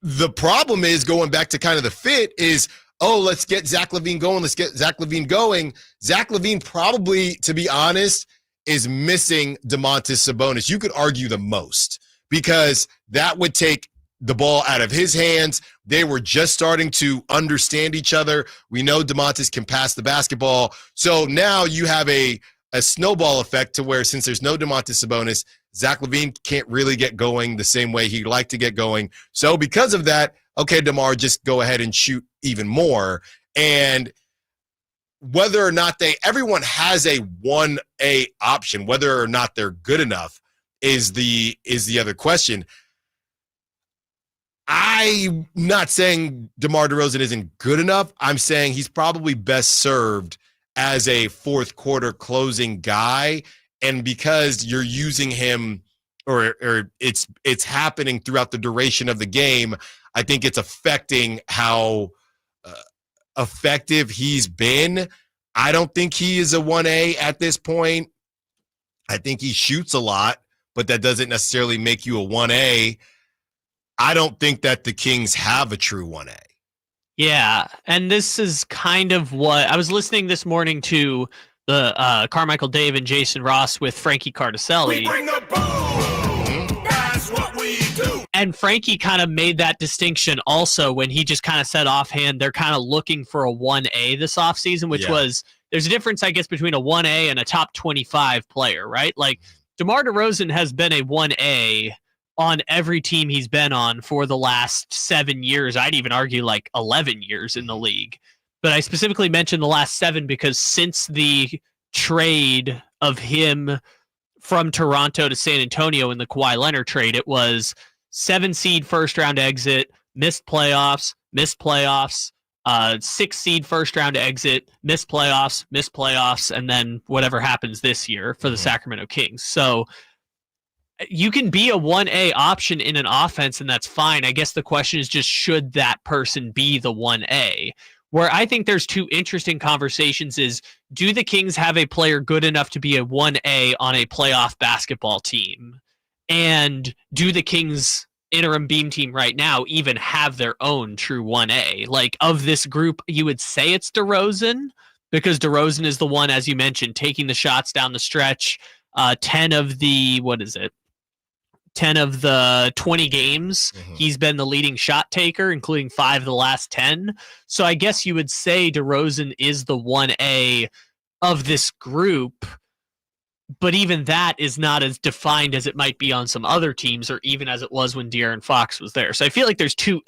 the problem is, going back to kind of the fit, is, oh, let's get Zach LaVine going. Let's get Zach LaVine going. Zach LaVine probably, to be honest, is missing Domantas Sabonis. You could argue the most, because that would take the ball out of his hands. They were just starting to understand each other. We know Domantas can pass the basketball. So now you have a snowball effect to where, since there's no Domantas Sabonis, Zach LaVine can't really get going the same way he'd like to get going. So because of that, okay, DeMar, just go ahead and shoot even more. And whether or not everyone has a 1A option, whether or not they're good enough is the other question. I'm not saying DeMar DeRozan isn't good enough. I'm saying he's probably best served as a 4th quarter closing guy. And because you're using him, or it's happening throughout the duration of the game, I think it's affecting how effective he's been. I don't think he is a 1A at this point. I think he shoots a lot, but that doesn't necessarily make you a 1A. I don't think that the Kings have a true 1A. Yeah, and this is kind of what I was listening this morning to the Carmichael Dave and Jason Ross with Frankie Cardicelli. We bring the boom. That's what we do. And Frankie kind of made that distinction also when he just kind of said offhand they're kind of looking for a 1A this offseason, which was, there's a difference, I guess, between a 1A and a top 25 player, right? Like, DeMar DeRozan has been a 1A on every team he's been on for the last 7 years. I'd even argue like 11 years in the league. But I specifically mentioned the last 7 because since the trade of him from Toronto to San Antonio in the Kawhi Leonard trade, it was 7 seed first round exit, missed playoffs, 6 seed first round exit, missed playoffs, and then whatever happens this year for the Sacramento Kings. So you can be a 1A option in an offense, and that's fine. I guess the question is just, should that person be the 1A? Where I think there's 2 interesting conversations is, do the Kings have a player good enough to be a 1A on a playoff basketball team? And do the Kings interim beam team right now even have their own true 1A? Like, of this group, you would say it's DeRozan, because DeRozan is the one, as you mentioned, taking the shots down the stretch. 10 of the 20 games, he's been the leading shot taker, including 5 of the last 10. So I guess you would say DeRozan is the 1A of this group, but even that is not as defined as it might be on some other teams, or even as it was when De'Aaron Fox was there. So I feel like there's two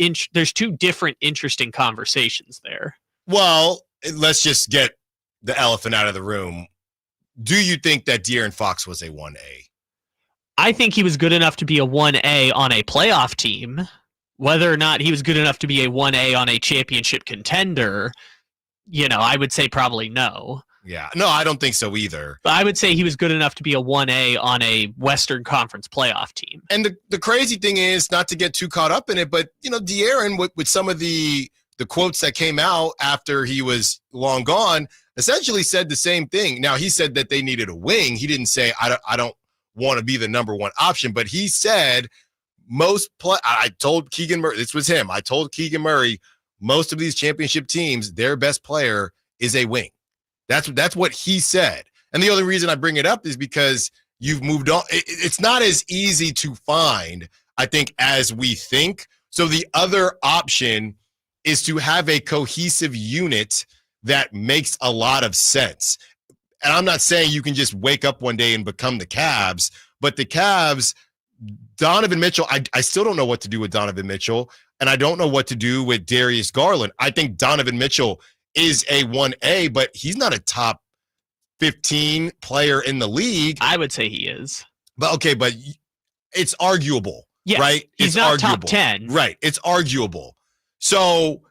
different interesting conversations there. Well, let's just get the elephant out of the room. Do you think that De'Aaron Fox was a 1A? I think he was good enough to be a 1A on a playoff team. Whether or not he was good enough to be a 1A on a championship contender, I would say probably no. Yeah. No, I don't think so either. But I would say he was good enough to be a 1A on a Western Conference playoff team. And the crazy thing is, not to get too caught up in it, but, De'Aaron, with some of the quotes that came out after he was long gone, essentially said the same thing. Now, he said that they needed a wing. He didn't say, I don't want to be the number one option, but he said I told Keegan Murray, this was him. I told Keegan Murray, most of these championship teams, their best player is a wing. That's what he said. And the only reason I bring it up is because you've moved on. It's not as easy to find, I think, as we think. So the other option is to have a cohesive unit that makes a lot of sense. And I'm not saying you can just wake up one day and become the Cavs, but the Cavs, Donovan Mitchell, I still don't know what to do with Donovan Mitchell, and I don't know what to do with Darius Garland. I think Donovan Mitchell is a 1A, but he's not a top 15 player in the league. I would say he is. But it's arguable, yes, right? He's it's not arguable. top 10. Right. It's arguable. So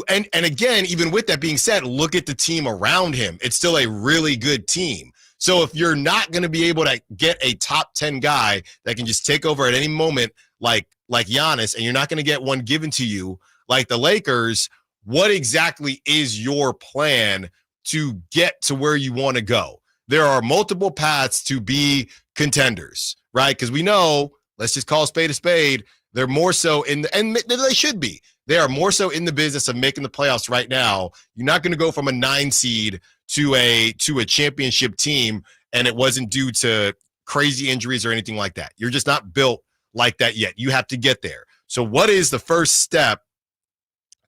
and again, even with that being said, look at the team around him. It's still a really good team. So if you're not going to be able to get a top 10 guy that can just take over at any moment like Giannis, and you're not going to get one given to you like the Lakers, what exactly is your plan to get to where you want to go? There are multiple paths to be contenders, right? Because we know, let's just call a spade, they're more so and they should be. They are more so in the business of making the playoffs right now. You're not going to go from a 9 seed to a championship team, and it wasn't due to crazy injuries or anything like that. You're just not built like that yet. You have to get there. So what is the first step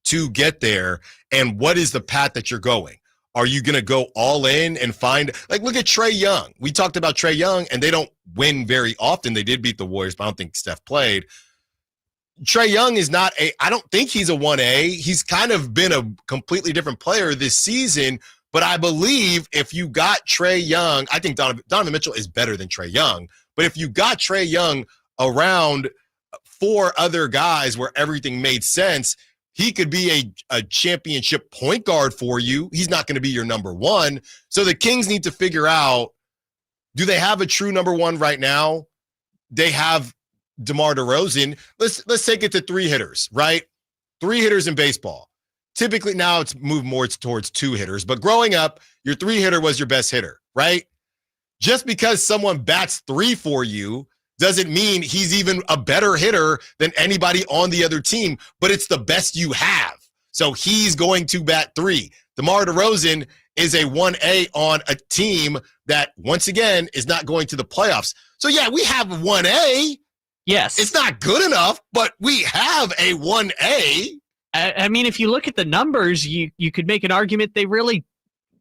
to get there, and what is the path that you're going? Are you going to go all in and find, look at Trae Young. We talked about Trae Young, and they don't win very often. They did beat the Warriors, but I don't think Steph played. Trae Young is not I don't think he's a 1A. He's kind of been a completely different player this season, but I believe if you got Trae Young, I think Donovan Mitchell is better than Trae Young, but if you got Trae Young around 4 other guys where everything made sense, he could be a championship point guard for you. He's not going to be your number one. So the Kings need to figure out, do they have a true number one right now? They have DeMar DeRozan. Let's take it to 3 hitters, right? 3 hitters in baseball. Typically now it's moved more towards 2 hitters, but growing up, your 3 hitter was your best hitter, right? Just because someone bats 3 for you doesn't mean he's even a better hitter than anybody on the other team, but it's the best you have. So he's going to bat 3. DeMar DeRozan is a 1A on a team that, once again, is not going to the playoffs. So yeah, we have 1A. Yes. It's not good enough, but we have a 1A. I mean, if you look at the numbers, you could make an argument they really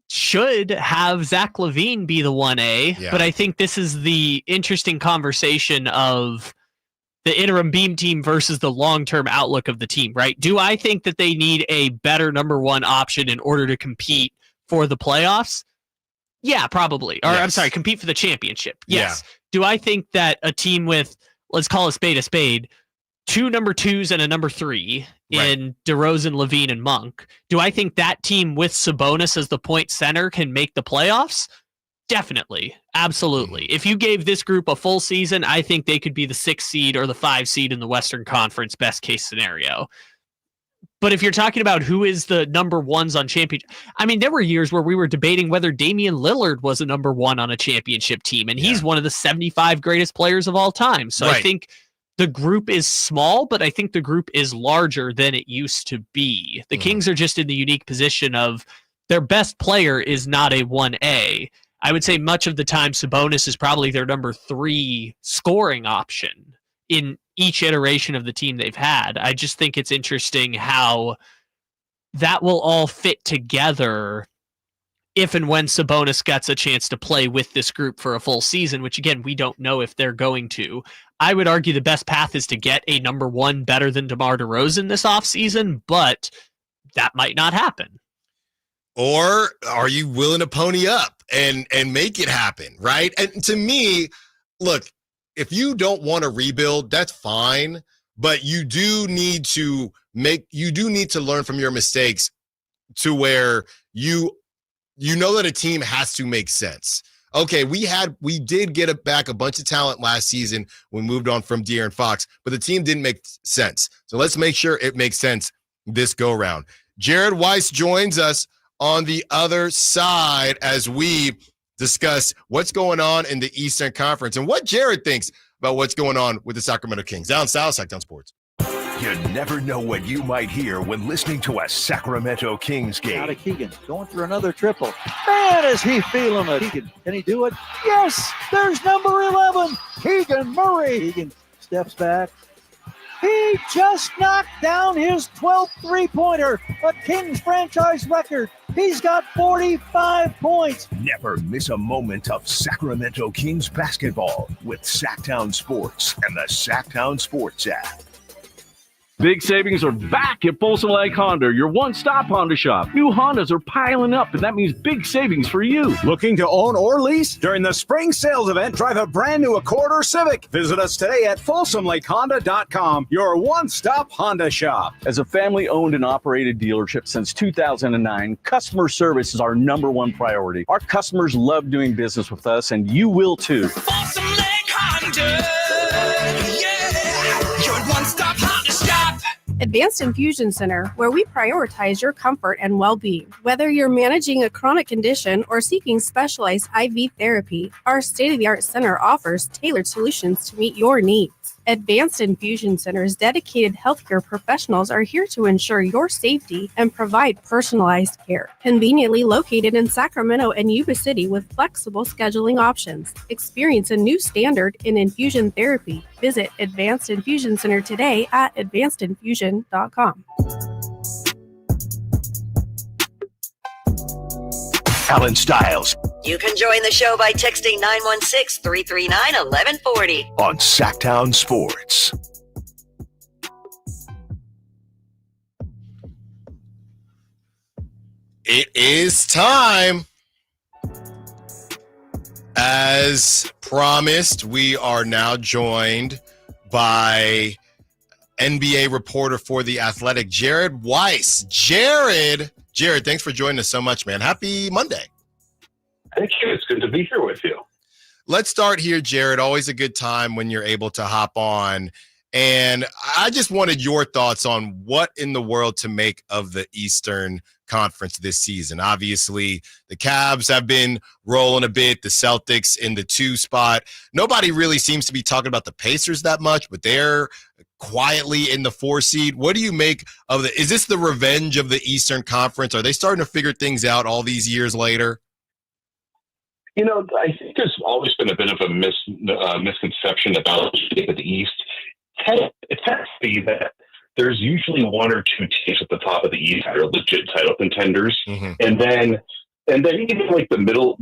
should have Zach LaVine be the 1A. Yeah. But I think this is the interesting conversation of the interim beam team versus the long-term outlook of the team, right? Do I think that they need a better number 1 option in order to compete for the playoffs? Yeah, probably. Or yes. I'm sorry, compete for the championship. Yes. Yeah. Do I think that a team with, let's call a spade, 2 number 2s and a number 3 in DeRozan, LaVine, and Monk, do I think that team with Sabonis as the point center can make the playoffs? Definitely. Absolutely. If you gave this group a full season, I think they could be the 6 seed or the 5 seed in the Western Conference, best case scenario. But if you're talking about who is the number 1s on championship, I mean, there were years where we were debating whether Damian Lillard was a number 1 on a championship team, and he's one of the 75 greatest players of all time. So I think the group is small, but I think the group is larger than it used to be. The Kings are just in the unique position of their best player is not a 1A. I would say much of the time Sabonis is probably their number 3 scoring option in each iteration of the team they've had. I just think it's interesting how that will all fit together if and when Sabonis gets a chance to play with this group for a full season, which again, we don't know if they're going to. I would argue the best path is to get a number 1 better than DeMar DeRozan this offseason, but that might not happen. Or are you willing to pony up and make it happen, right? And to me, look, if you don't want to rebuild, that's fine, but you do need to learn from your mistakes to where you know that a team has to make sense. Okay, we did get back a bunch of talent last season when we moved on from De'Aaron Fox, but the team didn't make sense. So let's make sure it makes sense this go round. Jared Weiss joins us on the other side as we discuss what's going on in the Eastern Conference and what Jared thinks about what's going on with the Sacramento Kings. Allen Stiles, Sacktown Sports. You never know what you might hear when listening to a Sacramento Kings game. Out of Keegan, going for another triple. Man, is he feeling it. Keegan, can he do it? Yes, there's number 11, Keegan Murray. Keegan steps back. He just knocked down his 12th three-pointer, a Kings franchise record. He's got 45 points. Never miss a moment of Sacramento Kings basketball with Sacktown Sports and the Sacktown Sports app. Big savings are back at Folsom Lake Honda, your one-stop Honda shop. New Hondas are piling up, and that means big savings for you. Looking to own or lease? During the spring sales event, drive a brand new Accord or Civic. Visit us today at FolsomLakeHonda.com, your one-stop Honda shop. As a family-owned and operated dealership since 2009, customer service is our number one priority. Our customers love doing business with us, and you will too. Folsom Lake Honda, yeah, your one-stop Honda shop. Advanced Infusion Center, where we prioritize your comfort and well-being. Whether you're managing a chronic condition or seeking specialized IV therapy, our state-of-the-art center offers tailored solutions to meet your needs. Advanced Infusion Center's dedicated healthcare professionals are here to ensure your safety and provide personalized care. Conveniently located in Sacramento and Yuba City with flexible scheduling options. Experience a new standard in infusion therapy. Visit Advanced Infusion Center today at advancedinfusion.com. Allen Stiles You can join the show by texting 916-339-1140. on Sacktown Sports. It is time. As promised, we are now joined by NBA reporter for The Athletic, Jared Weiss. Jared, thanks for joining us so much, man. Happy Monday. Thank you. It's good to be here with you. Let's start here, Jared. Always a good time when you're able to hop on. And I just wanted your thoughts on what in the world to make of the Eastern Conference this season. Obviously, the Cavs have been rolling a bit, the Celtics in the 2 spot. Nobody really seems to be talking about the Pacers that much, but they're quietly in the 4 seed. What do you make of is this the revenge of the Eastern Conference? Are they starting to figure things out all these years later? You know, I think there's always been a bit of a misconception about the East. It tends to be that there's usually 1 or 2 teams at the top of the East that are legit title contenders, and then even like the middle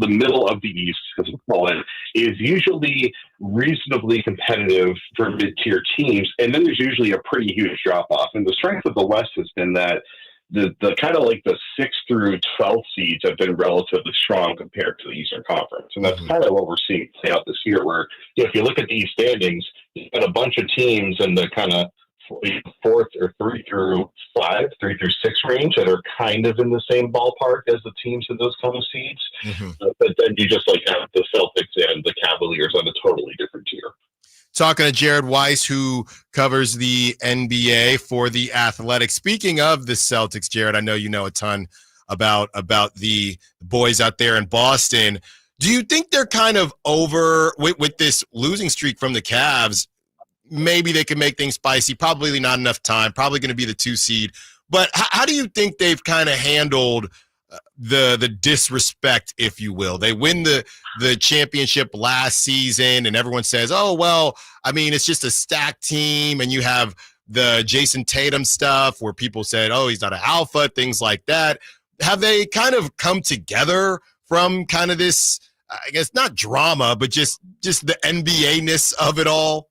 of the East, as we call it, is usually reasonably competitive for mid-tier teams, and then there's usually a pretty huge drop off. And the strength of the West has been that the kind of like the 6th through 12th seeds have been relatively strong compared to the Eastern Conference. And that's kind of what we're seeing play out this year, where if you look at the East standings, you've got a bunch of teams in the kind of 4th or 3 through 6 range that are kind of in the same ballpark as the teams in those kind of seeds. But then you just like have the Celtics and the Cavaliers on a totally different tier. Talking to Jared Weiss, who covers the NBA for The Athletic. Speaking of the Celtics, Jared, I know you know a ton about the boys out there in Boston. Do you think they're kind of over with this losing streak from the Cavs? Maybe they can make things spicy. Probably not enough time. Probably going to be the 2 seed. But how do you think they've kind of handled the disrespect, if you will? They win the championship last season, and everyone says, oh, well, I mean, it's just a stacked team, and you have the Jason Tatum stuff where people said, oh, he's not an alpha, things like that. Have they kind of come together from kind of this, I guess, not drama, but just the NBA-ness of it all?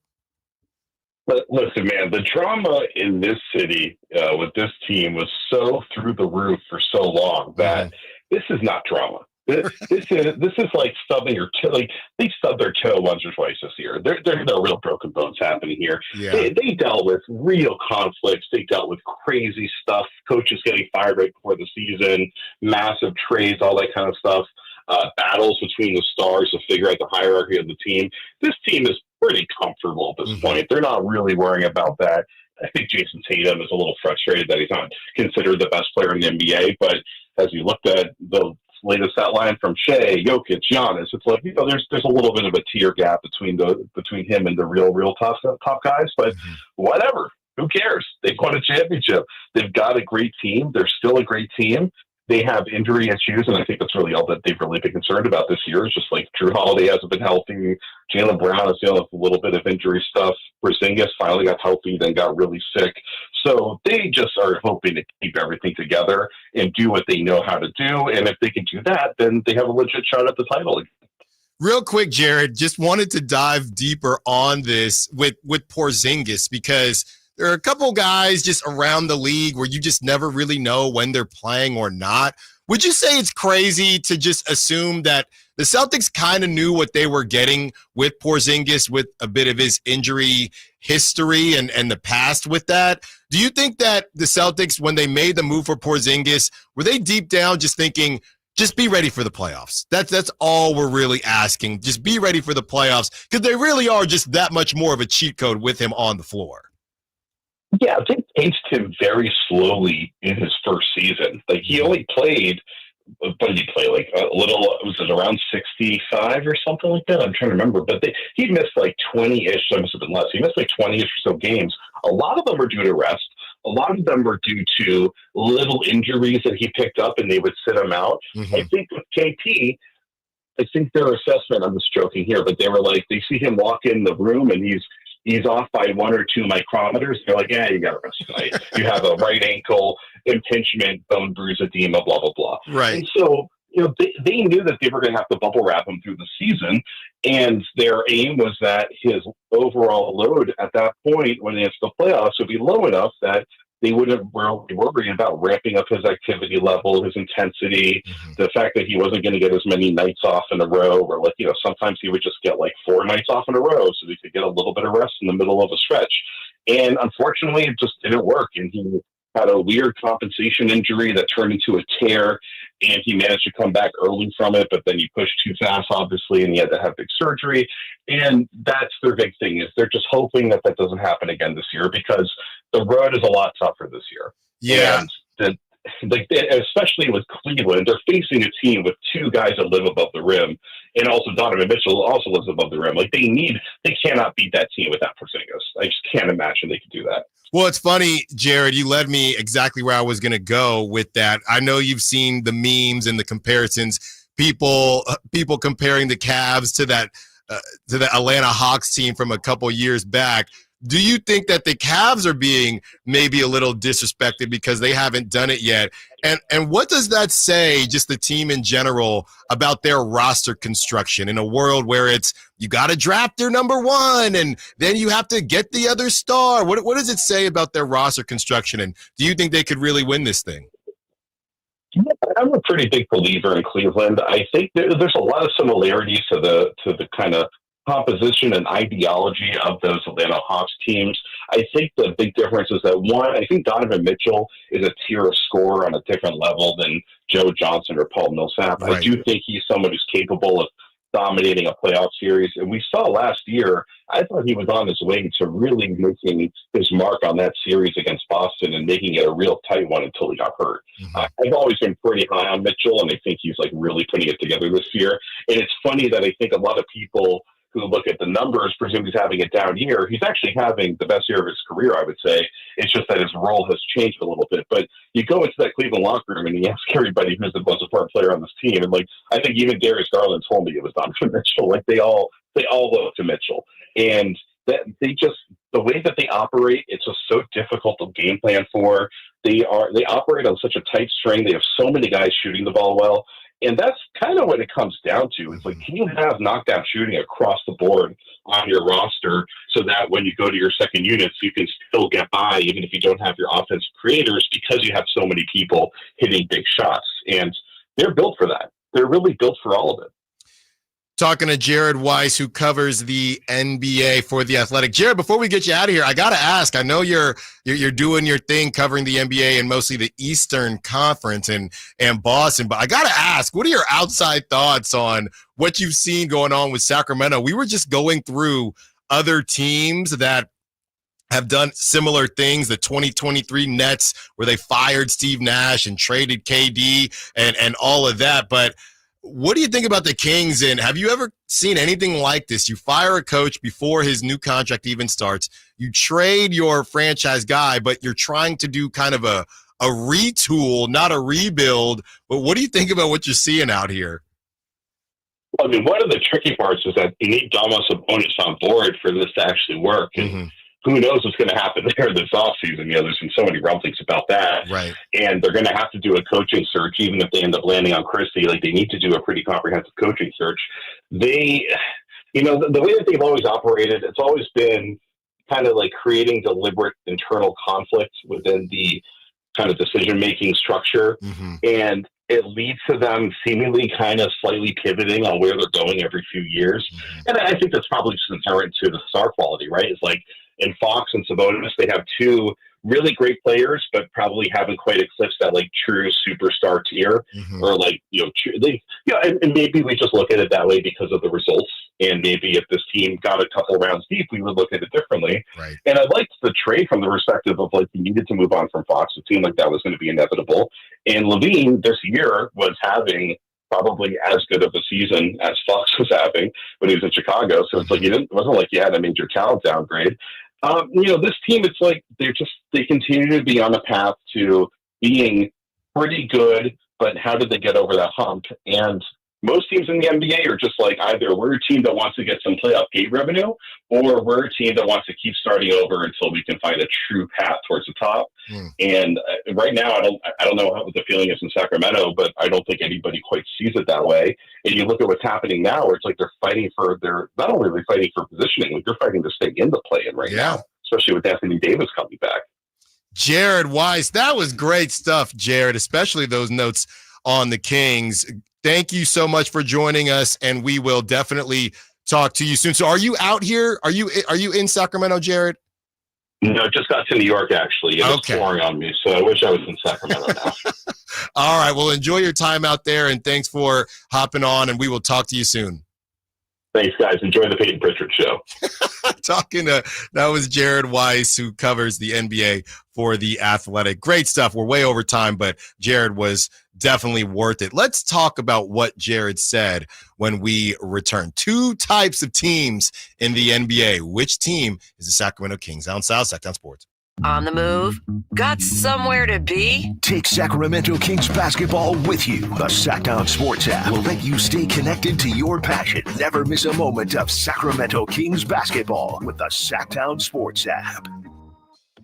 But listen, man, the drama in this city with this team was so through the roof for so long that This is not drama. This is like stubbing your toe. Like they stubbed their toe once or twice this year. There's no real broken bones happening here. Yeah. They dealt with real conflicts. They dealt with crazy stuff. Coaches getting fired right before the season, massive trades, all that kind of stuff. Battles between the stars to figure out the hierarchy of the team. This team is pretty comfortable at this point. They're not really worrying about that. I think Jason Tatum is a little frustrated that he's not considered the best player in the NBA. But as you looked at the latest outline from Shea, Jokic, Giannis, it's like, there's a little bit of a tier gap between him and the real top guys. But whatever, who cares? They've won a championship. They've got a great team. They're still a great team. They have injury issues, and I think that's really all that they've really been concerned about this year. Is just like Drew Holiday hasn't been healthy. Jaylen Brown is dealing with a little bit of injury stuff. Porzingis finally got healthy, then got really sick. So they just are hoping to keep everything together and do what they know how to do. And if they can do that, then they have a legit shot at the title. Real quick, Jared, just wanted to dive deeper on this with Porzingis, because there are a couple guys just around the league where you just never really know when they're playing or not. Would you say it's crazy to just assume that the Celtics kind of knew what they were getting with Porzingis, with a bit of his injury history and the past with that? Do you think that the Celtics, when they made the move for Porzingis, were they deep down just thinking, just be ready for the playoffs? That's all we're really asking. Just be ready for the playoffs, because they really are just that much more of a cheat code with him on the floor. Yeah, they paced him very slowly in his first season. Like, he only played, what did he play? Like a little, was it around 65 or something like that? I'm trying to remember. But he missed like 20-ish, so it must have been less. He missed like 20-ish or so games. A lot of them were due to rest. A lot of them were due to little injuries that he picked up, and they would sit him out. I think with KP, I think their assessment, I'm just joking here, but they were like, they see him walk in the room and he's off by 1 or 2 micrometers. They're like, yeah, you got to rest tonight. You have a right ankle impingement, bone bruise, edema, blah, blah, blah. Right. And so, they knew that they were going to have to bubble wrap him through the season. And their aim was that his overall load at that point, when it's the playoffs, would be low enough that they wouldn't be worried about ramping up his activity level, his intensity, the fact that he wasn't going to get as many nights off in a row, or sometimes he would just get like 4 nights off in a row so he could get a little bit of rest in the middle of a stretch. And unfortunately, it just didn't work. And he had a weird compensation injury that turned into a tear, and he managed to come back early from it, but then he pushed too fast, obviously, and he had to have big surgery. And that's their big thing, is they're just hoping that doesn't happen again this year, because the road is a lot tougher this year. Yeah. And especially with Cleveland, they're facing a team with 2 guys that live above the rim, and also Donovan Mitchell also lives above the rim. Like, they cannot beat that team without Porzingis. I just can't imagine they could do that. Well, it's funny, Jared, you led me exactly where I was going to go with that. I know you've seen the memes and the comparisons, people comparing the Cavs to the Atlanta Hawks team from a couple years back. Do you think that the Cavs are being maybe a little disrespected because they haven't done it yet? And what does that say, just the team in general, about their roster construction in a world where it's you got to draft their number 1 and then you have to get the other star? What does it say about their roster construction? And do you think they could really win this thing? I'm a pretty big believer in Cleveland. I think there's a lot of similarities to the kind of composition and ideology of those Atlanta Hawks teams. I think the big difference is that, one, I think Donovan Mitchell is a tier of scorer on a different level than Joe Johnson or Paul Millsap. Right. I do think he's someone who's capable of dominating a playoff series. And we saw last year, I thought he was on his way to really making his mark on that series against Boston and making it a real tight one until he got hurt. I've always been pretty high on Mitchell, and I think he's like really putting it together this year. And it's funny that I think a lot of people who look at the numbers presume he's having a down year. He's actually having the best year of his career, I would say. It's just that his role has changed a little bit. But you go into that Cleveland locker room and you ask everybody who's the most important player on this team. And like, I think even Darius Garland told me it was Donovan Mitchell. Like, they all look to Mitchell. And that the way that they operate, it's just so difficult to game plan for. They operate on such a tight string. They have so many guys shooting the ball well. And that's kind of what it comes down to. It's like, can you have knockdown shooting across the board on your roster so that when you go to your second units, you can still get by, even if you don't have your offensive creators, because you have so many people hitting big shots. And they're built for that. They're really built for all of it. Talking to Jared Weiss, who covers the NBA for The Athletic. Jared, before we get you out of here, I got to ask, I know you're doing your thing covering the NBA and mostly the Eastern Conference and Boston, but I got to ask, what are your outside thoughts on what you've seen going on with Sacramento? We were just going through other teams that have done similar things. The 2023 Nets, where they fired Steve Nash and traded KD and all of that, but what do you think about the Kings, and have you ever seen anything like this? You fire a coach before his new contract even starts. You trade your franchise guy, but you're trying to do kind of a retool, not a rebuild. But what do you think about what you're seeing out here? I mean, one of the tricky parts is that you need Domas Sabonis on board for this to actually work. And who knows what's going to happen there this offseason? There's been so many rumblings about that. Right. And they're going to have to do a coaching search, even if they end up landing on Christie. Like, they need to do a pretty comprehensive coaching search. They, the way that they've always operated, it's always been kind of like creating deliberate internal conflict within the kind of decision-making structure. And it leads to them seemingly kind of slightly pivoting on where they're going every few years. And I think that's probably just inherent to the star quality, right? It's like, in Fox and Sabonis, they have two really great players, but probably haven't quite eclipsed that like true superstar tier, or like and maybe we just look at it that way because of the results. And maybe if this team got a couple rounds deep, we would look at it differently. Right. And I liked the trade from the perspective of like, you needed to move on from Fox. It seemed like that was going to be inevitable. And Levine this year was having probably as good of a season as Fox was having when he was in Chicago. So it's like, it wasn't like you had a major talent downgrade. This team, it's like they continue to be on a path to being pretty good, but how did they get over that hump? And most teams in the NBA are just like, either we're a team that wants to get some playoff gate revenue, or we're a team that wants to keep starting over until we can find a true path towards the top. And right now, I don't know what the feeling is in Sacramento, but I don't think anybody quite sees it that way. And you look at what's happening now, where it's like they're not only are they fighting for positioning, like they're fighting to stay in the play-in right now, especially with Anthony Davis coming back. Jared Weiss, that was great stuff, Jared, especially those notes on the Kings. Thank you so much for joining us, and we will definitely talk to you soon. So are you out here? Are you in Sacramento, Jared? No, just got to New York, actually. It was pouring on me, so I wish I was in Sacramento now. All right. Well, enjoy your time out there, and thanks for hopping on, and we will talk to you soon. Thanks, guys. Enjoy the Peyton Pritchard show. That was Jared Weiss, who covers the NBA for The Athletic. Great stuff. We're way over time, but Jared was definitely worth it. Let's talk about what Jared said when we return. Two types of teams in the NBA. Which team is the Sacramento Kings? Allen Stiles, Sacktown Sports. On the move? Got somewhere to be? Take Sacramento Kings basketball with you. The Sacktown Sports app will let you stay connected to your passion. Never miss a moment of Sacramento Kings basketball with the Sacktown Sports app.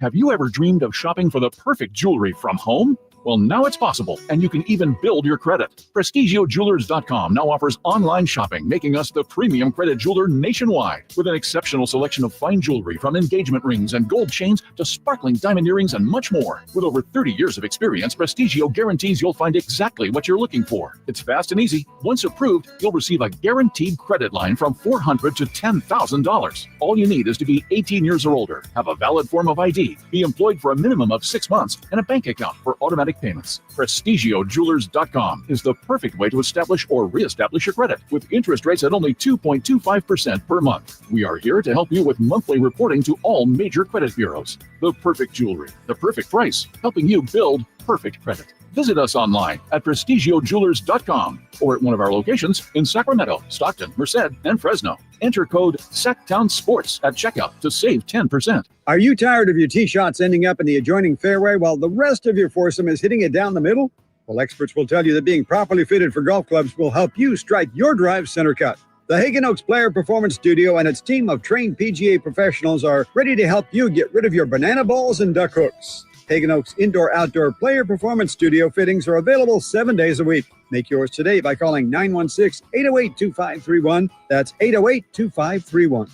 Have you ever dreamed of shopping for the perfect jewelry from home? Well, now it's possible, and you can even build your credit. PrestigiOJewelers.com now offers online shopping, making us the premium credit jeweler nationwide. With an exceptional selection of fine jewelry, from engagement rings and gold chains to sparkling diamond earrings and much more. With over 30 years of experience, Prestigio guarantees you'll find exactly what you're looking for. It's fast and easy. Once approved, you'll receive a guaranteed credit line from $400 to $10,000. All you need is to be 18 years or older, have a valid form of ID, be employed for a minimum of 6 months, and a bank account for automatic payments. PrestigiOJewelers.com is the perfect way to establish or reestablish your credit, with interest rates at only 2.25% per month. We are here to help you with monthly reporting to all major credit bureaus. The perfect jewelry, the perfect price, helping you build perfect credit. Visit us online at PrestigiOJewelers.com or at one of our locations in Sacramento, Stockton, Merced, and Fresno. Enter code SACTOWNSPORTS at checkout to save 10%. Are you tired of your tee shots ending up in the adjoining fairway while the rest of your foursome is hitting it down the middle? Well, experts will tell you that being properly fitted for golf clubs will help you strike your drive center cut. The Hagen Oaks Player Performance Studio and its team of trained PGA professionals are ready to help you get rid of your banana balls and duck hooks. Hagen Oaks Indoor-Outdoor Player Performance Studio fittings are available 7 days a week. Make yours today by calling 916-808-2531. That's 808-2531.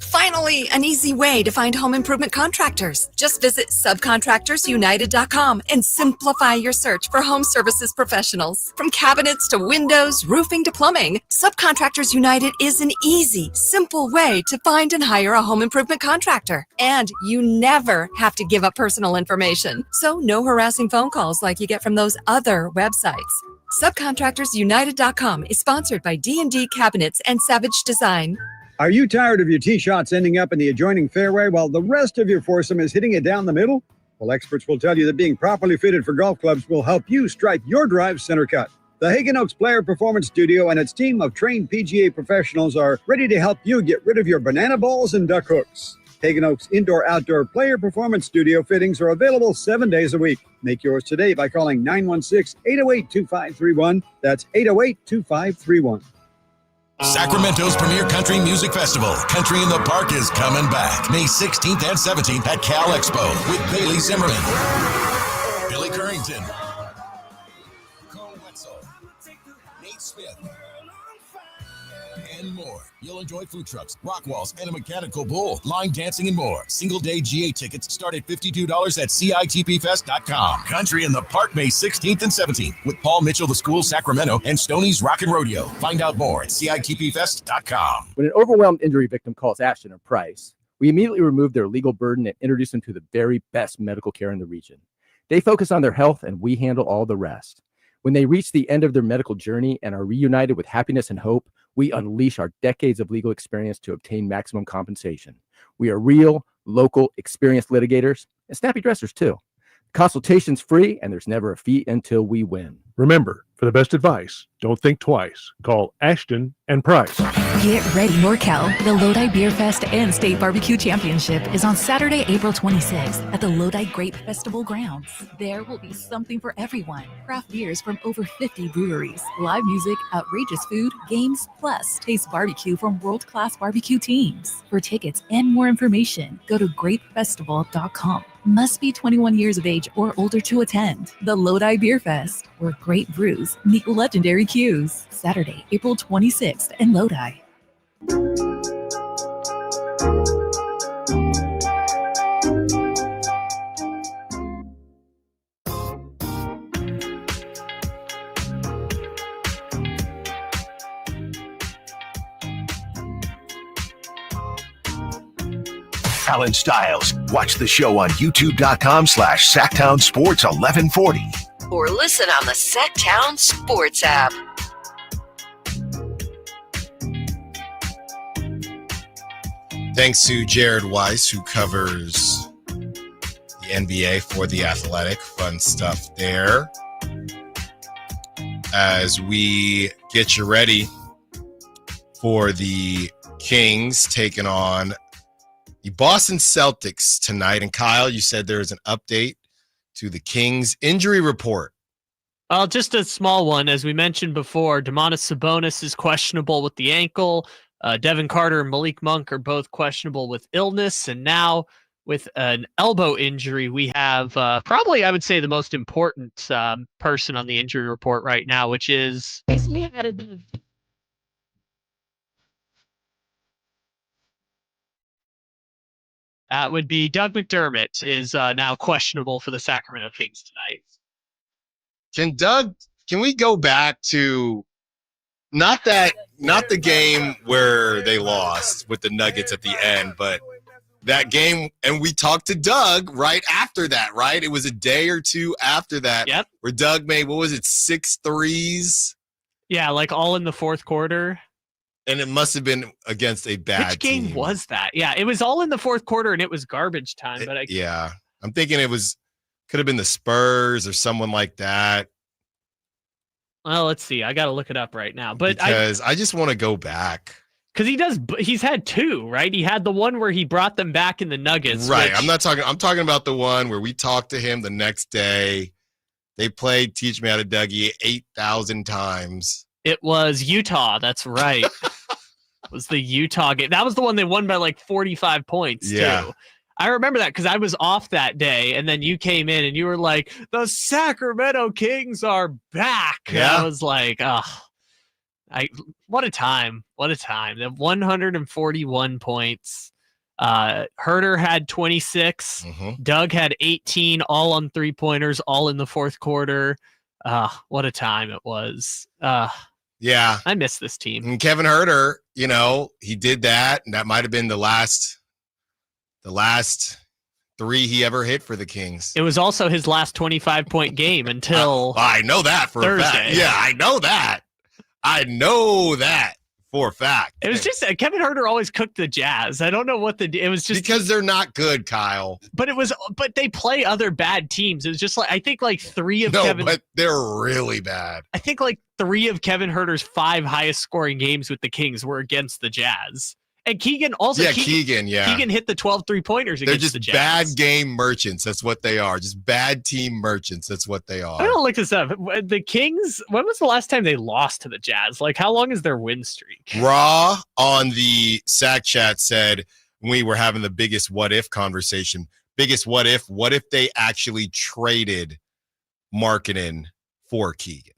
Finally, an easy way to find home improvement contractors. Just visit subcontractorsunited.com and simplify your search for home services professionals. From cabinets to windows, roofing to plumbing, Subcontractors United is an easy, simple way to find and hire a home improvement contractor. And you never have to give up personal information. So no harassing phone calls like you get from those other websites. Subcontractorsunited.com is sponsored by D&D Cabinets and Savage Design. Are you tired of your tee shots ending up in the adjoining fairway while the rest of your foursome is hitting it down the middle? Well, experts will tell you that being properly fitted for golf clubs will help you strike your drive center cut. The Hagen Oaks Player Performance Studio and its team of trained PGA professionals are ready to help you get rid of your banana balls and duck hooks. Hagen Oaks Indoor-Outdoor Player Performance Studio fittings are available 7 days a week. Make yours today by calling 916-808-2531. That's 808-2531. Sacramento's premier country music festival, Country in the Park, is coming back May 16th and 17th at Cal Expo with Bailey Zimmerman, Billy Currington, Cole Wetzel, Nate Smith, and more. You'll enjoy food trucks, rock walls, and a mechanical bull, line dancing, and more. Single-day GA tickets start at $52 at CITPFest.com. Country in the Park, May 16th and 17th with Paul Mitchell, The School, Sacramento, and Stoney's Rockin' Rodeo. Find out more at CITPFest.com. When an overwhelmed injury victim calls Ashton or Price, we immediately remove their legal burden and introduce them to the very best medical care in the region. They focus on their health, and we handle all the rest. When they reach the end of their medical journey and are reunited with happiness and hope, we unleash our decades of legal experience to obtain maximum compensation. We are real, local, experienced litigators and snappy dressers too. Consultation's free, and there's never a fee until we win. Remember, for the best advice, don't think twice. Call Ashton and Price. Get ready, NorCal. The Lodi Beer Fest and State Barbecue Championship is on Saturday, April 26th at the Lodi Grape Festival grounds. There will be something for everyone. Craft beers from over 50 breweries, live music, outrageous food, games, plus taste barbecue from world-class barbecue teams. For tickets and more information, go to grapefestival.com. Must be 21 years of age or older to attend. The Lodi Beer Fest, where great brews meet legendary cues. Saturday, April 26th in Lodi. Allen Stiles. Watch the show on youtube.com/Sacktown Sports 1140. Or listen on the Sacktown Sports app. Thanks to Jared Weiss, who covers the NBA for The Athletic. Fun stuff there. As we get you ready for the Kings taking on the Boston Celtics tonight. And Kyle, you said there's an update to the Kings injury report. Well, just a small one. As we mentioned before, Domantas Sabonis is questionable with the ankle. Devin Carter and Malik Monk are both questionable with illness. And now with an elbow injury, we have probably, I would say, the most important person on the injury report right now, which is that would be Doug McDermott is now questionable for the Sacramento Kings tonight. Can we go back to not the game where they lost with the Nuggets at the end, but that game, and we talked to Doug right after that, right? It was a day or two after that, yep, where Doug made, 6 threes? Yeah, like all in the fourth quarter. And it must have been against a bad team. Which game was that? Yeah, it was all in the fourth quarter, and it was garbage time. But I'm thinking could have been the Spurs or someone like that. Well, let's see. I got to look it up right now. But because I just want to go back. Because he's had two, right? He had the one where he brought them back in the Nuggets. Right. I'm talking about the one where we talked to him the next day. They played Teach Me How to Dougie 8,000 times. It was Utah. That's right. It was the Utah game. That was the one they won by like 45 points, too. I remember that because I was off that day, and then you came in and you were like, the Sacramento Kings are back. Yeah. And I was like, oh, What a time. What a time. The 141 points. Herter had 26. Doug had 18, all on 3-pointers, all in the fourth quarter. What a time it was. Yeah. I miss this team. And Kevin Herter, he did that, and that might have been the last 3 he ever hit for the Kings. It was also his last 25-point game until I know that for Thursday. a fact. Yeah, I know that. I know that for a fact. It was just Kevin Herter always cooked the Jazz. I don't know what it was just because they're not good, Kyle. But they play other bad teams. It was just I think 3 of but they're really bad. I think 3 of Kevin Herter's 5 highest scoring games with the Kings were against the Jazz. And Keegan also. Yeah, Keegan hit the 12 3-pointers against the Jazz. They're just bad game merchants. That's what they are. Just bad team merchants. That's what they are. I don't look this up. The Kings, when was the last time they lost to the Jazz? How long is their win streak? Raw on the Sack Chat said we were having the biggest what if conversation. Biggest what if? What if they actually traded Markkanen for Keegan?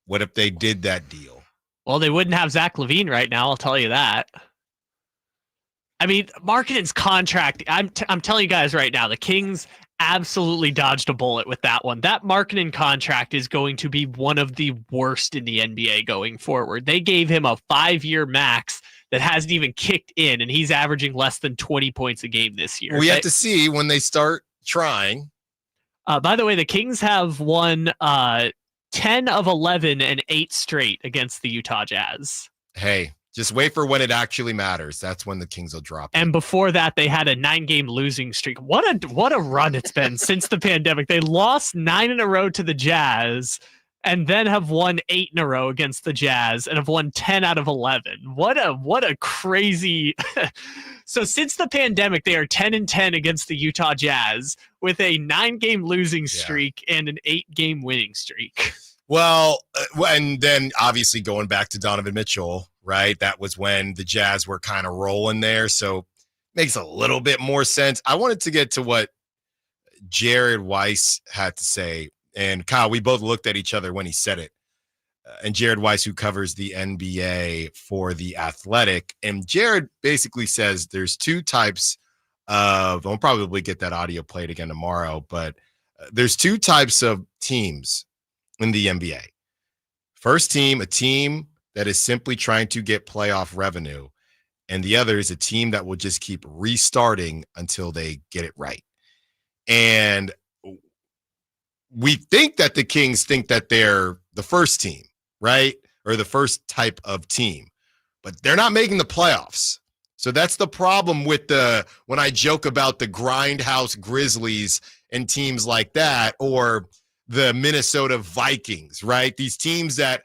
What if they did that deal? Well, they wouldn't have Zach LaVine right now. I'll tell you that. I mean, Markkanen's contract, I'm telling you guys right now, the Kings absolutely dodged a bullet with that one. That Markkanen contract is going to be one of the worst in the NBA going forward. They gave him a 5-year max that hasn't even kicked in, and he's averaging less than 20 points a game this year. We have to see when they start trying. By the way, the Kings have won 10 of 11 and 8 straight against the Utah Jazz. Hey, just wait for when it actually matters. That's when the Kings will drop it. And before that, they had a 9-game losing streak. What a run it's been since the pandemic. They lost 9 in a row to the Jazz and then have won 8 in a row against the Jazz and have won 10 out of 11. What a crazy. So since the pandemic, they are 10-10 against the Utah Jazz with a 9-game losing streak and an 8-game winning streak. Well, and then obviously going back to Donovan Mitchell, right? That was when the Jazz were kind of rolling there. So makes a little bit more sense. I wanted to get to what Jared Weiss had to say. And Kyle, we both looked at each other when he said it. And Jared Weiss, who covers the NBA for The Athletic. And Jared basically says there's 2 types of, I'll probably get that audio played again tomorrow, but there's 2 types of teams in the NBA. First team, a team that is simply trying to get playoff revenue. And the other is a team that will just keep restarting until they get it right. And we think that the Kings think that they're the first team, right? Or the first type of team, but they're not making the playoffs. So that's the problem with when I joke about the grindhouse Grizzlies and teams like that, or the Minnesota Vikings, right? These teams that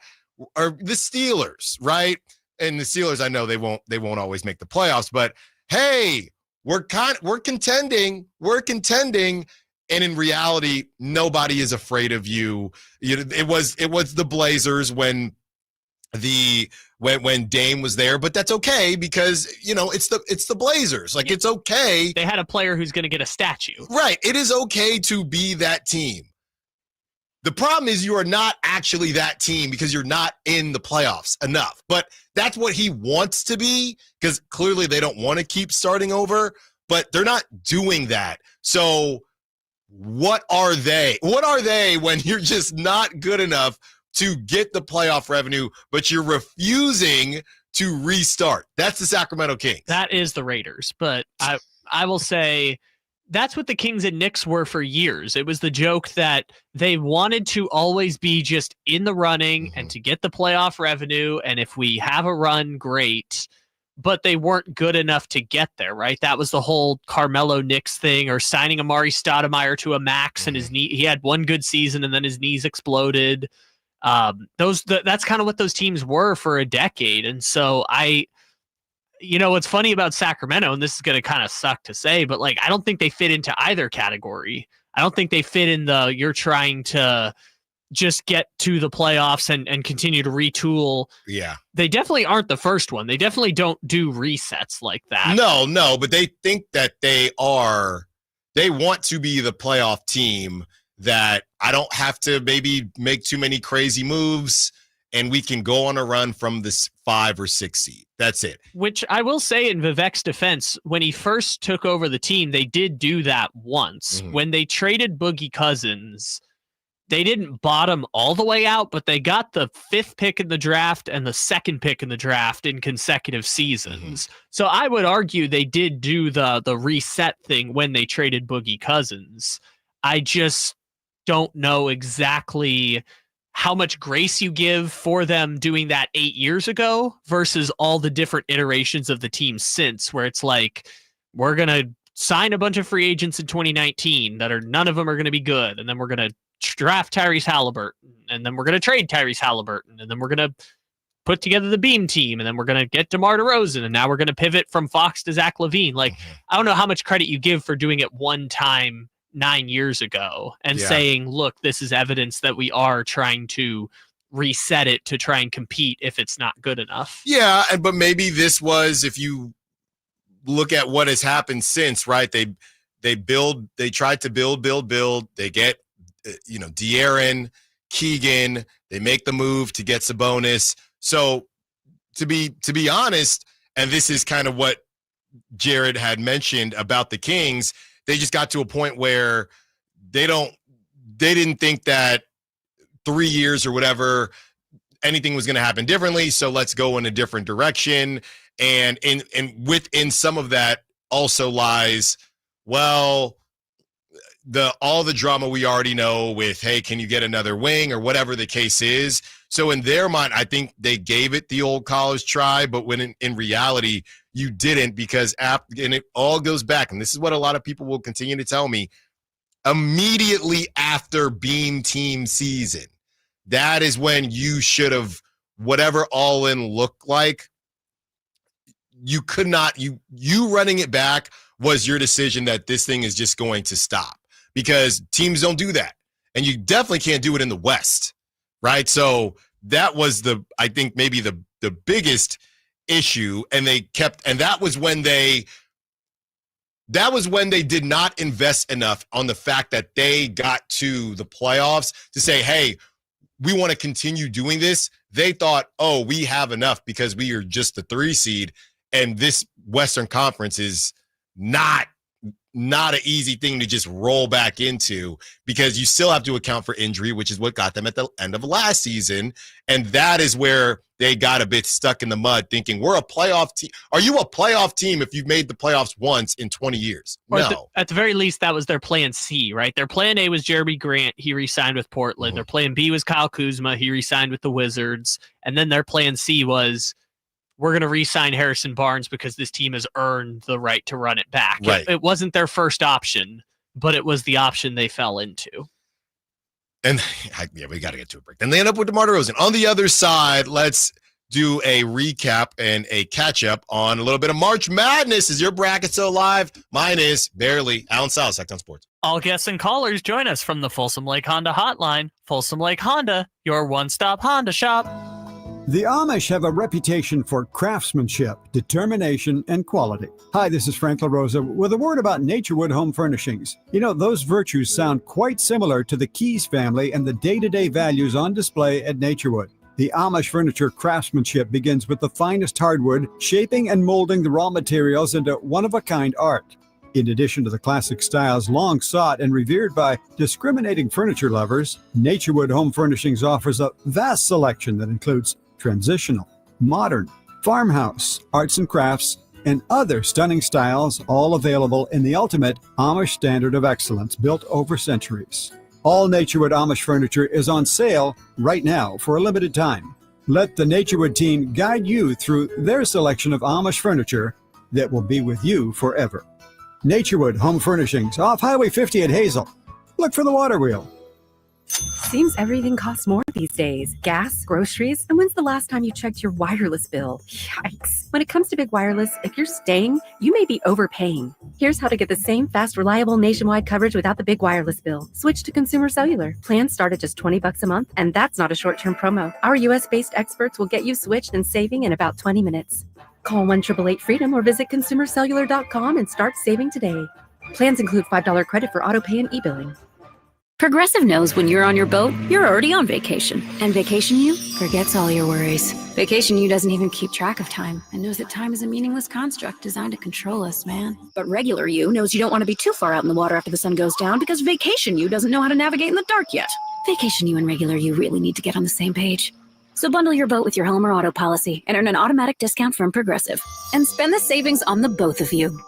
are the Steelers, right? And the Steelers, I know they won't always make the playoffs, but hey, we're contending. And in reality, nobody is afraid of you. It was the Blazers when Dame was there, but that's okay because it's the Blazers. It's okay. They had a player who's going to get a statue. Right. It is okay to be that team. The problem is you are not actually that team because you're not in the playoffs enough. But that's what he wants to be, because clearly they don't want to keep starting over, but they're not doing that. So what are they? What are they when you're just not good enough to get the playoff revenue, but you're refusing to restart? That's the Sacramento Kings. That is the Raiders. But I will say that's what the Kings and Knicks were for years. It was the joke that they wanted to always be just in the running and to get the playoff revenue. And if we have a run, great. But they weren't good enough to get there, right? That was the whole Carmelo Knicks thing, or signing Amari Stoudemire to a max and his knee. He had one good season and then his knees exploded. That's kind of what those teams were for a decade. And so what's funny about Sacramento, and this is going to kind of suck to say, but I don't think they fit into either category. I don't think they fit in you're trying to just get to the playoffs and continue to retool. Yeah. They definitely aren't the first one. They definitely don't do resets like that. No, but they think that they want to be the playoff team that I don't have to maybe make too many crazy moves and we can go on a run from this 5 or 6 seed. That's it. Which I will say, in Vivek's defense, when he first took over the team, they did do that once. Mm-hmm. When they traded Boogie Cousins, they didn't bottom all the way out, but they got the 5th pick in the draft and the 2nd pick in the draft in consecutive seasons. Mm-hmm. So I would argue they did do the reset thing when they traded Boogie Cousins. I just don't know exactly how much grace you give for them doing that 8 years ago versus all the different iterations of the team since, where it's like, we're going to sign a bunch of free agents in 2019 that are none of them are going to be good. And then we're going to draft Tyrese Halliburton, and then we're going to trade Tyrese Halliburton, and then we're going to put together the Beam team, and then we're going to get DeMar DeRozan, and now we're going to pivot from Fox to Zach LaVine. Like, I don't know how much credit you give for doing it one time 9 years ago and saying, look, this is evidence that we are trying to reset it to try and compete if it's not good enough. Yeah, but maybe this was, if you look at what has happened since, right? They tried to build. They get De'Aaron, Keegan, they make the move to get Sabonis. So to be honest, and this is kind of what Jared had mentioned about the Kings, they just got to a point where they didn't think that 3 years or whatever, anything was going to happen differently. So let's go in a different direction. And within some of that also lies, well, all the drama we already know with, hey, can you get another wing or whatever the case is. So in their mind, I think they gave it the old college try, but when in reality, you didn't, because and it all goes back, and this is what a lot of people will continue to tell me, immediately after Beam team season, that is when you should have, whatever all in looked like, you could not, you running it back was your decision that this thing is just going to stop, because teams don't do that. And you definitely can't do it in the West, right? So that was I think maybe the biggest issue. And that was when they did not invest enough on the fact that they got to the playoffs to say, hey, we want to continue doing this. They thought, oh, we have enough because we are just the 3 seed. And this Western Conference is not an easy thing to just roll back into, because you still have to account for injury, which is what got them at the end of last season. And that is where they got a bit stuck in the mud, thinking, we're a playoff team. Are you a playoff team if you've made the playoffs once in 20 years? Or No. at the very least, that was their plan C, right? Their plan A was Jeremy Grant. He re-signed with Portland. Their plan B was Kyle Kuzma. He re-signed with the Wizards. And then their plan C was, we're going to re-sign Harrison Barnes because this team has earned the right to run it back. Right. It wasn't their first option, but it was the option they fell into. And we got to get to a break. Then they end up with DeMar DeRozan. On the other side, let's do a recap and a catch-up on a little bit of March Madness. Is your bracket still alive? Mine is, barely. Allen Stiles, Sacktown Sports. All guests and callers join us from the Folsom Lake Honda hotline. Folsom Lake Honda, your one-stop Honda shop. The Amish have a reputation for craftsmanship, determination, and quality. Hi, this is Frank LaRosa with a word about Naturewood Home Furnishings. You know, those virtues sound quite similar to the Keys family and the day-to-day values on display at Naturewood. The Amish furniture craftsmanship begins with the finest hardwood, shaping and molding the raw materials into one-of-a-kind art. In addition to the classic styles long sought and revered by discriminating furniture lovers, Naturewood Home Furnishings offers a vast selection that includes transitional, modern, farmhouse, arts and crafts, and other stunning styles, all available in the ultimate Amish standard of excellence built over centuries. All Naturewood Amish furniture is on sale right now for a limited time. Let the Naturewood team guide you through their selection of Amish furniture that will be with you forever. Naturewood Home Furnishings, off Highway 50 at Hazel. Look for the water wheel. Seems everything costs more these days. Gas, groceries, and when's the last time you checked your wireless bill? Yikes. When it comes to big wireless, if you're staying, you may be overpaying. Here's how to get the same fast, reliable nationwide coverage without the big wireless bill. Switch to Consumer Cellular. Plans start at just $20 a month, and that's not a short-term promo. Our U.S.-based experts will get you switched and saving in about 20 minutes. Call 1-888-FREEDOM or visit consumercellular.com and start saving today. Plans include $5 credit for auto pay and e-billing. Progressive knows when you're on your boat, you're already on vacation. And Vacation You forgets all your worries. Vacation You doesn't even keep track of time and knows that time is a meaningless construct designed to control us, man. But Regular You knows you don't want to be too far out in the water after the sun goes down because Vacation You doesn't know how to navigate in the dark yet. Vacation You and Regular You really need to get on the same page. So bundle your boat with your home or auto policy and earn an automatic discount from Progressive. And spend the savings on the both of you.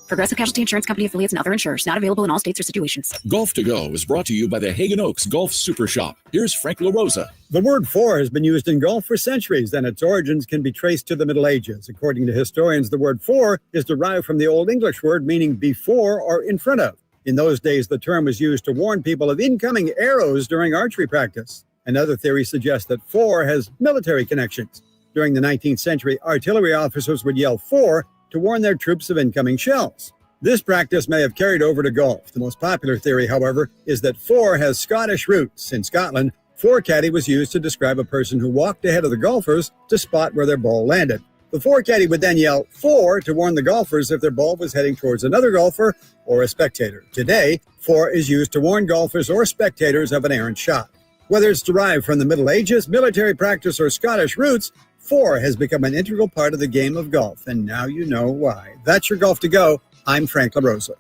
Progressive Casualty Insurance Company affiliates and other insurers. Not available in all states or situations. Golf to Go is brought to you by the Hagen Oaks Golf Super Shop. Here's Frank LaRosa. The word for has been used in golf for centuries, and its origins can be traced to the Middle Ages. According to historians, the word for is derived from the Old English word meaning before or in front of. In those days, the term was used to warn people of incoming arrows during archery practice. Another theory suggests that for has military connections. During the 19th century, artillery officers would yell for to warn their troops of incoming shells. This practice may have carried over to golf. The most popular theory, however, is that for has Scottish roots. In Scotland, forecaddy was used to describe a person who walked ahead of the golfers to spot where their ball landed. The forecaddy would then yell for to warn the golfers if their ball was heading towards another golfer or a spectator. Today, for is used to warn golfers or spectators of an errant shot. Whether it's derived from the Middle Ages, military practice, or Scottish roots, for has become an integral part of the game of golf, and now you know why. That's your Golf to Go. I'm Frank LaRosa.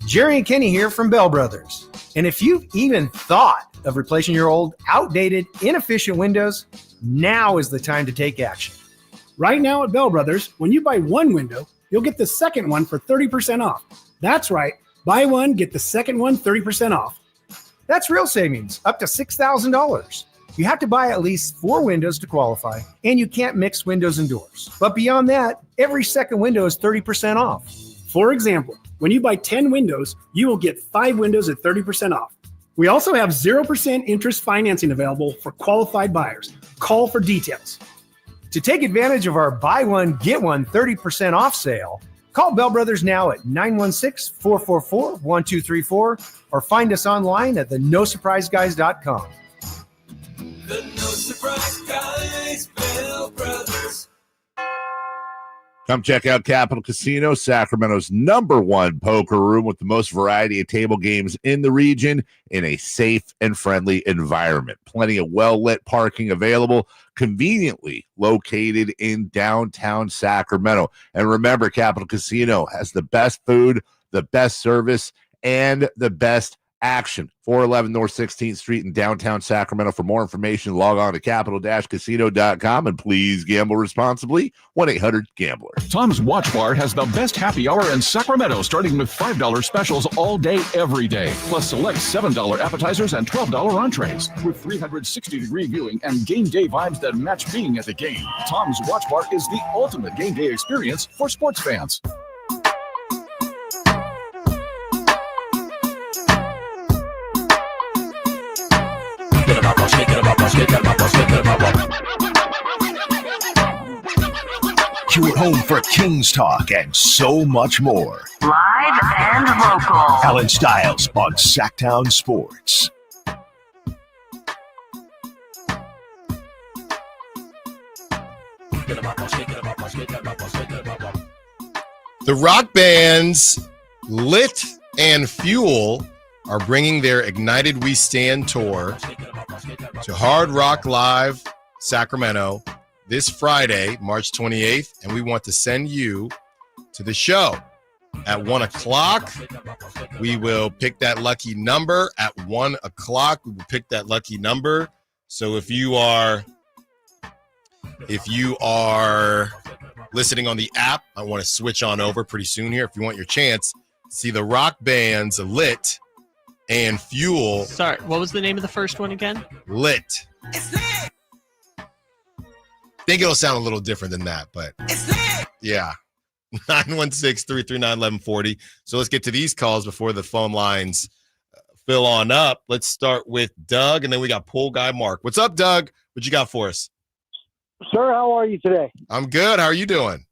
Jerry and Kenny here from Bell Brothers. And if you've even thought of replacing your old, outdated, inefficient windows, now is the time to take action. Right now at Bell Brothers, when you buy one window, you'll get the second one for 30% off. That's right. Buy one, get the second one 30% off. That's real savings, up to $6,000. You have to buy at least 4 windows to qualify, and you can't mix windows and doors. But beyond that, every second window is 30% off. For example, when you buy 10 windows, you will get 5 windows at 30% off. We also have 0% interest financing available for qualified buyers. Call for details. To take advantage of our buy one, get one 30% off sale, call Bell Brothers now at 916-444-1234 or find us online at thenosurpriseguys.com. The No Surprise Guys, Bell Brothers. Come check out Capital Casino, Sacramento's #1 poker room with the most variety of table games in the region in a safe and friendly environment. Plenty of well-lit parking available, conveniently located in downtown Sacramento. And remember, Capital Casino has the best food, the best service, and the best action. 411 North 16th Street in downtown Sacramento. For more information, log on to capital-casino.com and please gamble responsibly. 1-800-GAMBLER. Tom's Watch Bar has the best happy hour in Sacramento, starting with $5 specials all day, every day. Plus select $7 appetizers and $12 entrees with 360-degree viewing and game day vibes that match being at the game. Tom's Watch Bar is the ultimate game day experience for sports fans. You're home for Kings Talk and so much more. Live and local. Allen Stiles on Sacktown Sports. The rock bands Lit and Fuel are bringing their Ignited We Stand tour to Hard Rock Live Sacramento this Friday, March 28th, and we want to send you to the show. At 1 o'clock, we will pick that lucky number. At 1 o'clock, we will pick that lucky number. So if you are listening on the app, I want to switch on over pretty soon here. If you want your chance to see the rock bands Lit and Fuel. Sorry, what was the name of the first one again? Lit. I think it'll sound a little different than that, but yeah. 916-339-1140. So let's get to these calls before the phone lines fill on up. Let's start with Doug, and then we got pool guy Mark. What's up, Doug? What you got for us? Sir, how are you today? I'm good. How are you doing?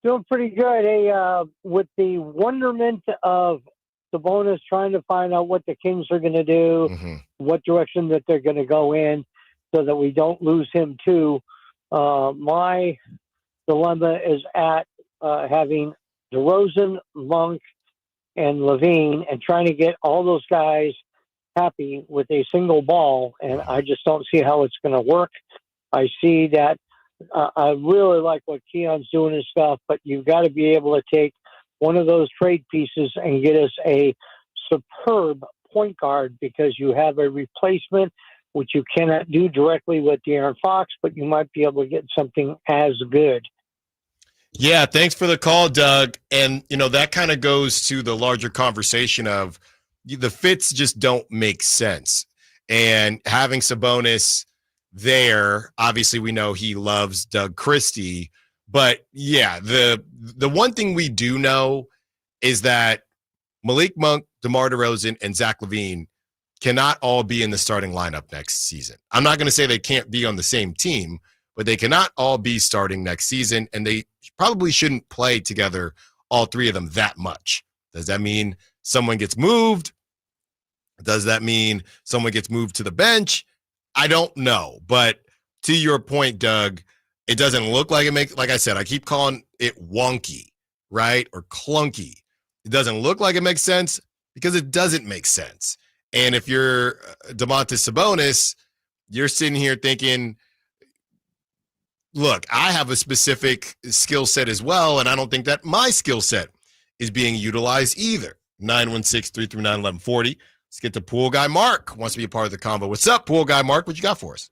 Doing pretty good. Hey, with the wonderment of Sabonis trying to find out what the Kings are going to do, what direction that they're going to go in so that we don't lose him too. My dilemma is at having DeRozan, Monk, and Levine and trying to get all those guys happy with a single ball, and I just don't see how it's going to work. I see that I really like what Keon's doing and stuff, but you've got to be able to take one of those trade pieces and get us a superb point guard, because you have a replacement, which you cannot do directly with De'Aaron Fox, but you might be able to get something as good. Yeah, thanks for the call, Doug. And, that kind of goes to the larger conversation of the fits just don't make sense. And having Sabonis there, obviously we know he loves Doug Christie. But, yeah, the one thing we do know is that Malik Monk, DeMar DeRozan, and Zach LaVine cannot all be in the starting lineup next season. I'm not going to say they can't be on the same team, but they cannot all be starting next season, and they probably shouldn't play together, all three of them, that much. Does that mean someone gets moved? Does that mean someone gets moved to the bench? I don't know. But to your point, Doug, it doesn't look like it makes, like I said, I keep calling it wonky, right? Or clunky. It doesn't look like it makes sense because it doesn't make sense. And if you're Domantas Sabonis, you're sitting here thinking, look, I have a specific skill set as well, and I don't think that my skill set is being utilized either. 916-339-1140. Let's get to Pool Guy Mark. Wants to be a part of the convo. What's up, Pool Guy Mark? What you got for us?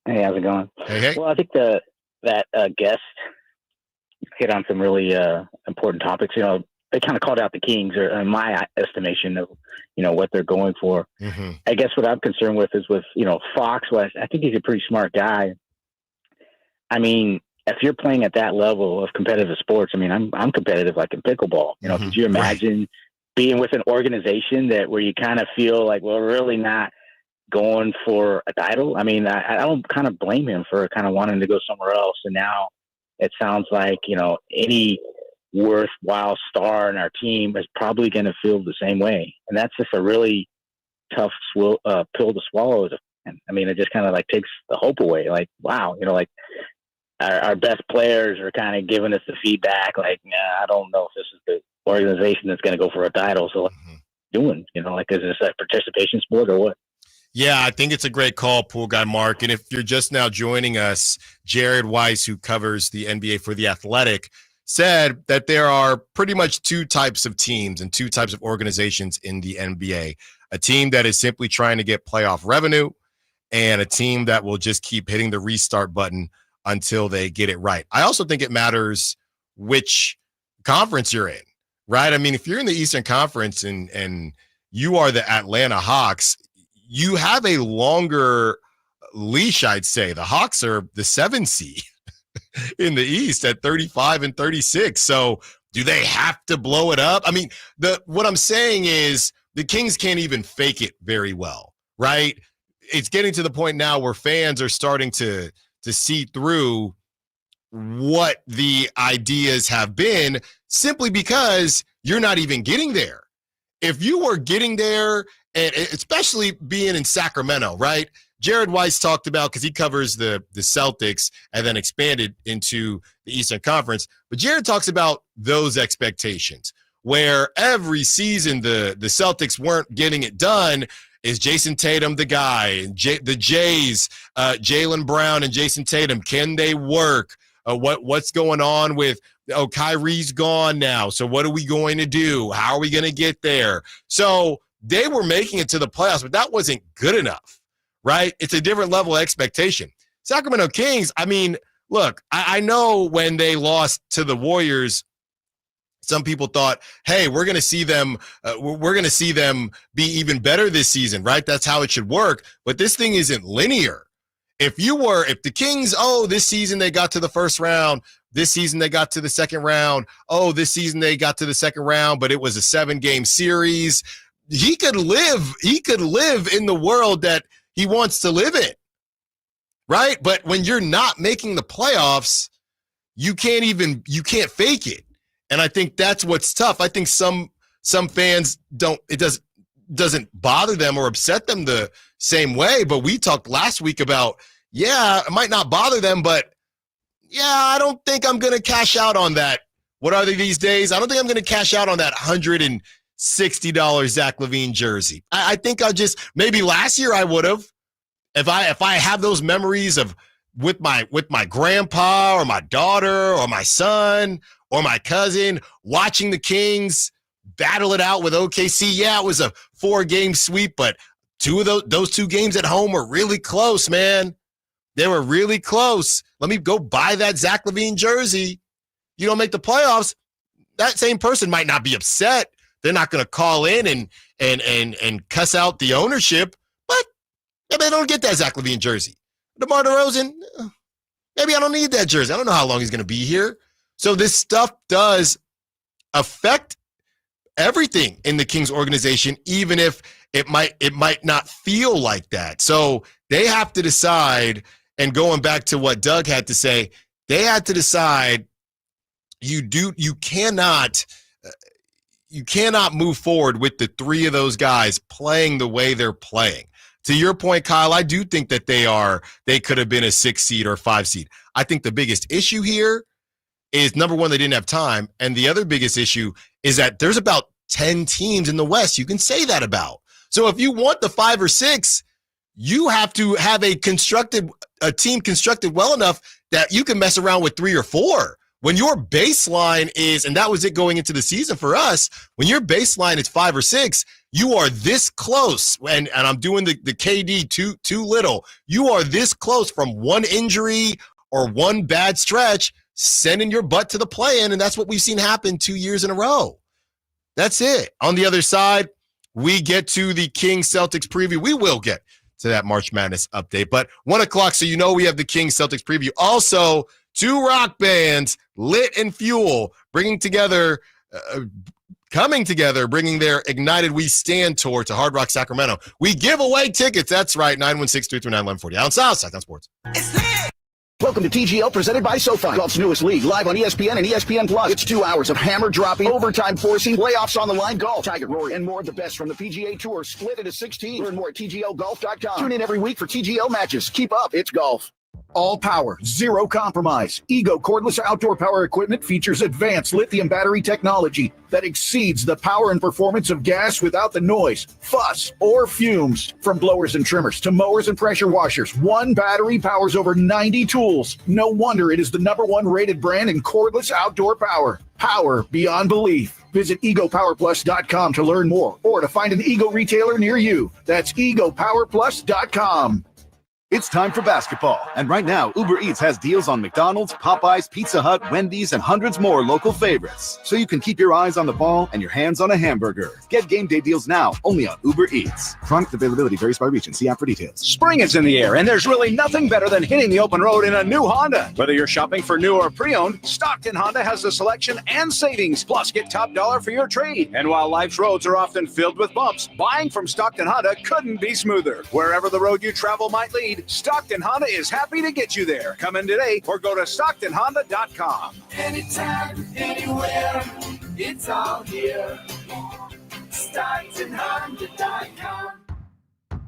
Hey, how's it going? Hey. Well, I think that guest hit on some really important topics. They kind of called out the Kings, or in my estimation of, what they're going for. Mm-hmm. I guess what I'm concerned with is with, Fox. I think he's a pretty smart guy. I mean, if you're playing at that level of competitive sports, I mean, I'm competitive like in pickleball. Could you imagine being with an organization where you kind of feel like, well, we're really not going for a title? I mean, I don't kind of blame him for kind of wanting to go somewhere else. And now it sounds like, any worthwhile star in our team is probably going to feel the same way. And that's just a really tough pill to swallow. I mean, it just kind of like takes the hope away. Like, wow, our best players are kind of giving us the feedback. Like, I don't know if this is the organization that's going to go for a title. So doing, is this a participation sport or what? Yeah, I think it's a great call, Pool Guy Mark. And if you're just now joining us, Jared Weiss, who covers the NBA for The Athletic, said that there are pretty much two types of teams and two types of organizations in the NBA. A team that is simply trying to get playoff revenue, and a team that will just keep hitting the restart button until they get it right. I also think it matters which conference you're in, right? I mean, if you're in the Eastern Conference and you are the Atlanta Hawks, you have a longer leash, I'd say. The Hawks are the 7 seed in the East at 35 and 36. So do they have to blow it up? I mean, what I'm saying is the Kings can't even fake it very well, right? It's getting to the point now where fans are starting to see through what the ideas have been simply because you're not even getting there. If you were getting there, and especially being in Sacramento, right? Jared Weiss talked about, because he covers the Celtics and then expanded into the Eastern Conference. But Jared talks about those expectations where every season the Celtics weren't getting it done. Is Jason Tatum the guy? The Jays, Jaylen Brown and Jason Tatum, can they work? What's going on with, Kyrie's gone now. So what are we going to do? How are we going to get there? So they were making it to the playoffs, but that wasn't good enough, right? It's a different level of expectation. Sacramento Kings, I mean, look, I know when they lost to the Warriors, some people thought, hey, we're going to see them be even better this season, right? That's how it should work. But this thing isn't linear. If the Kings, this season they got to the first round, this season they got to the second round, this season they got to the second round, but it was a 7-game series. He could live in the world that he wants to live in, right? But when you're not making the playoffs, you can't fake it. And I think that's what's tough. I think some fans doesn't bother them or upset them the same way. But we talked last week about, it might not bother them, but I don't think I'm going to cash out on that. What are they these days? I don't think I'm going to cash out on that $160 $60 Zach LaVine jersey. I think I'll just, maybe last year I would have, if I have those memories of with my grandpa or my daughter or my son or my cousin watching the Kings battle it out with OKC. Yeah, it was a 4-game sweep, but those two games at home were really close, man. They were really close. Let me go buy that Zach LaVine jersey. You don't make the playoffs, that same person might not be upset. They're not going to call in and cuss out the ownership, but maybe they don't get that Zach LaVine jersey. DeMar DeRozan, maybe I don't need that jersey. I don't know how long he's going to be here. So this stuff does affect everything in the Kings organization, even if it might not feel like that. So they have to decide, and going back to what Doug had to say, they had to decide you cannot move forward with the three of those guys playing the way they're playing. To your point, Kyle, I do think that they could have been a 6 seed or 5 seed. I think the biggest issue here is, number one, they didn't have time. And the other biggest issue is that there's about 10 teams in the West you can say that about. So if you want the 5 or 6, you have to have a team constructed well enough that you can mess around with 3 or 4. When your baseline is, and that was it going into the season for us, when your baseline is 5 or 6, you are this close, and I'm doing the KD too little. You are this close from one injury or one bad stretch, sending your butt to the play-in, and that's what we've seen happen 2 years in a row. That's it. On the other side, we get to the Kings-Celtics preview. We will get to that March Madness update, but 1 o'clock, so you know we have the Kings-Celtics preview. Also, 2 rock bands, Lit and Fuel, coming together, bringing their Ignited We Stand tour to Hard Rock Sacramento. We give away tickets. That's right, 916-339-1140. Alan Stiles, Sacktown Sports. Welcome to TGL, presented by SoFi, golf's newest league, live on ESPN and ESPN Plus. It's 2 hours of hammer-dropping, overtime forcing, playoffs on the line golf, Tiger, Rory, and more of the best from the PGA Tour, split into 16. Learn more at TGLGolf.com. Tune in every week for TGL matches. Keep up, it's golf. All power, zero compromise. Ego cordless outdoor power equipment features advanced lithium battery technology that exceeds the power and performance of gas without the noise, fuss, or fumes. From blowers and trimmers to mowers and pressure washers, one battery powers over 90 tools. No wonder it is the #1 rated brand in cordless outdoor power. Power beyond belief. Visit egopowerplus.com to learn more or to find an Ego retailer near you. That's egopowerplus.com. It's time for basketball, and right now, Uber Eats has deals on McDonald's, Popeyes, Pizza Hut, Wendy's, and hundreds more local favorites, so you can keep your eyes on the ball and your hands on a hamburger. Get game day deals now, only on Uber Eats. Product availability varies by region. See app for details. Spring is in the air, and there's really nothing better than hitting the open road in a new Honda. Whether you're shopping for new or pre-owned, Stockton Honda has the selection and savings, plus get top dollar for your trade. And while life's roads are often filled with bumps, buying from Stockton Honda couldn't be smoother. Wherever the road you travel might lead, Stockton Honda is happy to get you there. Come in today or go to StocktonHonda.com. Anytime, anywhere, it's all here. StocktonHonda.com.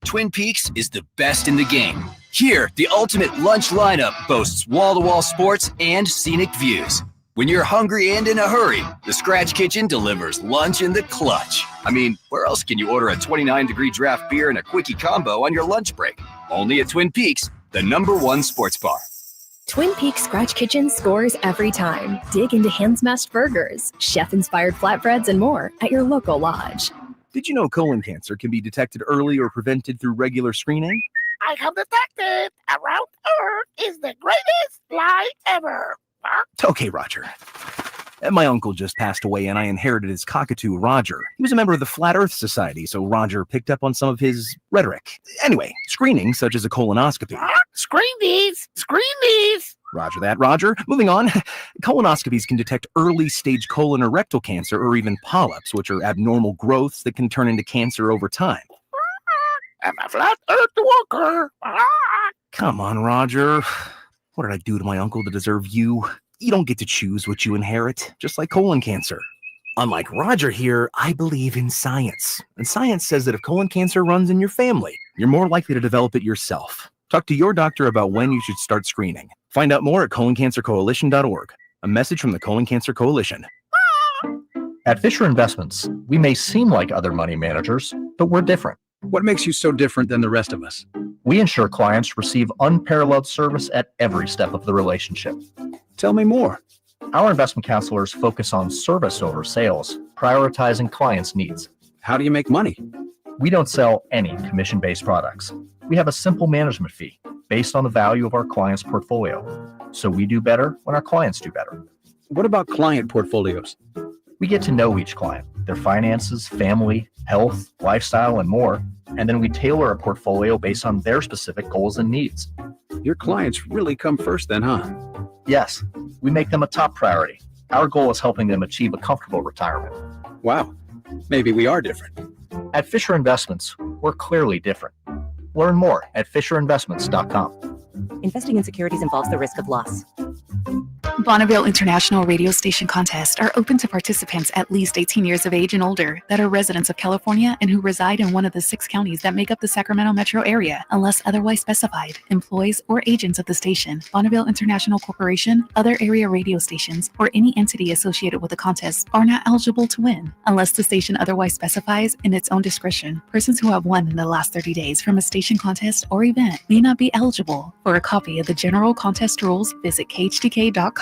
Twin Peaks is the best in the game. Here, the ultimate lunch lineup boasts wall-to-wall sports and scenic views. When you're hungry and in a hurry, the Scratch Kitchen delivers lunch in the clutch. I mean, where else can you order a 29-degree draft beer and a quickie combo on your lunch break? Only at Twin Peaks, the #1 sports bar. Twin Peaks Scratch Kitchen scores every time. Dig into hand-smashed burgers, chef-inspired flatbreads, and more at your local lodge. Did you know colon cancer can be detected early or prevented through regular screening? I have detected around Earth is the greatest lie ever. Okay, Roger. My uncle just passed away and I inherited his cockatoo, Roger. He was a member of the Flat Earth Society, so Roger picked up on some of his rhetoric. Anyway, screening, such as a colonoscopy. Screen these! Screen these! Roger that, Roger. Moving on. Colonoscopies can detect early-stage colon or rectal cancer or even polyps, which are abnormal growths that can turn into cancer over time. I'm a Flat Earth walker. Come on, Roger. What did I do to my uncle to deserve you? You don't get to choose what you inherit, just like colon cancer. Unlike Roger here, I believe in science. And science says that if colon cancer runs in your family, you're more likely to develop it yourself. Talk to your doctor about when you should start screening. Find out more at coloncancercoalition.org. A message from the Colon Cancer Coalition. At Fisher Investments, we may seem like other money managers, but we're different. What makes you so different than the rest of us? We ensure clients receive unparalleled service at every step of the relationship. Tell me more. Our investment counselors focus on service over sales, prioritizing clients' needs. How do you make money? We don't sell any commission-based products. We have a simple management fee based on the value of our client's portfolio. So we do better when our clients do better. What about client portfolios? We get to know each client, their finances, family, health, lifestyle, and more, and then we tailor a portfolio based on their specific goals and needs. Your clients really come first then, huh? Yes, we make them a top priority. Our goal is helping them achieve a comfortable retirement. Wow, maybe we are different. At Fisher Investments, we're clearly different. Learn more at FisherInvestments.com. Investing in securities involves the risk of loss. Bonneville International Radio Station contests are open to participants at least 18 years of age and older that are residents of California and who reside in one of the 6 counties that make up the Sacramento metro area, unless otherwise specified. Employees or agents of the station, Bonneville International Corporation, other area radio stations, or any entity associated with the contest are not eligible to win, unless the station otherwise specifies in its own discretion. Persons who have won in the last 30 days from a station contest or event may not be eligible. For a copy of the general contest rules, visit khdk.com.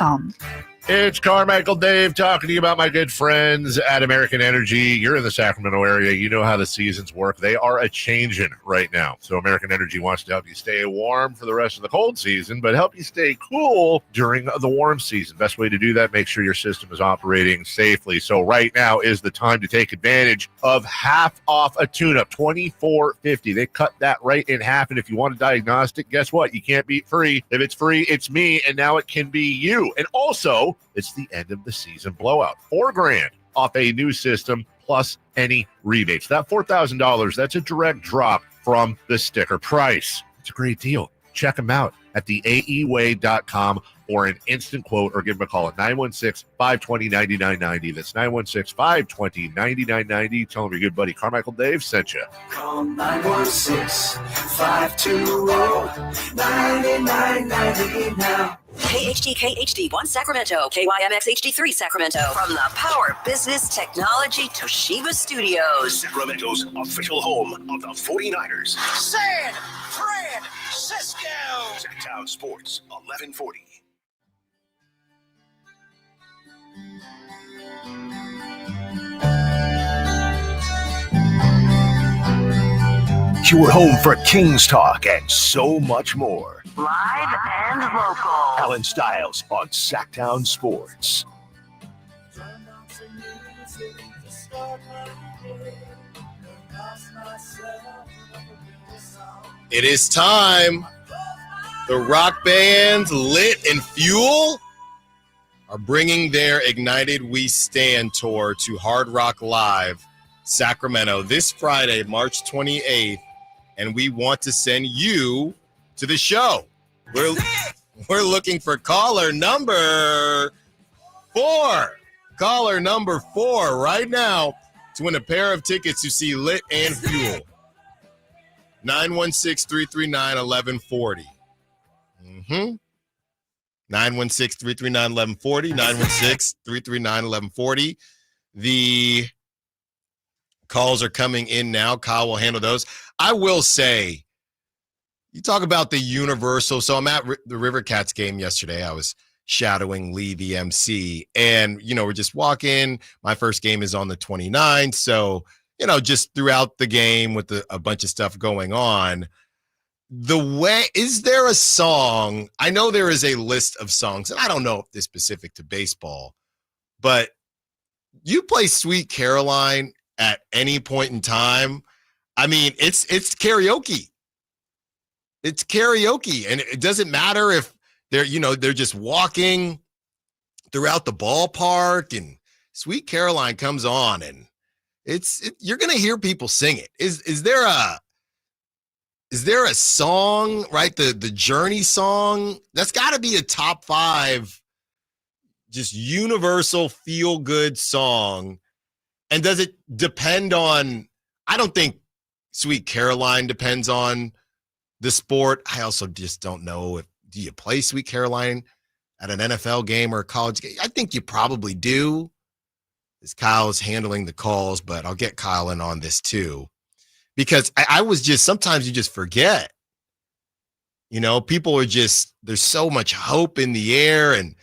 It's Carmichael Dave talking to you about my good friends at American Energy. You're in the Sacramento area. You know how the seasons work. They are a-changing right now. So American Energy wants to help you stay warm for the rest of the cold season, but help you stay cool during the warm season. Best way to do that, make sure your system is operating safely. So right now is the time to take advantage of half off a tune-up, $24.50. They cut that right in half. And if you want a diagnostic, guess what? You can't beat free. If it's free, it's me, and now it can be you. And also, it's the end of the season blowout. $4,000 off a new system plus any rebates. That $4,000, that's a direct drop from the sticker price. It's a great deal. Check them out at theaeway.com or an instant quote, or give them a call at 916-520-9990. That's 916-520-9990. Tell them your good buddy Carmichael Dave sent you. Call 916-520-9990 now. KHD HD1 Sacramento, KYMX HD3 Sacramento. From the Power Business Technology Toshiba Studios. Sacramento's official home of the 49ers. San Francisco. Sacktown Sports, 1140. Your home for Kings talk and so much more. Live and local. Allen Stiles on Sacktown Sports. It is time. The rock bands Lit and Fuel are bringing their Ignited We Stand tour to Hard Rock Live, Sacramento, this Friday, March 28th, and we want to send you to the show. We're looking for caller number 4. Caller number 4 right now to win a pair of tickets to see Lit and Fuel. 916-339-1140. 916-339-1140. 916-339-1140. The calls are coming in now. Kyle will handle those. I will say, you talk about the universal. So I'm at the River Cats game yesterday. I was shadowing Lee, the MC, and, we're just walking. My first game is on the 29th. So, just throughout the game with a bunch of stuff going on, is there a song? I know there is a list of songs, and I don't know if this is specific to baseball, but you play Sweet Caroline at any point in time. I mean, it's karaoke. It's karaoke, and it doesn't matter if they're just walking throughout the ballpark and Sweet Caroline comes on, and you're gonna hear people sing it. Is there a song, right? The Journey song that's got to be a top 5, just universal feel good song. And does it depend on? I don't think Sweet Caroline depends on the sport. I also just don't know do you play Sweet Caroline at an NFL game or a college game? I think you probably do. as Kyle's handling the calls, but I'll get Kyle in on this too. Because I was just, sometimes you just forget. You know, people are just, there's so much hope in the air, and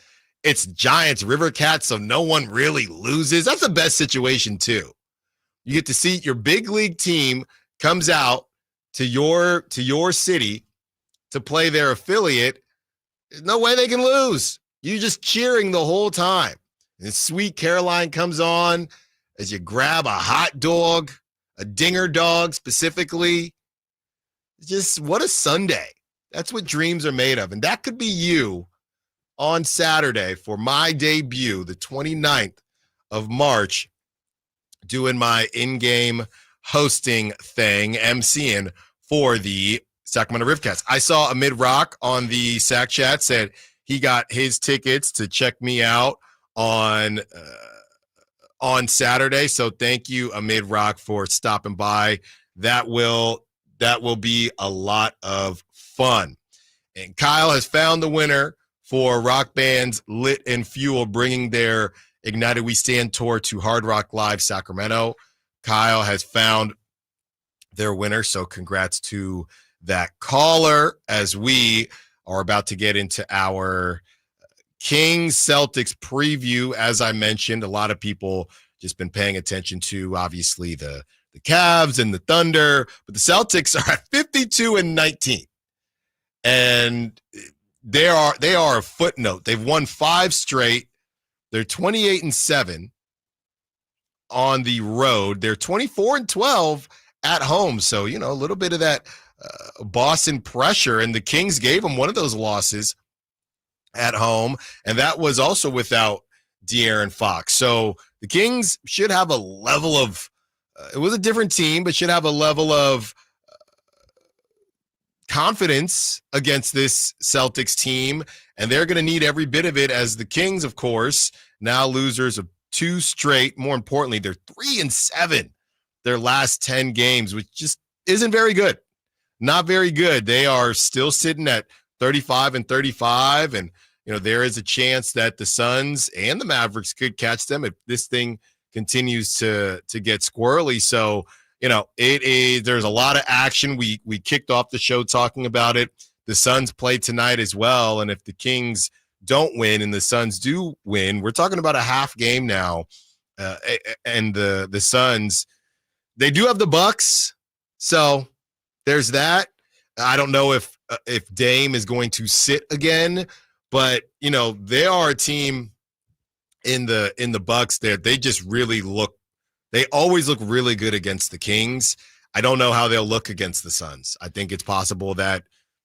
it's Giants, River Cats, so no one really loses. That's the best situation too. You get to see your big league team comes out to your city to play their affiliate. There's no way they can lose. You're just cheering the whole time. And Sweet Caroline comes on as you grab a hot dog, a dinger dog specifically. Just what a Sunday. That's what dreams are made of. And that could be you on Saturday for my debut, the 29th of March, doing my in-game hosting thing, emceeing for the Sacramento Rivercats. I saw Amid Rock on the Sac Chat said he got his tickets to check me out on Saturday. So thank you, Amid Rock, for stopping by. That will be a lot of fun. And Kyle has found the winner for rock bands Lit and Fuel, bringing their Ignited We Stand tour to Hard Rock Live Sacramento. Kyle has found their winner, so congrats to that caller as we are about to get into our Kings Celtics preview. As I mentioned, a lot of people just been paying attention to obviously the Cavs and the Thunder, but the Celtics are at 52-19. And they are a footnote. They've won 5 straight. They're 28-7 on the road. They're 24-12 at home. So, you know, a little bit of that Boston pressure, and the Kings gave them one of those losses at home, and that was also without De'Aaron Fox. So the Kings should have a level of it was a different team, but should have a level of confidence against this Celtics team, and they're going to need every bit of it, as the Kings, of course, now losers of 2 straight. More importantly, they're 3-7 their last 10 games, which just isn't very good. Not very good. They are still sitting at 35-35, and you know there is a chance that the Suns and the Mavericks could catch them if this thing continues to get squirrely. So, you know, there's a lot of action. We kicked off the show talking about it. The Suns play tonight as well, and if the Kings don't win and the Suns do win, we're talking about a half game now. And the Suns, they do have the Bucks, so there's that. I don't know if Dame is going to sit again, but you know they are a team in the Bucks there. They just really they always look really good against the Kings. I don't know how they'll look against the Suns. I think it's possible that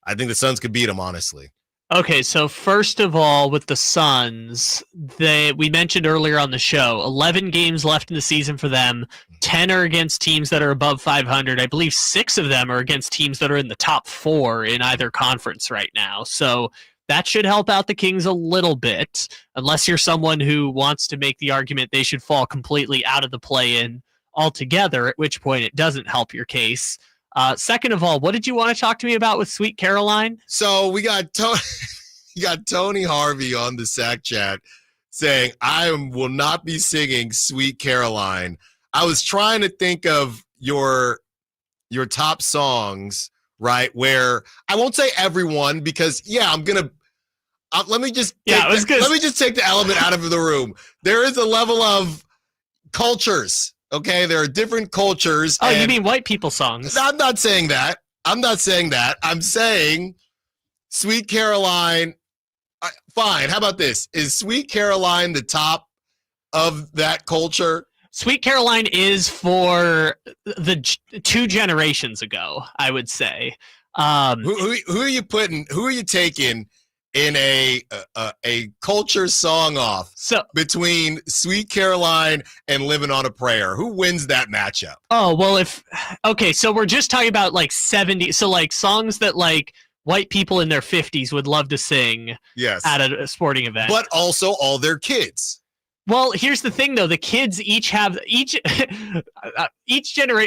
the Suns could beat them, honestly. Okay, so first of all, with the Suns, we mentioned earlier on the show, 11 games left in the season for them. 10 are against teams that are above 500. I believe 6 of them are against teams that are in the top 4 in either conference right now. So that should help out the Kings a little bit, unless you're someone who wants to make the argument they should fall completely out of the play-in altogether, at which point it doesn't help your case. Second of all, what did you want to talk to me about with Sweet Caroline? So we got Tony Harvey on the Sac Chat saying, I will not be singing Sweet Caroline. I was trying to think of your top songs, right? Where I won't say everyone, because let me just take the element out of the room. There is a level of cultures. Okay, there are different cultures. Oh, you mean white people songs? I'm not saying that. I'm saying Sweet Caroline. Fine. How about this? Is Sweet Caroline the top of that culture? Sweet Caroline is for the 2 generations ago, I would say. Who are you putting? Who are you taking in a culture song off between Sweet Caroline and Living on a Prayer? Who wins that matchup? Oh, well, so we're just talking about like 70, so like songs that like white people in their 50s would love to sing at a sporting event. But also all their kids. Well, here's the thing, though. The kids each generation.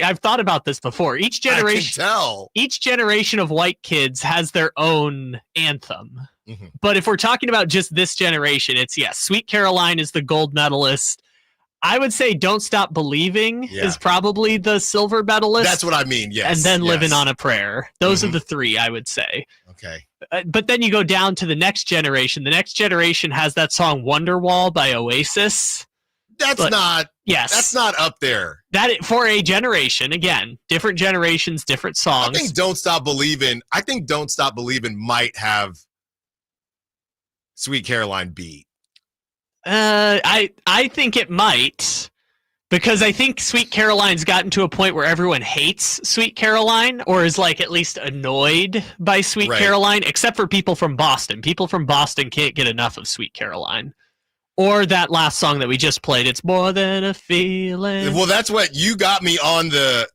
I've thought about this before. Each generation of white kids has their own anthem. Mm-hmm. But if we're talking about just this generation, it's Sweet Caroline is the gold medalist. I would say Don't Stop Believing is probably the silver medalist. That's what I mean, yes. And then yes. Living on a Prayer. Those are the three, I would say. Okay. But then you go down to the next generation. The next generation has that song Wonderwall by Oasis. That's not up there. For a generation, again, different generations, different songs. I think Don't Stop Believing might have Sweet Caroline beat. I think it might, because I think Sweet Caroline's gotten to a point where everyone hates Sweet Caroline, or is like at least annoyed by Sweet Caroline, except for people from Boston. People from Boston can't get enough of Sweet Caroline. Or that last song that we just played, It's More Than a Feeling. Well, that's what you got me on this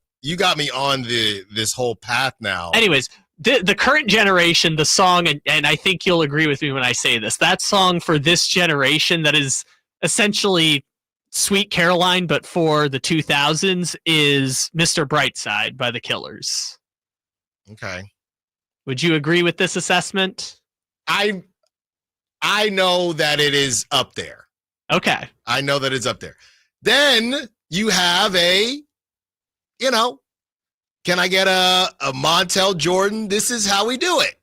whole path now. Anyways, the current generation, the song, and I think you'll agree with me when I say this, that song for this generation that is essentially Sweet Caroline, but for the 2000s, is Mr. Brightside by The Killers. Okay. Would you agree with this assessment? I know that it is up there. Okay. I know that it's up there. Then you have can I get a Montel Jordan? This Is How We Do It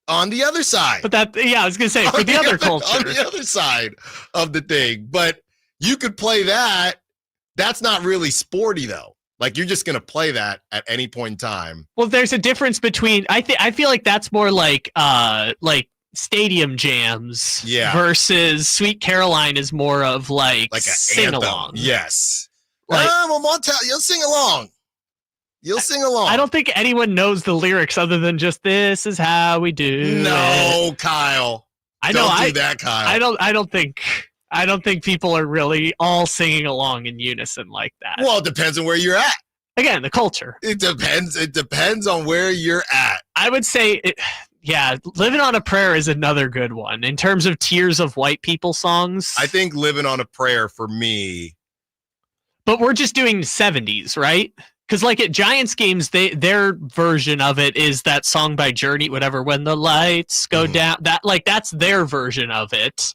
on the other side. But I was going to say, for the other culture. On the other side of the thing. But you could play that. That's not really sporty, though. Like, you're just going to play that at any point in time. Well, there's a difference between, I feel like that's more like stadium jams versus Sweet Caroline is more of like a sing along. Yes. Well, Montel, you'll sing along. You'll sing along. I don't think anyone knows the lyrics other than just "This is how we do." No, Kyle. Don't do that, Kyle. I don't think people are really all singing along in unison like that. Well, it depends on where you're at. Again, the culture. It depends on where you're at. I would say Living on a Prayer is another good one in terms of tiers of white people songs. I think Living on a Prayer for me. But we're just doing 70s, right? Because like at Giants games, their version of it is that song by Journey, whatever, When the Lights Go Down. That's their version of it.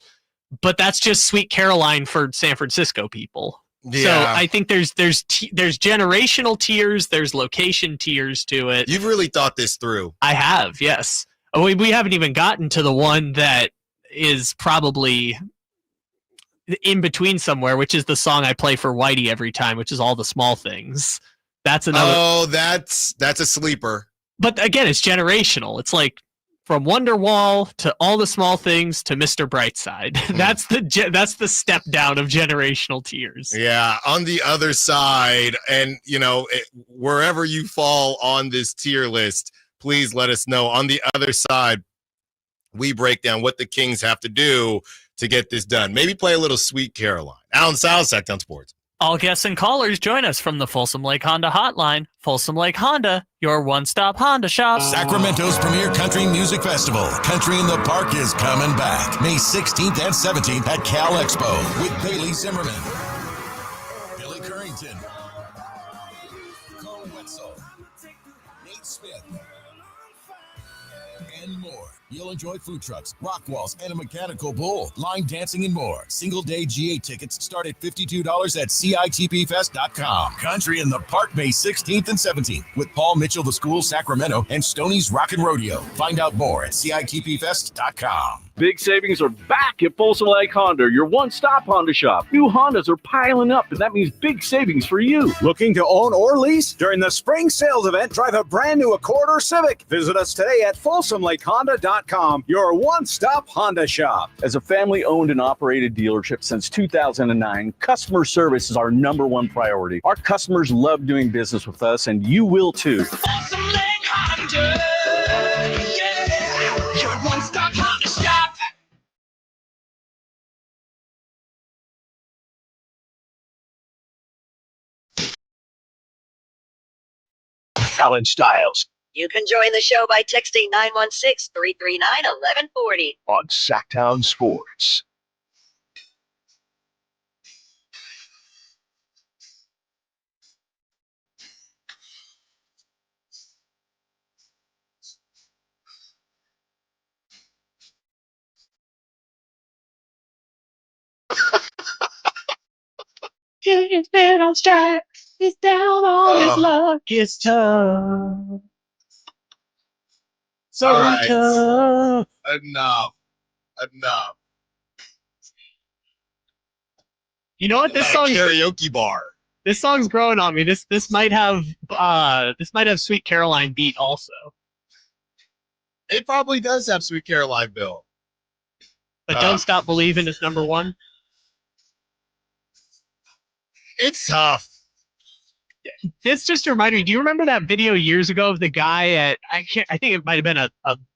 But that's just Sweet Caroline for San Francisco people. Yeah. So I think there's generational tiers, there's location tiers to it. You've really thought this through. I have, yes. We haven't even gotten to the one that is probably in between somewhere, which is the song I play for Whitey every time, which is All the Small Things. That's another. Oh, that's a sleeper. But again, it's generational. It's like from Wonderwall to All the Small Things to Mr. Brightside. That's the step down of generational tiers. Yeah, on the other side, and wherever you fall on this tier list, please let us know. On the other side, we break down what the Kings have to do to get this done. Maybe play a little Sweet Caroline. Allen Stiles, Sacktown Sports. All guests and callers join us from the Folsom Lake Honda Hotline. Folsom Lake Honda, your one-stop Honda shop. Sacramento's premier country music festival, Country in the Park, is coming back May 16th and 17th at Cal Expo with Bailey Zimmerman, Billy Currington, Cole Wetzel, Nate Smith, and more. You'll enjoy food trucks, rock walls, and a mechanical bull, line dancing, and more. Single-day GA tickets start at $52 at CITPFest.com. Country in the Park, May 16th and 17th with Paul Mitchell, The School, Sacramento, and Stoney's Rockin' Rodeo. Find out more at CITPFest.com. Big savings are back at Folsom Lake Honda, your one-stop Honda shop. New Hondas are piling up, and that means big savings for you. Looking to own or lease? During the spring sales event, drive a brand new Accord or Civic. Visit us today at FolsomLakeHonda.com, your one-stop Honda shop. As a family-owned and operated dealership since 2009, customer service is our number one priority. Our customers love doing business with us, and you will too. Folsom Lake Honda, yeah, your one-stop Honda shop. Allen Stiles You can join the show by texting 916-339-1140. on Sacktown Sports. He's been on strike. He's down on his luck. It's tough. So All right. tough. Enough. You know what? This song Karaoke bar. This song's growing on me. This might have Sweet Caroline beat also. It probably does have Sweet Caroline Bill. But Don't Stop Believing is number one. It's tough. This just reminded me. Do you remember that video years ago of the guy at I think it might have been a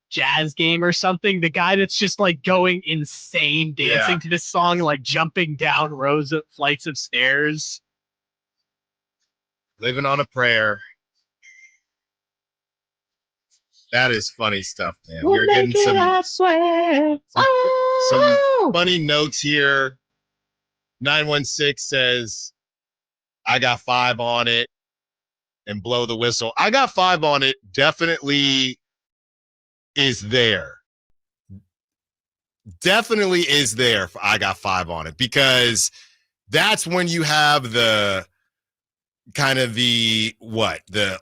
jazz game or something? The guy that's just like going insane dancing to this song, like jumping down flights of stairs. Living on a Prayer. That is funny stuff, man. We're getting some funny notes here. 916 says, I got 5 on it and blow the whistle. I got 5 on it definitely is there. Definitely is there for I got 5 on it, because that's when you have the kind of the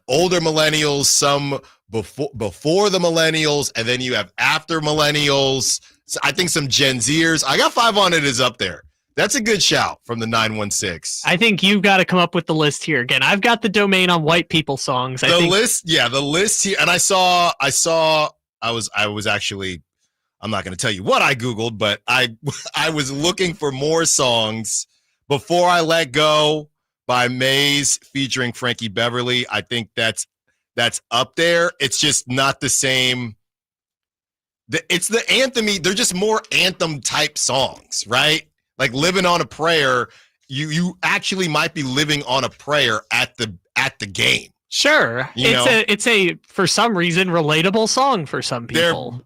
older millennials, some before the millennials, and then you have after millennials. So I think some Gen Zers. I got 5 on it is up there. That's a good shout from the 916. I think you've got to come up with the list here again. I've got the domain on white people songs. The list here, and I was actually, I'm not going to tell you what I Googled, but I was looking for more songs. Before I Let Go by Maze featuring Frankie Beverly. I think that's up there. It's just not the same. It's the anthem-y. They're just more anthem type songs, right? Like Living on a Prayer. You actually might be living on a prayer at the game. Sure. It's a for some reason relatable song for some people.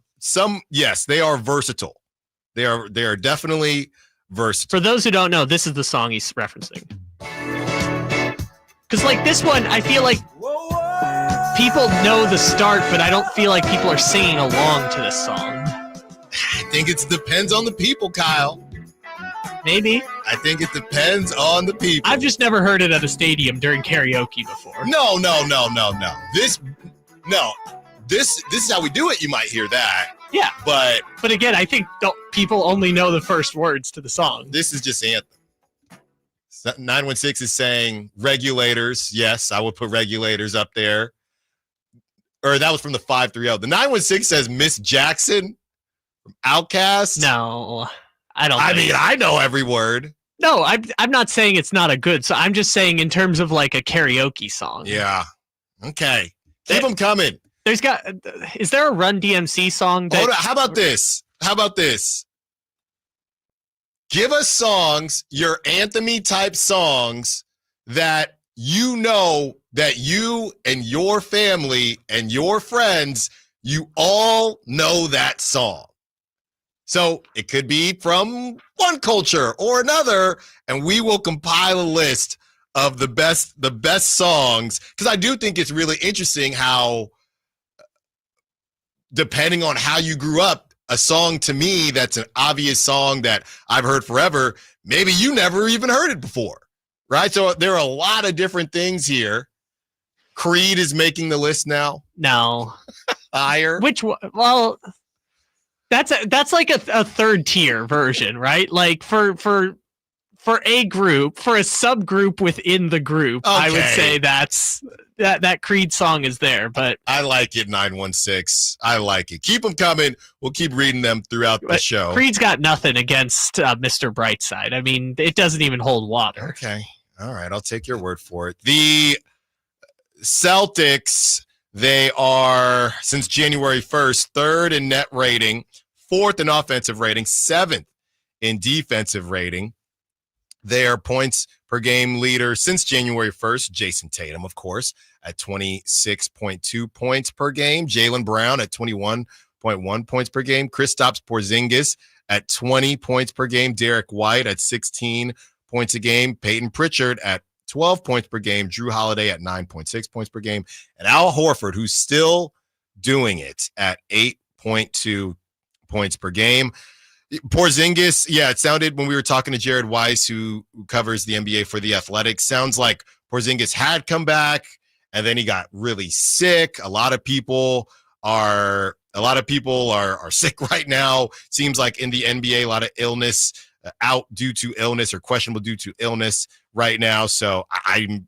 They are versatile. They are definitely versatile. For those who don't know, this is the song he's referencing. Because like this one, I feel like people know the start, but I don't feel like people are singing along to this song. I think it depends on the people, Kyle. Maybe. I think it depends on the people. I've just never heard it at a stadium during karaoke before. No. This is how we do it. You might hear that. Yeah. But again, I think people only know the first words to the song. This is just anthem. 916 is saying Regulators. Yes, I would put Regulators up there. Or that was from the 530. The 916 says Miss Jackson from Outkast. No, I don't. I know every word. No, I'm not saying it's not a good song. I'm just saying in terms of like a karaoke song. Yeah. Okay. Keep them coming. Is there a Run DMC song? How about this? Give us songs, your anthem-y type songs that you know that you and your family and your friends, you all know that song. So it could be from one culture or another, and we will compile a list of the best songs, because I do think it's really interesting how, depending on how you grew up, a song to me that's an obvious song that I've heard forever, maybe you never even heard it before, right? So there are a lot of different things here. Creed is making the list now. No. Higher. Which one? Well, that's like a third tier version, right? Like for a group, for a subgroup within the group, okay. I would say that Creed song is there, but I like it. 916. I like it. Keep them coming. We'll keep reading them throughout the show. Creed's got nothing against Mr. Brightside. I mean, it doesn't even hold water. Okay. All right. I'll take your word for it. The Celtics, they are, since January 1st, 3rd in net rating, 4th in offensive rating, 7th in defensive rating. Their points per game leader since January 1st, Jason Tatum, of course, at 26.2 points per game. Jaylen Brown at 21.1 points per game. Kristaps Porzingis at 20 points per game. Derek White at 16 points a game. Peyton Pritchard at 12 points per game. Drew Holiday at 9.6 points per game. And Al Horford, who's still doing it, at 8.2 points per game. Porzingis, yeah, it sounded when we were talking to Jared Weiss, who covers the NBA for The Athletic, sounds like Porzingis had come back and then he got really sick. A lot of people are sick right now. Seems like in the NBA, a lot of illness out due to illness or questionable due to illness right now. So I'm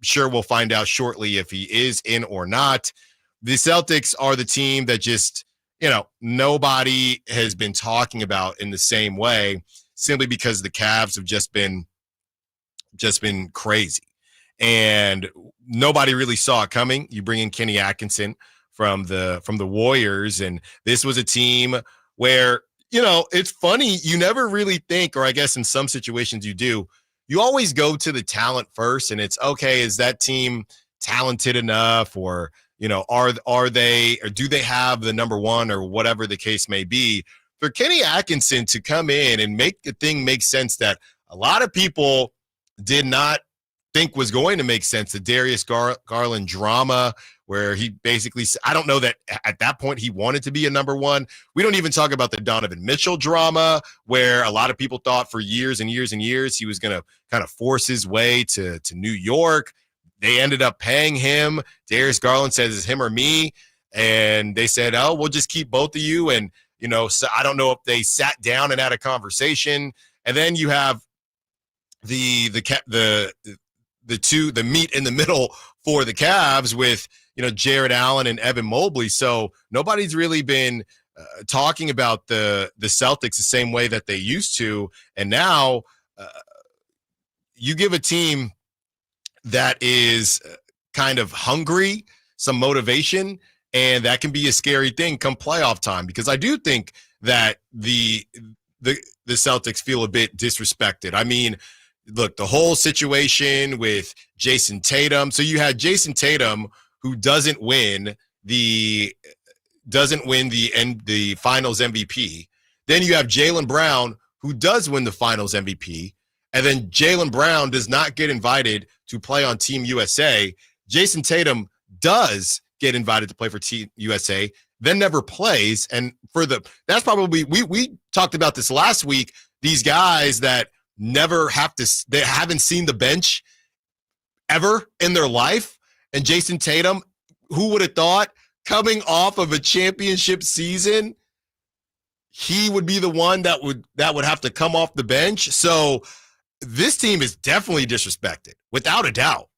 sure we'll find out shortly if he is in or not. The Celtics are the team that just, nobody has been talking about in the same way, simply because the Cavs have just been crazy. And nobody really saw it coming. You bring in Kenny Atkinson from the Warriors, and this was a team where, it's funny, you never really think, or I guess in some situations you do, you always go to the talent first, and it's okay, is that team talented enough, or are they, or do they have the number one, or whatever the case may be. For Kenny Atkinson to come in and make the thing make sense that a lot of people did not think was going to make sense, the Darius Garland drama, where he basically, I don't know that at that point he wanted to be a number one. We don't even talk about the Donovan Mitchell drama, where a lot of people thought for years and years and years he was going to kind of force his way to New York. They ended up paying him. Darius Garland says it's him or me. And they said, oh, we'll just keep both of you. And, so I don't know if they sat down and had a conversation. And then you have the meat in the middle for the Cavs with, Jared Allen and Evan Mobley. So nobody's really been talking about the Celtics the same way that they used to. And now you give a team that is kind of hungry, some motivation, and that can be a scary thing come playoff time, because I do think that the Celtics feel a bit disrespected. I mean, look, the whole situation with Jason Tatum. So you had Jason Tatum, who doesn't win the Finals MVP. Then you have Jaylen Brown, who does win the Finals MVP, and then Jaylen Brown does not get invited to play on Team USA. Jason Tatum does get invited to play for Team USA, then never plays. And that's probably, we talked about this last week, these guys that they haven't seen the bench ever in their life. And Jason Tatum, who would have thought, coming off of a championship season, he would be the one that would have to come off the bench. So this team is definitely disrespected, without a doubt.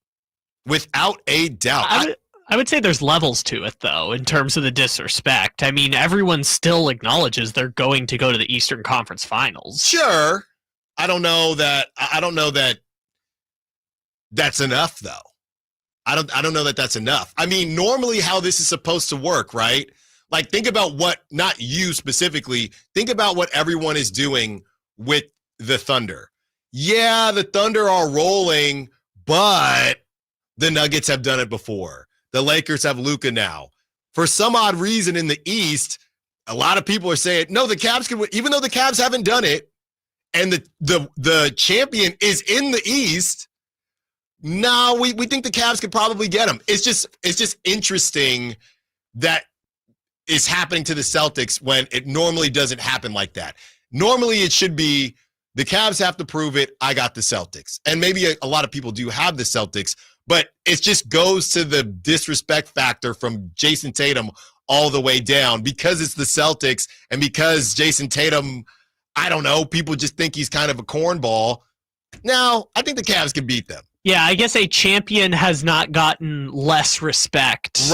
Without a doubt. I would say there's levels to it, though, in terms of the disrespect. I mean, everyone still acknowledges they're going to go to the Eastern Conference Finals. Sure. I don't know that that's enough, though. I don't know that that's enough. I mean, normally how this is supposed to work, right? Like, think about not you specifically, think about what everyone is doing with the Thunder. Yeah, the Thunder are rolling, but the Nuggets have done it before. The Lakers have Luka now. For some odd reason in the East, a lot of people are saying, no, the Cavs can win, even though the Cavs haven't done it, and the champion is in the East. No, we think the Cavs could probably get them. It's just interesting that is happening to the Celtics when it normally doesn't happen like that. Normally it should be the Cavs have to prove it. I got the Celtics. And maybe a lot of people do have the Celtics, but it just goes to the disrespect factor from Jason Tatum all the way down, because it's the Celtics and because Jason Tatum, I don't know, people just think he's kind of a cornball. Now, I think the Cavs can beat them. Yeah, I guess a champion has not gotten less respect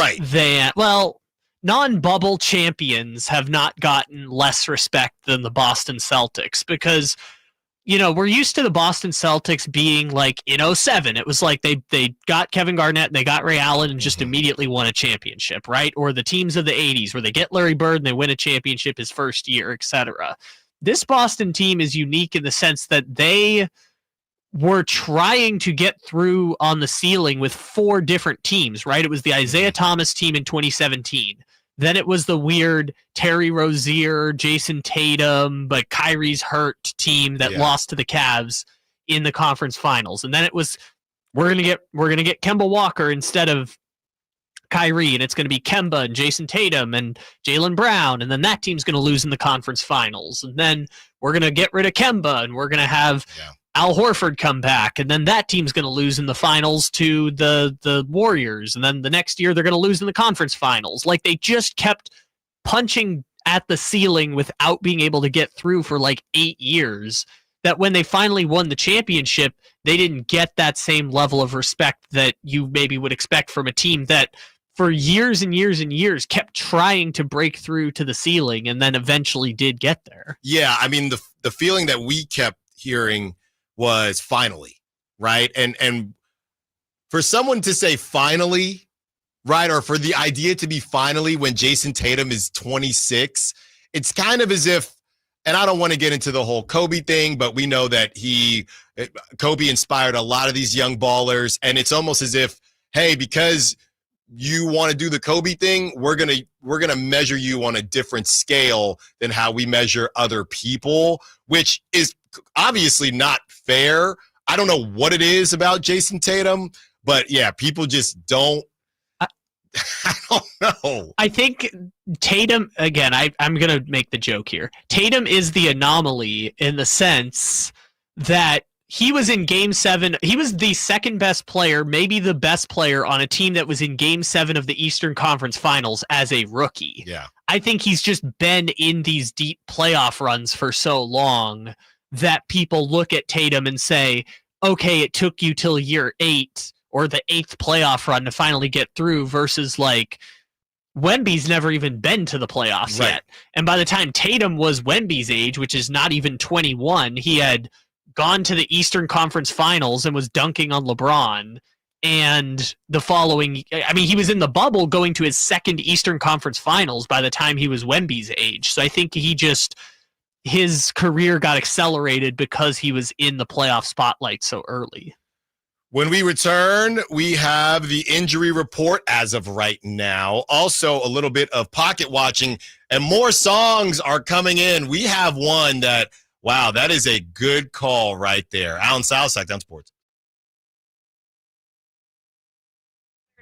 non-bubble champions have not gotten less respect than the Boston Celtics, because, we're used to the Boston Celtics being like in 2007. It was like they got Kevin Garnett, they got Ray Allen, and just immediately won a championship, right? Or the teams of the 80s where they get Larry Bird and they win a championship his first year, etc. This Boston team is unique in the sense that they were trying to get through on the ceiling with 4 different teams, right? It was the Isaiah Thomas team in 2017. Then it was the weird Terry Rozier, Jason Tatum, but Kyrie's hurt team that lost to the Cavs in the conference finals. And then it was we're gonna get Kemba Walker instead of Kyrie, and it's going to be Kemba and Jason Tatum and Jaylen Brown, and then that team's going to lose in the conference finals. And then we're going to get rid of Kemba, and we're going to have Al Horford come back, and then that team's going to lose in the finals to the Warriors, and then the next year they're going to lose in the conference finals. Like, they just kept punching at the ceiling without being able to get through for like 8 years, that when they finally won the championship, they didn't get that same level of respect that you maybe would expect from a team that for years and years and years kept trying to break through to the ceiling and then eventually did get there. Yeah, I mean, the feeling that we kept hearing was finally, right? And for someone to say finally, right, or for the idea to be finally when Jason Tatum is 26, it's kind of as if, and I don't want to get into the whole Kobe thing, but we know that Kobe inspired a lot of these young ballers, and it's almost as if, hey, because you want to do the Kobe thing, we're gonna measure you on a different scale than how we measure other people, which is obviously not fair. I don't know what it is about Jason Tatum, but yeah, people just don't. I don't know. I think Tatum, again, I'm going to make the joke here. Tatum is the anomaly in the sense that he was in Game 7. He was the second best player, maybe the best player on a team that was in Game 7 of the Eastern Conference Finals as a rookie. Yeah. I think he's just been in these deep playoff runs for so long that people look at Tatum and say, okay, it took you till year 8 or the 8th playoff run to finally get through, versus like Wemby's never even been to the playoffs yet. And by the time Tatum was Wemby's age, which is not even 21, he had gone to the Eastern Conference Finals and was dunking on LeBron. And the following, I mean, he was in the bubble going to his second Eastern Conference Finals by the time he was Wemby's age. So I think his career got accelerated because he was in the playoff spotlight so early. When we return, we have the injury report as of right now. Also, a little bit of pocket watching, and more songs are coming in. We have one that, wow, that is a good call right there. Allen Stiles, Sacktown Sports.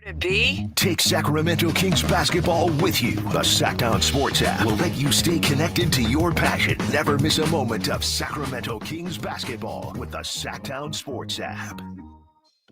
To be? Take Sacramento Kings basketball with you. The Sacktown Sports app will let you stay connected to your passion. Never miss a moment of Sacramento Kings basketball with the Sacktown Sports app.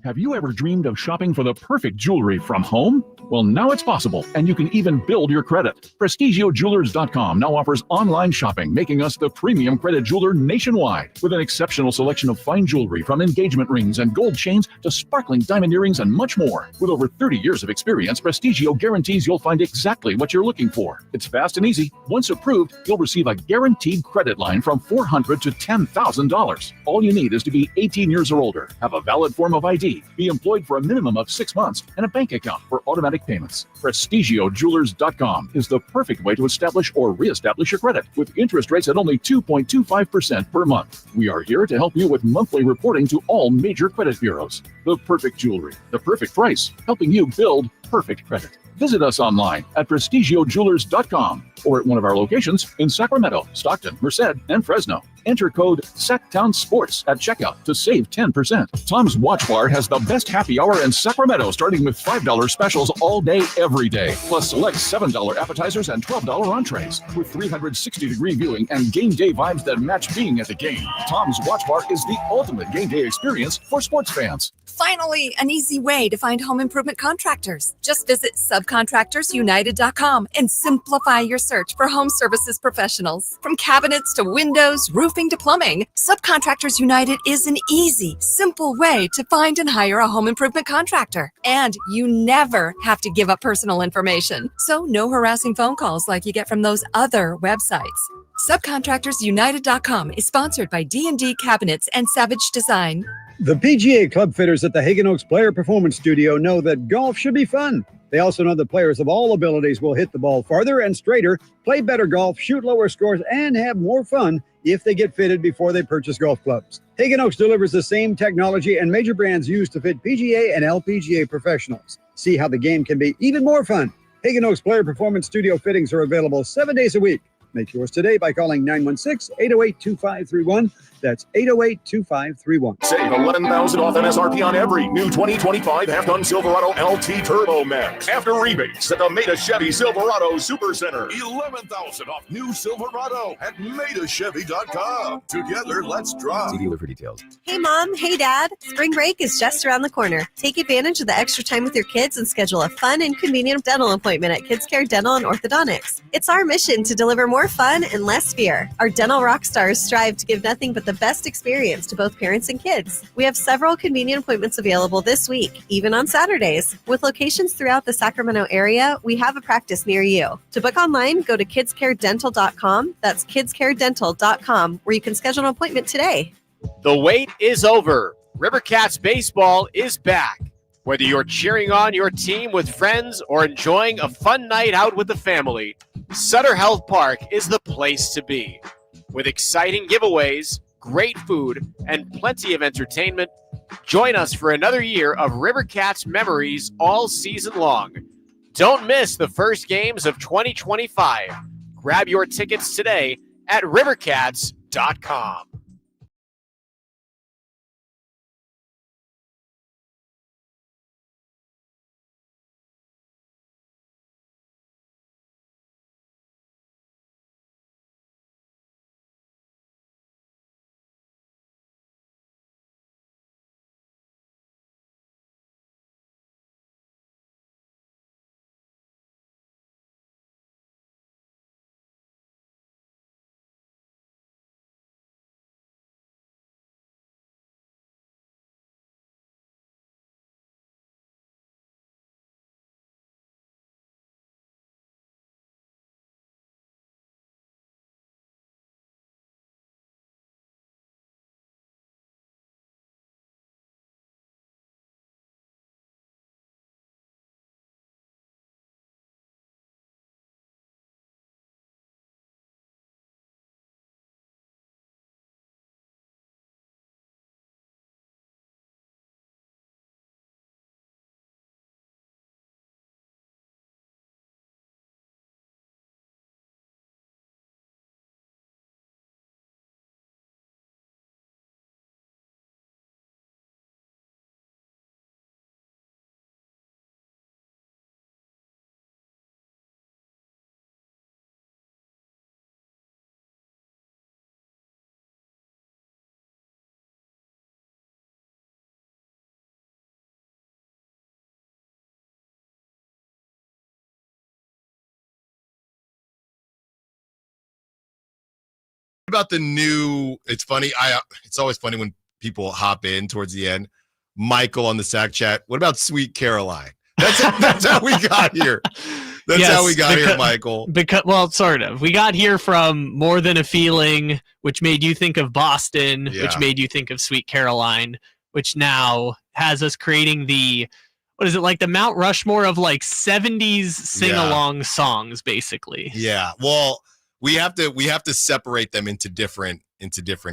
Have you ever dreamed of shopping for the perfect jewelry from home? Well, now it's possible, and you can even build your credit. PrestigiOJewelers.com now offers online shopping, making us the premium credit jeweler nationwide. With an exceptional selection of fine jewelry, from engagement rings and gold chains to sparkling diamond earrings and much more. With over 30 years of experience, Prestigio guarantees you'll find exactly what you're looking for. It's fast and easy. Once approved, you'll receive a guaranteed credit line from $400 to $10,000. All you need is to be 18 years or older, have a valid form of ID, be employed for a minimum of 6 months, and a bank account for automatic payments. PrestigiOJewelers.com is the perfect way to establish or reestablish your credit, with interest rates at only 2.25% per month. We are here to help you with monthly reporting to all major credit bureaus. The perfect jewelry, the perfect price, helping you build perfect credit. Visit us online at PrestigiOJewelers.com or at one of our locations in Sacramento, Stockton, Merced, and Fresno. Enter code Sacktown Sports at checkout to save 10%. Tom's Watch Bar has the best happy hour in Sacramento, starting with $5 specials all day, every day. Plus select $7 appetizers and $12 entrees with 360-degree viewing and game day vibes that match being at the game. Tom's Watch Bar is the ultimate game day experience for sports fans. Finally, an easy way to find home improvement contractors. Just visit subcontractorsunited.com and simplify your search for home services professionals. From cabinets to windows, roofing to plumbing, Subcontractors United is an easy, simple way to find and hire a home improvement contractor. And you never have to give up personal information. So no harassing phone calls like you get from those other websites. Subcontractorsunited.com is sponsored by D&D Cabinets and Savage Design. The PGA club fitters at the Hagen Oaks Player Performance Studio know that golf should be fun. They also know that players of all abilities will hit the ball farther and straighter, play better golf, shoot lower scores, and have more fun if they get fitted before they purchase golf clubs. Hagen Oaks delivers the same technology and major brands used to fit PGA and LPGA professionals. See how the game can be even more fun. Hagen Oaks Player Performance Studio fittings are available 7 days a week. Make yours today by calling 916-808-2531. That's 808-2531. Save $11,000 off MSRP on every new 2025 half-ton Silverado LT Turbo Max after rebates at the Meta Chevy Silverado Super Center. $11,000 off new Silverado at MetaChevy.com. Together, let's drive. See dealer for details. Hey, Mom. Hey, Dad. Spring break is just around the corner. Take advantage of the extra time with your kids and schedule a fun and convenient dental appointment at Kids Care Dental and Orthodontics. It's our mission to deliver more fun and less fear. Our dental rock stars strive to give nothing but the best experience to both parents and kids. We have several convenient appointments available this week, even on Saturdays. With locations throughout the Sacramento area, we have a practice near you. To book online, go to kidscaredental.com. That's kidscaredental.com, where you can schedule an appointment today. The wait is over. Rivercats baseball is back. Whether you're cheering on your team with friends or enjoying a fun night out with the family, Sutter Health Park is the place to be. With exciting giveaways, great food, and plenty of entertainment, join us for another year of Rivercats memories all season long. Don't miss the first games of 2025. Grab your tickets today at rivercats.com. About the new, it's funny. It's always funny when people hop in towards the end. Michael on the Sac Chat. What about Sweet Caroline? That's how we got here. That's how we got here, Michael. Well, sort of. We got here from More Than a Feeling, which made you think of Boston, which made you think of Sweet Caroline, which now has us creating the, what is it, like the Mount Rushmore of like 70s sing-along songs, basically. Yeah. Well, we have to separate them into different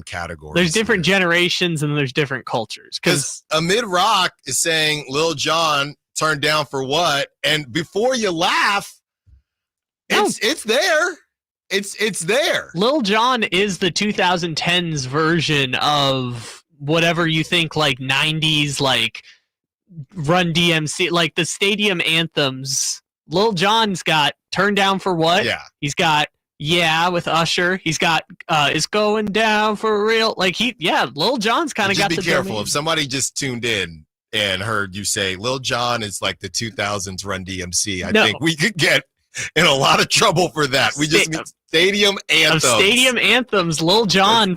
categories. There's different generations and there's different cultures. Because Amid Rock is saying Lil Jon turned down for what? And before you laugh, it's there. It's there. Lil Jon is the 2010s version of whatever you think, like 90s, like Run DMC, like the stadium anthems. Lil Jon's got Turned Down for What? Yeah. He's got Yeah with Usher. He's got It's Going Down for Real. Like Lil Jon's kind of got the Just be careful. domain. If somebody just tuned in and heard you say Lil Jon is like the 2000s Run DMC, I think we could get in a lot of trouble for that. We just need stadium anthems. Of stadium anthems, Lil Jon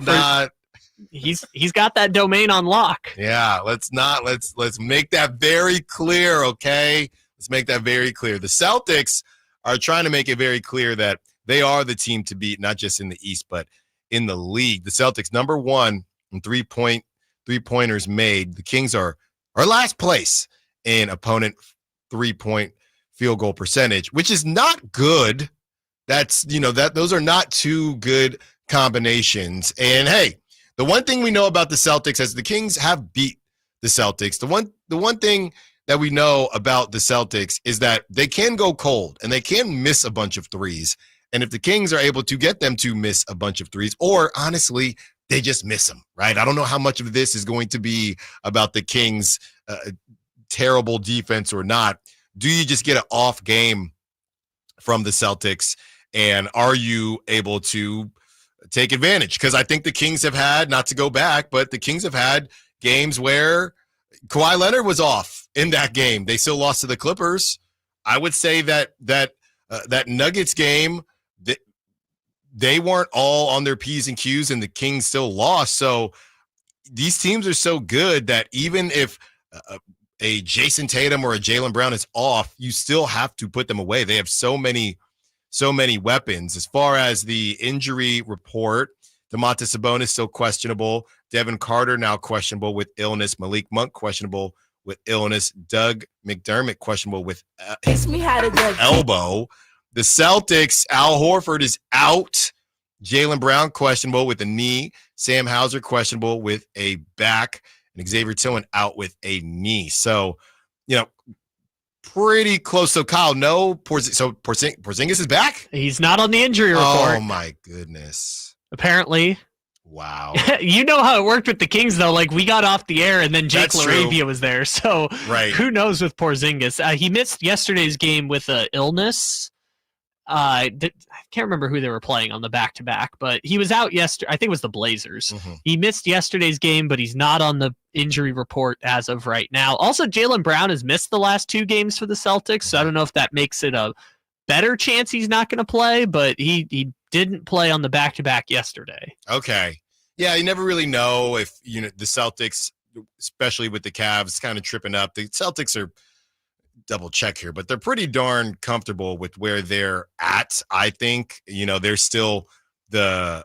he's got that domain on lock. Yeah, let's make that very clear, okay? Let's make that very clear. The Celtics are trying to make it very clear that they are the team to beat, not just in the East, but in the league. The Celtics, number one in three-pointers made. The Kings are last place in opponent three-point field goal percentage, which is not good. That's, those are not two good combinations. And hey, the one thing we know about the Celtics is the Kings have beat the Celtics. The one thing that we know about the Celtics is that they can go cold and they can miss a bunch of threes And if the Kings are able to get them to miss a bunch of threes, or honestly, they just miss them, right? I don't know how much of this is going to be about the Kings' terrible defense or not. Do you just get an off game from the Celtics, and are you able to take advantage? Because I think the Kings have had, not to go back, but the Kings have had games where Kawhi Leonard was off in that game. They still lost to the Clippers. I would say that Nuggets game, they weren't all on their P's and Q's, and the Kings still lost. So these teams are so good that even if a Jason Tatum or a Jaylen Brown is off, you still have to put them away. They have so many weapons. As far as the injury report, Domantas Sabonis still questionable. Devin Carter now questionable with illness. Malik Monk questionable with illness. Doug McDermott questionable with elbow. The Celtics, Al Horford is out. Jaylen Brown questionable with a knee. Sam Hauser questionable with a back. And Xavier Tillman out with a knee. So, pretty close. So, Kyle, Porzingis is back? He's not on the injury report. Oh, my goodness. Apparently. Wow. You know how it worked with the Kings, though. Like, we got off the air, and then Jake LaRavia was there. So, who knows with Porzingis? He missed yesterday's game with an illness. I can't remember who they were playing on the back-to-back, but he was out yesterday. I think it was the Blazers. Mm-hmm. He missed yesterday's game, but he's not on the injury report as of right now. Also, Jaylen Brown has missed the last 2 games for the Celtics, so I don't know if that makes it a better chance he's not going to play, but he didn't play on the back-to-back yesterday. Okay. Yeah, you never really know if the Celtics, especially with the Cavs, kind of tripping up. The Celtics are double check here, but they're pretty darn comfortable with where they're at. I think, they're still the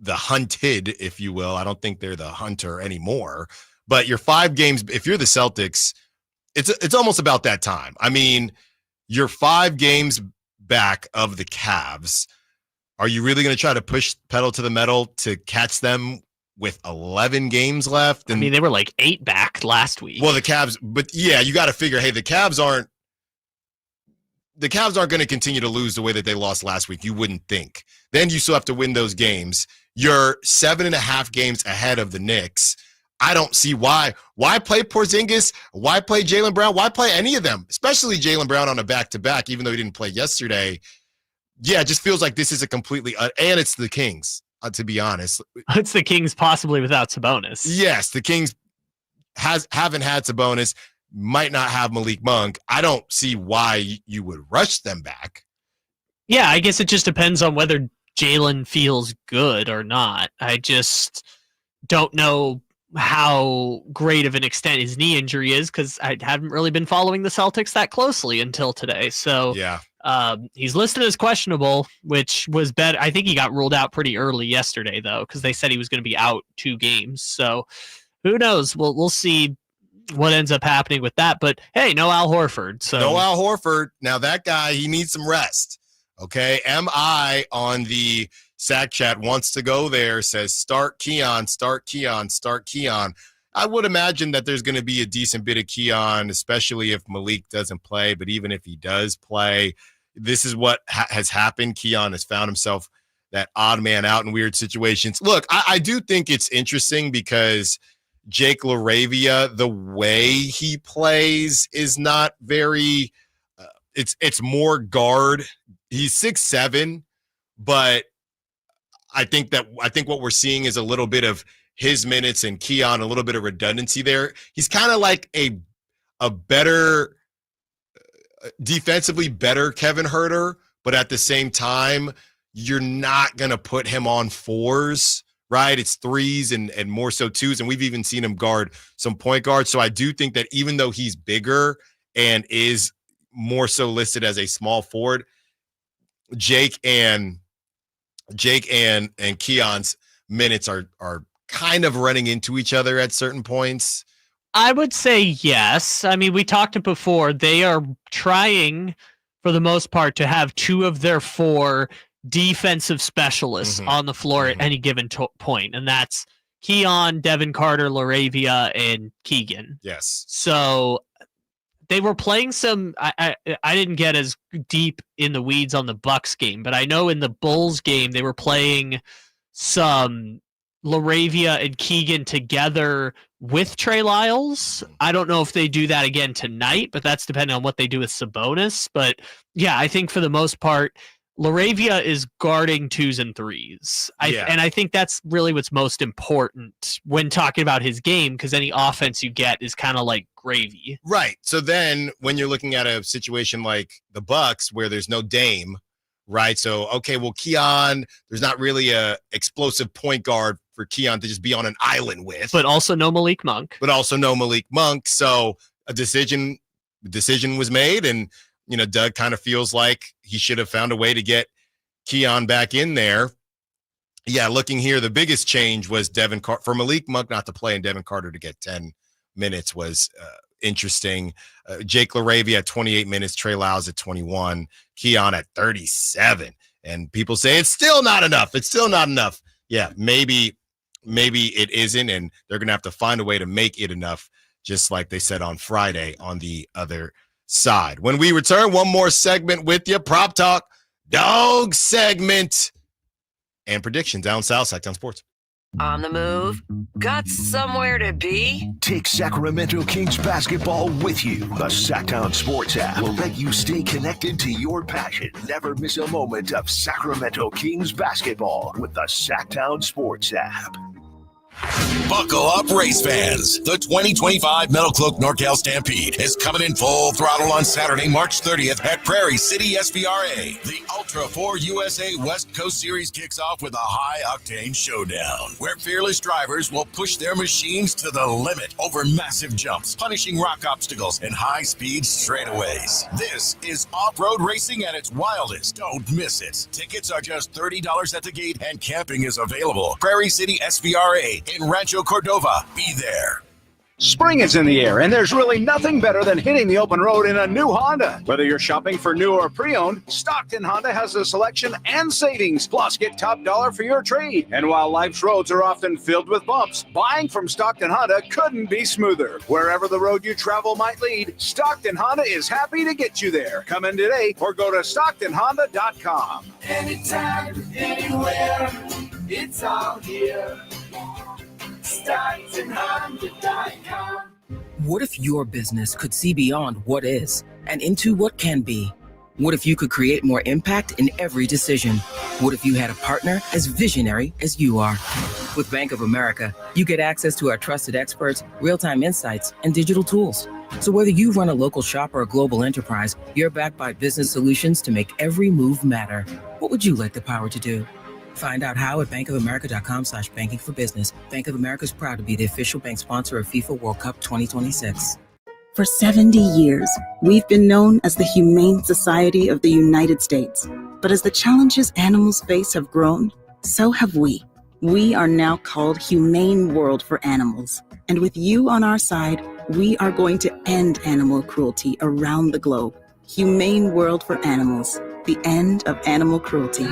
hunted, if you will. I don't think they're the hunter anymore, but your 5 games, if you're the Celtics, it's almost about that time. I mean, you're 5 games back of the Cavs. Are you really going to try to push pedal to the metal to catch them with 11 games left? And, they were like 8 back last week. Well, the Cavs, but yeah, you got to figure, hey, the Cavs aren't going to continue to lose the way that they lost last week. You wouldn't think. Then you still have to win those games. You're 7.5 games ahead of the Knicks. I don't see why. Why play Porzingis? Why play Jaylen Brown? Why play any of them? Especially Jaylen Brown on a back-to-back, even though he didn't play yesterday. Yeah, it just feels like this is a completely and it's the Kings. To be honest, it's the Kings possibly without Sabonis. Yes, the Kings haven't had Sabonis, might not have Malik Monk. I don't see why you would rush them back. Yeah, I guess it just depends on whether Jaylen feels good or not. I just don't know how great of an extent his knee injury is because I haven't really been following the Celtics that closely until today. So yeah. He's listed as questionable, which was better. I think he got ruled out pretty early yesterday, though, because they said he was going to be out 2 games. So who knows? We'll see what ends up happening with that. But hey, no Al Horford. So no Al Horford. Now that guy, he needs some rest. Okay. MI on the Sack Chat wants to go there, says start Keon, start Keon, start Keon. I would imagine that there's going to be a decent bit of Keon, especially if Malik doesn't play. But even if he does play, this is what has happened. Keon has found himself that odd man out in weird situations. Look, I do think it's interesting because Jake LaRavia, the way he plays is not very it's more guard. He's 6'7", but I think what we're seeing is a little bit of his minutes and Keon, a little bit of redundancy there. He's kind of like a better defensively better Kevin Huerter, but at the same time, you're not going to put him on 4s, right? It's 3s and more so 2s. And we've even seen him guard some point guards. So I do think that even though he's bigger and is more so listed as a small forward, Jake and Keon's minutes are kind of running into each other at certain points. I would say yes. I mean, we talked it before. They are trying, for the most part, to have 2 of their 4 defensive specialists on the floor at any given point, and that's Keon, Devin Carter, LaRavia, and Keegan. Yes. So they were playing some. I didn't get as deep in the weeds on the Bucks game, but I know in the Bulls game they were playing some LaRavia and Keegan together with Trey Lyles. I don't know if they do that again tonight, but that's depending on what they do with Sabonis. But yeah, I think for the most part, LaRavia is guarding 2s and 3s. And I think that's really what's most important when talking about his game, because any offense you get is kind of like gravy. Right. So then when you're looking at a situation like the Bucks where there's no Dame, right? So, okay, well, Keon, there's not really a explosive point guard for Keon to just be on an island with. But also no Malik Monk. So a decision was made, and Doug kind of feels like he should have found a way to get Keon back in there. Yeah, looking here, the biggest change was for Malik Monk not to play and Devin Carter to get 10 minutes was interesting. Jake LaRavia at 28 minutes, Trey Lyles at 21, Keon at 37. And people say it's still not enough. Yeah, maybe it isn't, and they're going to have to find a way to make it enough, just like they said on Friday on the other side. When we return, one more segment with you, Prop Talk Dog segment and predictions down south, Sacktown Sports. On the move? Got somewhere to be? Take Sacramento Kings basketball with you. The Sacktown Sports app will let you stay connected to your passion. Never miss a moment of Sacramento Kings basketball with the Sacktown Sports app. Buckle up, race fans. The 2025 Meadow Cloak NorCal Stampede is coming in full throttle on Saturday, March 30th at Prairie City SVRA. The Ultra 4 USA West Coast Series kicks off with a high-octane showdown, where fearless drivers will push their machines to the limit over massive jumps, punishing rock obstacles, and high-speed straightaways. This is off-road racing at its wildest. Don't miss it. Tickets are just $30 at the gate, and camping is available. Prairie City SVRA in Rancho Cordova. Be there. Spring is in the air, and there's really nothing better than hitting the open road in a new Honda. Whether you're shopping for new or pre-owned, Stockton Honda has a selection and savings. Plus, get top dollar for your trade. And while life's roads are often filled with bumps, buying from Stockton Honda couldn't be smoother. Wherever the road you travel might lead, Stockton Honda is happy to get you there. Come in today or go to StocktonHonda.com. Anytime, anywhere, it's all here. StocktonHonda.com. What if your business could see beyond what is and into what can be? What if you could create more impact in every decision? What if you had a partner as visionary as you are? With Bank of America, you get access to our trusted experts, real-time insights, and digital tools. So whether you run a local shop or a global enterprise, you're backed by business solutions to make every move matter. What would you like the power to do? Find out how at bankofamerica.com/banking for business. Bank of America is proud to be the official bank sponsor of FIFA World Cup 2026. For 70 years, we've been known as the Humane Society of the United States. But as the challenges animals face have grown, so have we. We are now called Humane World for Animals. And with you on our side, we are going to end animal cruelty around the globe. Humane World for Animals. The end of animal cruelty.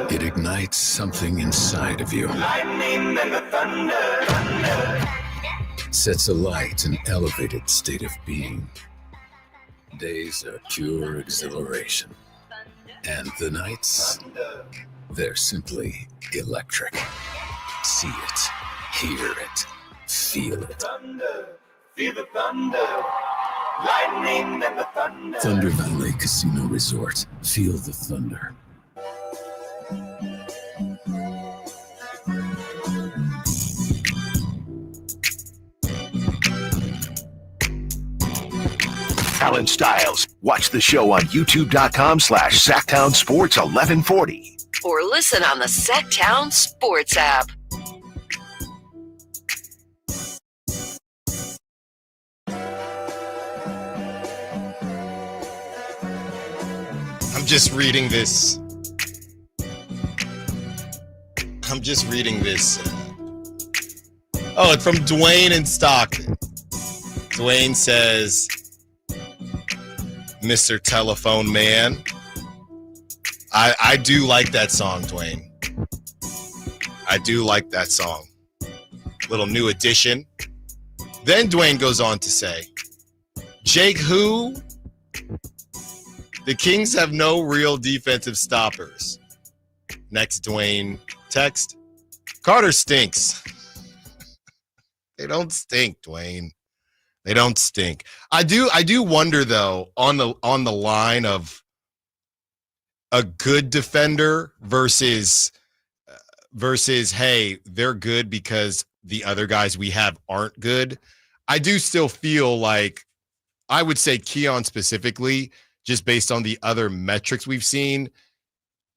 It ignites something inside of you. Lightning and the thunder. Sets alight an elevated state of being. Days are pure exhilaration. And the nights, they're simply electric. See it, hear it, feel it. Thunder, feel the thunder. Lightning and the thunder. Thunder Valley Casino Resort. Feel the thunder. Allen Stiles. Watch the show on youtube.com/Sacktown Sports 1140. Or listen on the Sacktown Sports app. I'm just reading this. Oh, it's from Dwayne in Stockton. Dwayne says, Mr. Telephone Man, I do like that song, Dwayne. I do like that song. Little new addition. Then Dwayne goes on to say, Jake who? The Kings have no real defensive stoppers. Next Dwayne text, Carter stinks. They don't stink, Dwayne. They don't stink. I do wonder though on the line of a good defender versus hey, they're good because the other guys we have aren't good. I do still feel like I would say Keon specifically, just based on the other metrics we've seen,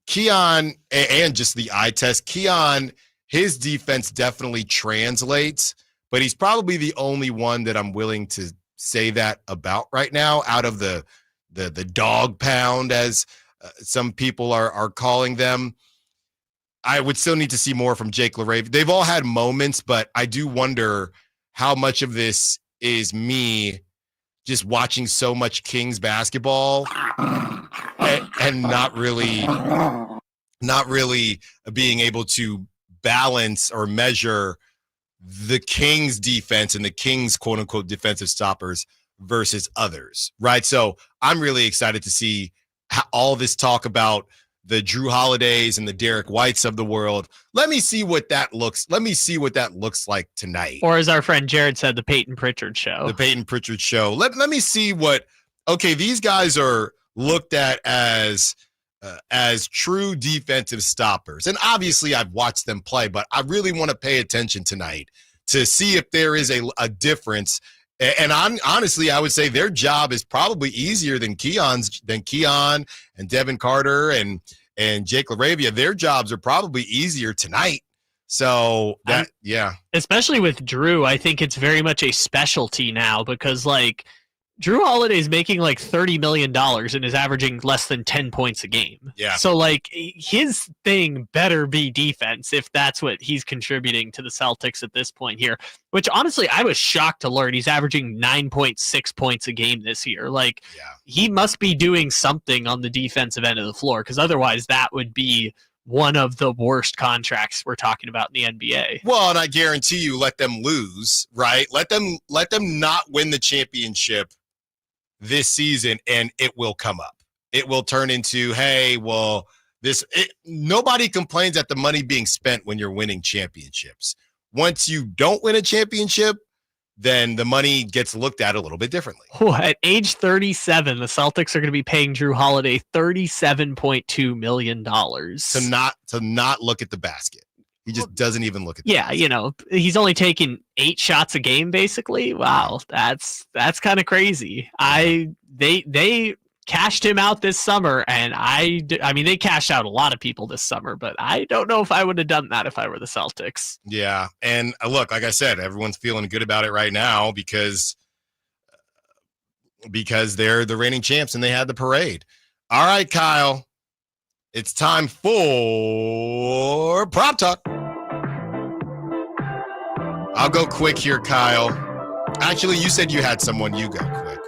Keon and just the eye test, Keon, his defense definitely translates, but he's probably the only one that I'm willing to say that about right now out of the dog pound, as some people are calling them. I would still need to see more from Jake LaRavia. They've all had moments, but I do wonder how much of this is me just watching so much Kings basketball and not really being able to balance or measure the Kings defense and the Kings quote unquote defensive stoppers versus others. Right. So I'm really excited to see how all this talk about the Drew Holidays and the Derek Whites of the world. Let me see what that looks like tonight. Or as our friend Jared said, the Peyton Pritchard show. The Peyton Pritchard show. Let me see what, okay, these guys are looked at as true defensive stoppers. And obviously I've watched them play, but I really want to pay attention tonight to see if there is a difference. And honestly, I would say their job is probably easier than Keon and Devin Carter and Jake LaRavia. Their jobs are probably easier tonight. So that, yeah. Especially with Drew, I think it's very much a specialty now because like Drew Holiday's making like $30 million and is averaging less than 10 points a game. Yeah. So like his thing better be defense if that's what he's contributing to the Celtics at this point here, which honestly, I was shocked to learn he's averaging 9.6 points a game this year. Like he must be doing something on the defensive end of the floor because otherwise that would be one of the worst contracts we're talking about in the NBA. Well, and I guarantee you let them lose, right? Let them not win the championship this season and it will come up. It will turn into, hey, well, nobody complains at the money being spent when you're winning championships. Once you don't win a championship, then the money gets looked at a little bit differently. At age 37, the Celtics are going to be paying Drew Holiday $37.2 million. To not look at the basket. He just doesn't even look at the basket. You know, he's only taking 8 shots a game, basically. Wow, that's kind of crazy. They cashed him out this summer, and I mean, they cashed out a lot of people this summer, but I don't know if I would have done that if I were the Celtics. Yeah, and look, like I said, everyone's feeling good about it right now because they're the reigning champs and they had the parade. All right, Kyle, it's time for Prop Talk. I'll go quick here, Kyle. Actually, you said you had someone. You go quick.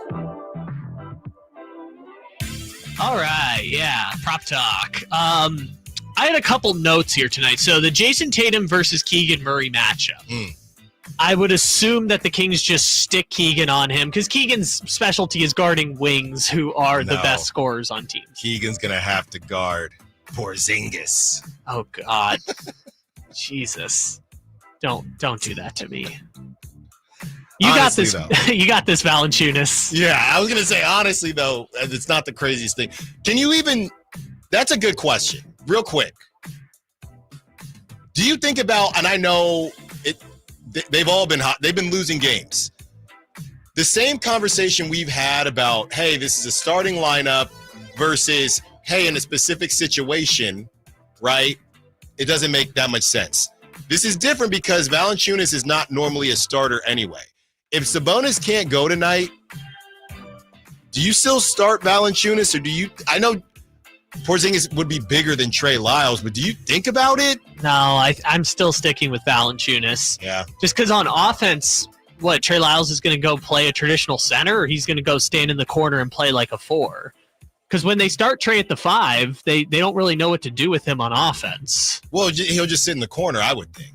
All right, yeah, Prop Talk. I had a couple notes here tonight. So the Jason Tatum versus Keegan Murray matchup. I would assume that the Kings just stick Keegan on him because Keegan's specialty is guarding wings who are the best scorers on teams. Keegan's going to have to guard Porzingis. Oh, God. Jesus. Don't do that to me. You honestly, got this. You got this, Valanciunas. Yeah, I was gonna say honestly though, it's not the craziest thing. Can you even? That's a good question. Real quick, do you think about? And I know it. They've all been hot. They've been losing games. The same conversation we've had about, hey, this is a starting lineup versus, hey, in a specific situation, right? It doesn't make that much sense. This is different because Valanciunas is not normally a starter anyway. If Sabonis can't go tonight, do you still start Valanciunas or do you – I know Porzingis would be bigger than Trey Lyles, but do you think about it? No, I'm still sticking with Valanciunas. Yeah. Just because on offense, what, Trey Lyles is going to go play a traditional center or he's going to go stand in the corner and play like a 4? Because when they start Trey at the 5, they don't really know what to do with him on offense. Well, he'll just sit in the corner, I would think.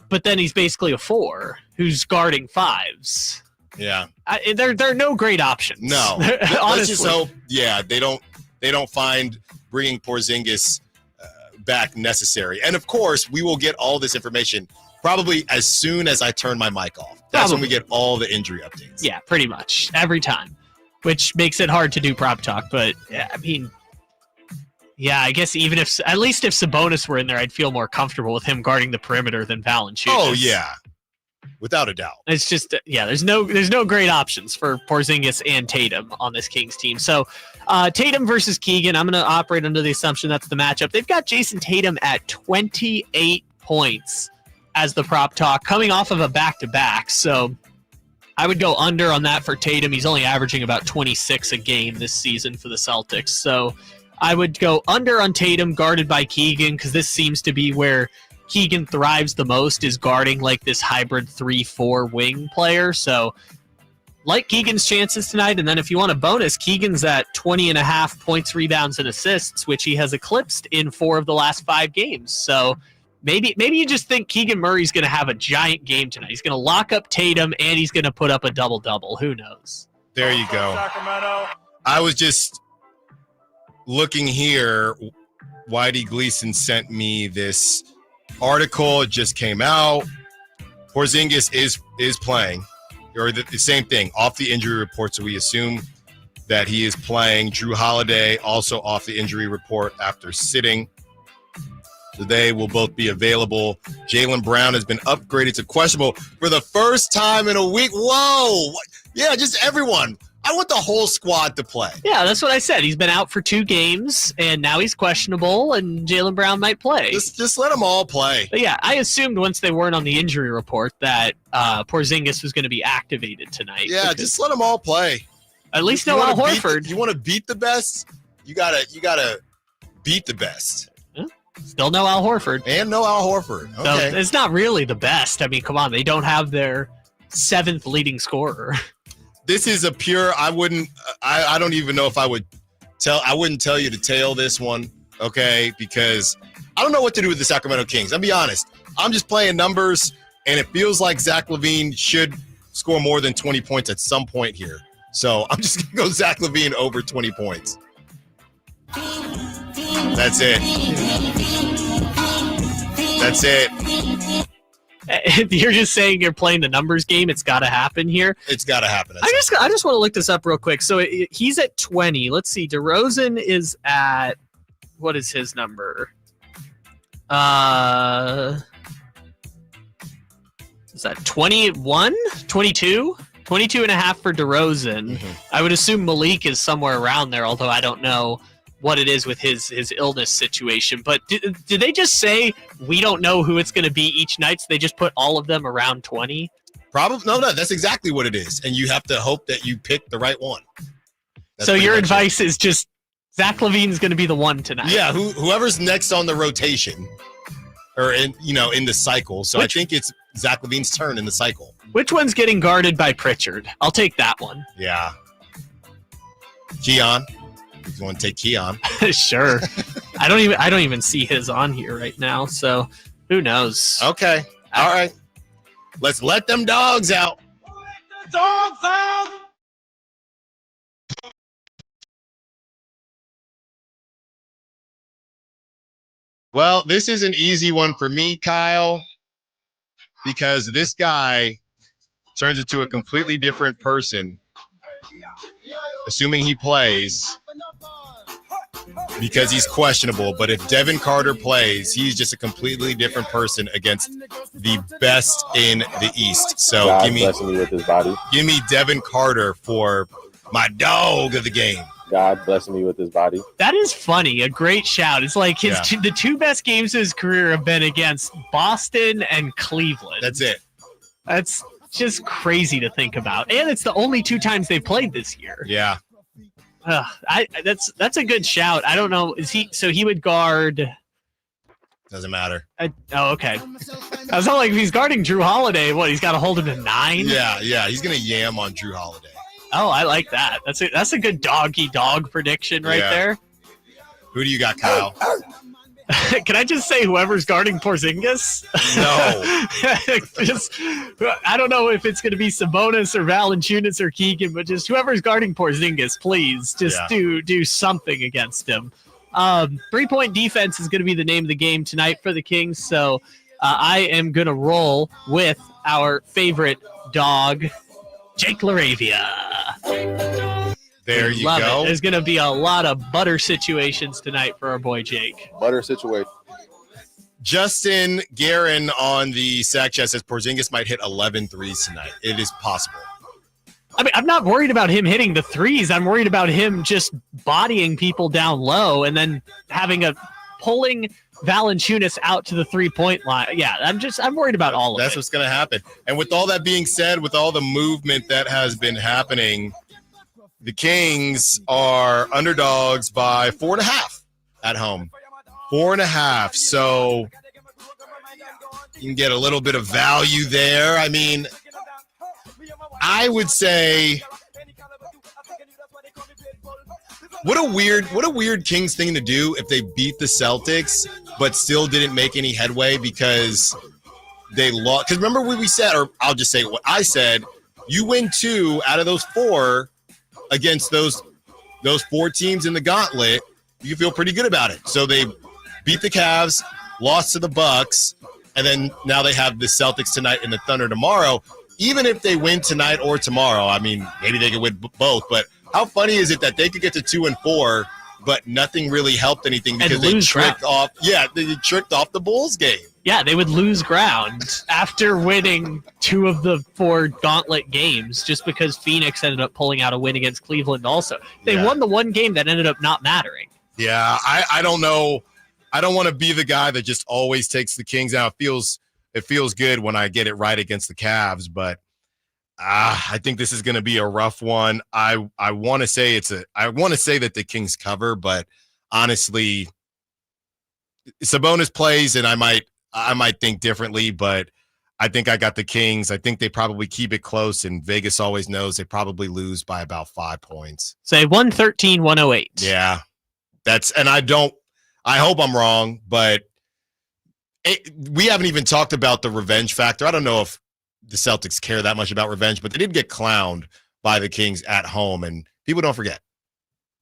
But then he's basically a 4 who's guarding 5s. Yeah. There are no great options. No. Let's just hope, they don't find bringing Porzingis back necessary. And, of course, we will get all this information probably as soon as I turn my mic off. That's when we get all the injury updates. Yeah, pretty much. Every time. Which makes it hard to do prop talk. But, I mean, I guess at least if Sabonis were in there, I'd feel more comfortable with him guarding the perimeter than Valanciunas. Oh, yeah. Without a doubt. It's just, there's no great options for Porzingis and Tatum on this Kings team. So Tatum versus Keegan, I'm going to operate under the assumption that's the matchup. They've got Jason Tatum at 28 points as the prop talk, coming off of a back-to-back. So I would go under on that for Tatum. He's only averaging about 26 a game this season for the Celtics. So I would go under on Tatum, guarded by Keegan, because this seems to be where Keegan thrives the most, is guarding like this hybrid 3-4 wing player. So like Keegan's chances tonight. And then if you want a bonus, Keegan's at 20.5 points, rebounds, and assists, which he has eclipsed in 4 of the last 5 games. So maybe you just think Keegan Murray's going to have a giant game tonight. He's going to lock up Tatum, and he's going to put up a double-double. Who knows? There you go. Sacramento. I was just looking here. Whitey Gleason sent me this article. It just came out. Porzingis is playing, or the same thing, off the injury report, so we assume that he is playing. Drew Holiday also off the injury report after sitting. So they will both be available. Jaylen Brown has been upgraded to questionable for the first time in a week. Whoa! Yeah, just everyone. I want the whole squad to play. Yeah, that's what I said. He's been out for 2 games, and now he's questionable, and Jaylen Brown might play. Just let them all play. But yeah, I assumed once they weren't on the injury report that Porzingis was going to be activated tonight. Yeah, just let them all play. At least no Al Horford. You want to beat the best? You gotta beat the best. Still no Al Horford. And no Al Horford. Okay. So it's not really the best. I mean, come on. They don't have their 7th leading scorer. This is a pure, I don't even know if I wouldn't tell you to tail this one, okay? Because I don't know what to do with the Sacramento Kings. I'll be honest. I'm just playing numbers, and it feels like Zach LaVine should score more than 20 points at some point here. So I'm just going to go Zach LaVine over 20 points. That's it. That's it. You're just saying you're playing the numbers game. It's got to happen here. It's got to happen. I just want to look this up real quick. So he's at 20. Let's see. DeRozan is at, what is his number? Is that 21? 22? 22 and a half for DeRozan. Mm-hmm. I would assume Malik is somewhere around there, although I don't know what it is with his illness situation. But did they just say we don't know who it's going to be each night, so they just put all of them around 20? Probably. No, that's exactly what it is. And you have to hope that you pick the right one. That's so your advice is just Zach LaVine's going to be the one tonight. Yeah, whoever's next on the rotation or in the cycle. So I think it's Zach LaVine's turn in the cycle. Which one's getting guarded by Pritchard? I'll take that one. Yeah. Keon. If you want to take Keon. Sure. I don't even see his on here right now, so who knows? Okay. All right. Let's let them dogs out. Let the dogs out. Well, this is an easy one for me, Kyle, because this guy turns into a completely different person, assuming he plays, because he's questionable. But if Devin Carter plays, he's just a completely different person against the best in the East. So God blessing me with his body. Give me Devin Carter for my dog of the game. God blessing me with his body. That is funny. A great shout. It's like the 2 best games of his career have been against Boston and Cleveland. That's it. That's just crazy to think about. And it's the only 2 times they've played this year. Yeah. That's a good shout. I don't know. So he would guard. Doesn't matter. Okay. I was like, if he's guarding Drew Holiday, he's got to hold him to 9? Yeah. He's gonna yam on Drew Holiday. Oh, I like that. That's a good dog prediction right there. Who do you got, Kyle? Can I just say whoever's guarding Porzingis? No. I don't know if it's going to be Sabonis or Valanciunas or Keegan, but just whoever's guarding Porzingis, please just do something against him. 3-point defense is going to be the name of the game tonight for the Kings, so I am going to roll with our favorite dog, Jake LaRavia. There you go. There's going to be a lot of butter situations tonight for our boy Jake. Butter situation. Justin Guerin on the Sack Chat says Porzingis might hit 11 threes tonight. It is possible. I mean, I'm not worried about him hitting the threes. I'm worried about him just bodying people down low and then pulling Valanciunas out to the 3-point line. Yeah, I'm worried about all of That's what's going to happen. And with all that being said, with all the movement that has been happening, the Kings are underdogs by 4.5 at home. 4.5. So you can get a little bit of value there. I mean, I would say what a weird Kings thing to do if they beat the Celtics but still didn't make any headway because they lost. Because remember what we said, or I'll just say what I said, you win 2 out of those 4 against those 4 teams in the gauntlet, you feel pretty good about it. So they beat the Cavs, lost to the Bucks, and then now they have the Celtics tonight and the Thunder tomorrow. Even if they win tonight or tomorrow, I mean, maybe they could win both, but how funny is it that they could get to 2 and 4, but nothing really helped anything because they tricked off the Bulls game. Yeah, they would lose ground after winning 2 of the 4 gauntlet games just because Phoenix ended up pulling out a win against Cleveland also. They won the one game that ended up not mattering. Yeah, I don't know. I don't want to be the guy that just always takes the Kings out. It feels good when I get it right against the Cavs, but I think this is going to be a rough one. I want to say that the Kings cover, but honestly, Sabonis plays, and I might think differently, but I think I got the Kings. I think they probably keep it close, and Vegas always knows they probably lose by about 5 points. Say 113-108. Yeah, I hope I'm wrong, but we haven't even talked about the revenge factor. I don't know if the Celtics care that much about revenge, but they did get clowned by the Kings at home, and people don't forget.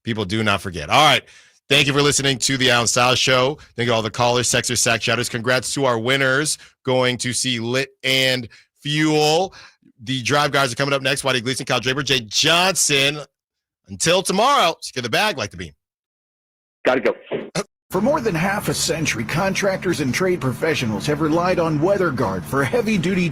People do not forget. All right. Thank you for listening to the Allen Stiles Show. Thank you to all the callers, Sexers, Sack Chatters. Congrats to our winners going to see Lit and Fuel. The Drive Guys are coming up next. Waddy Gleason, Kyle Draper, Jay Johnson. Until tomorrow, secure the bag like the beam. Gotta go. For more than half a century, contractors and trade professionals have relied on WeatherGuard for heavy-duty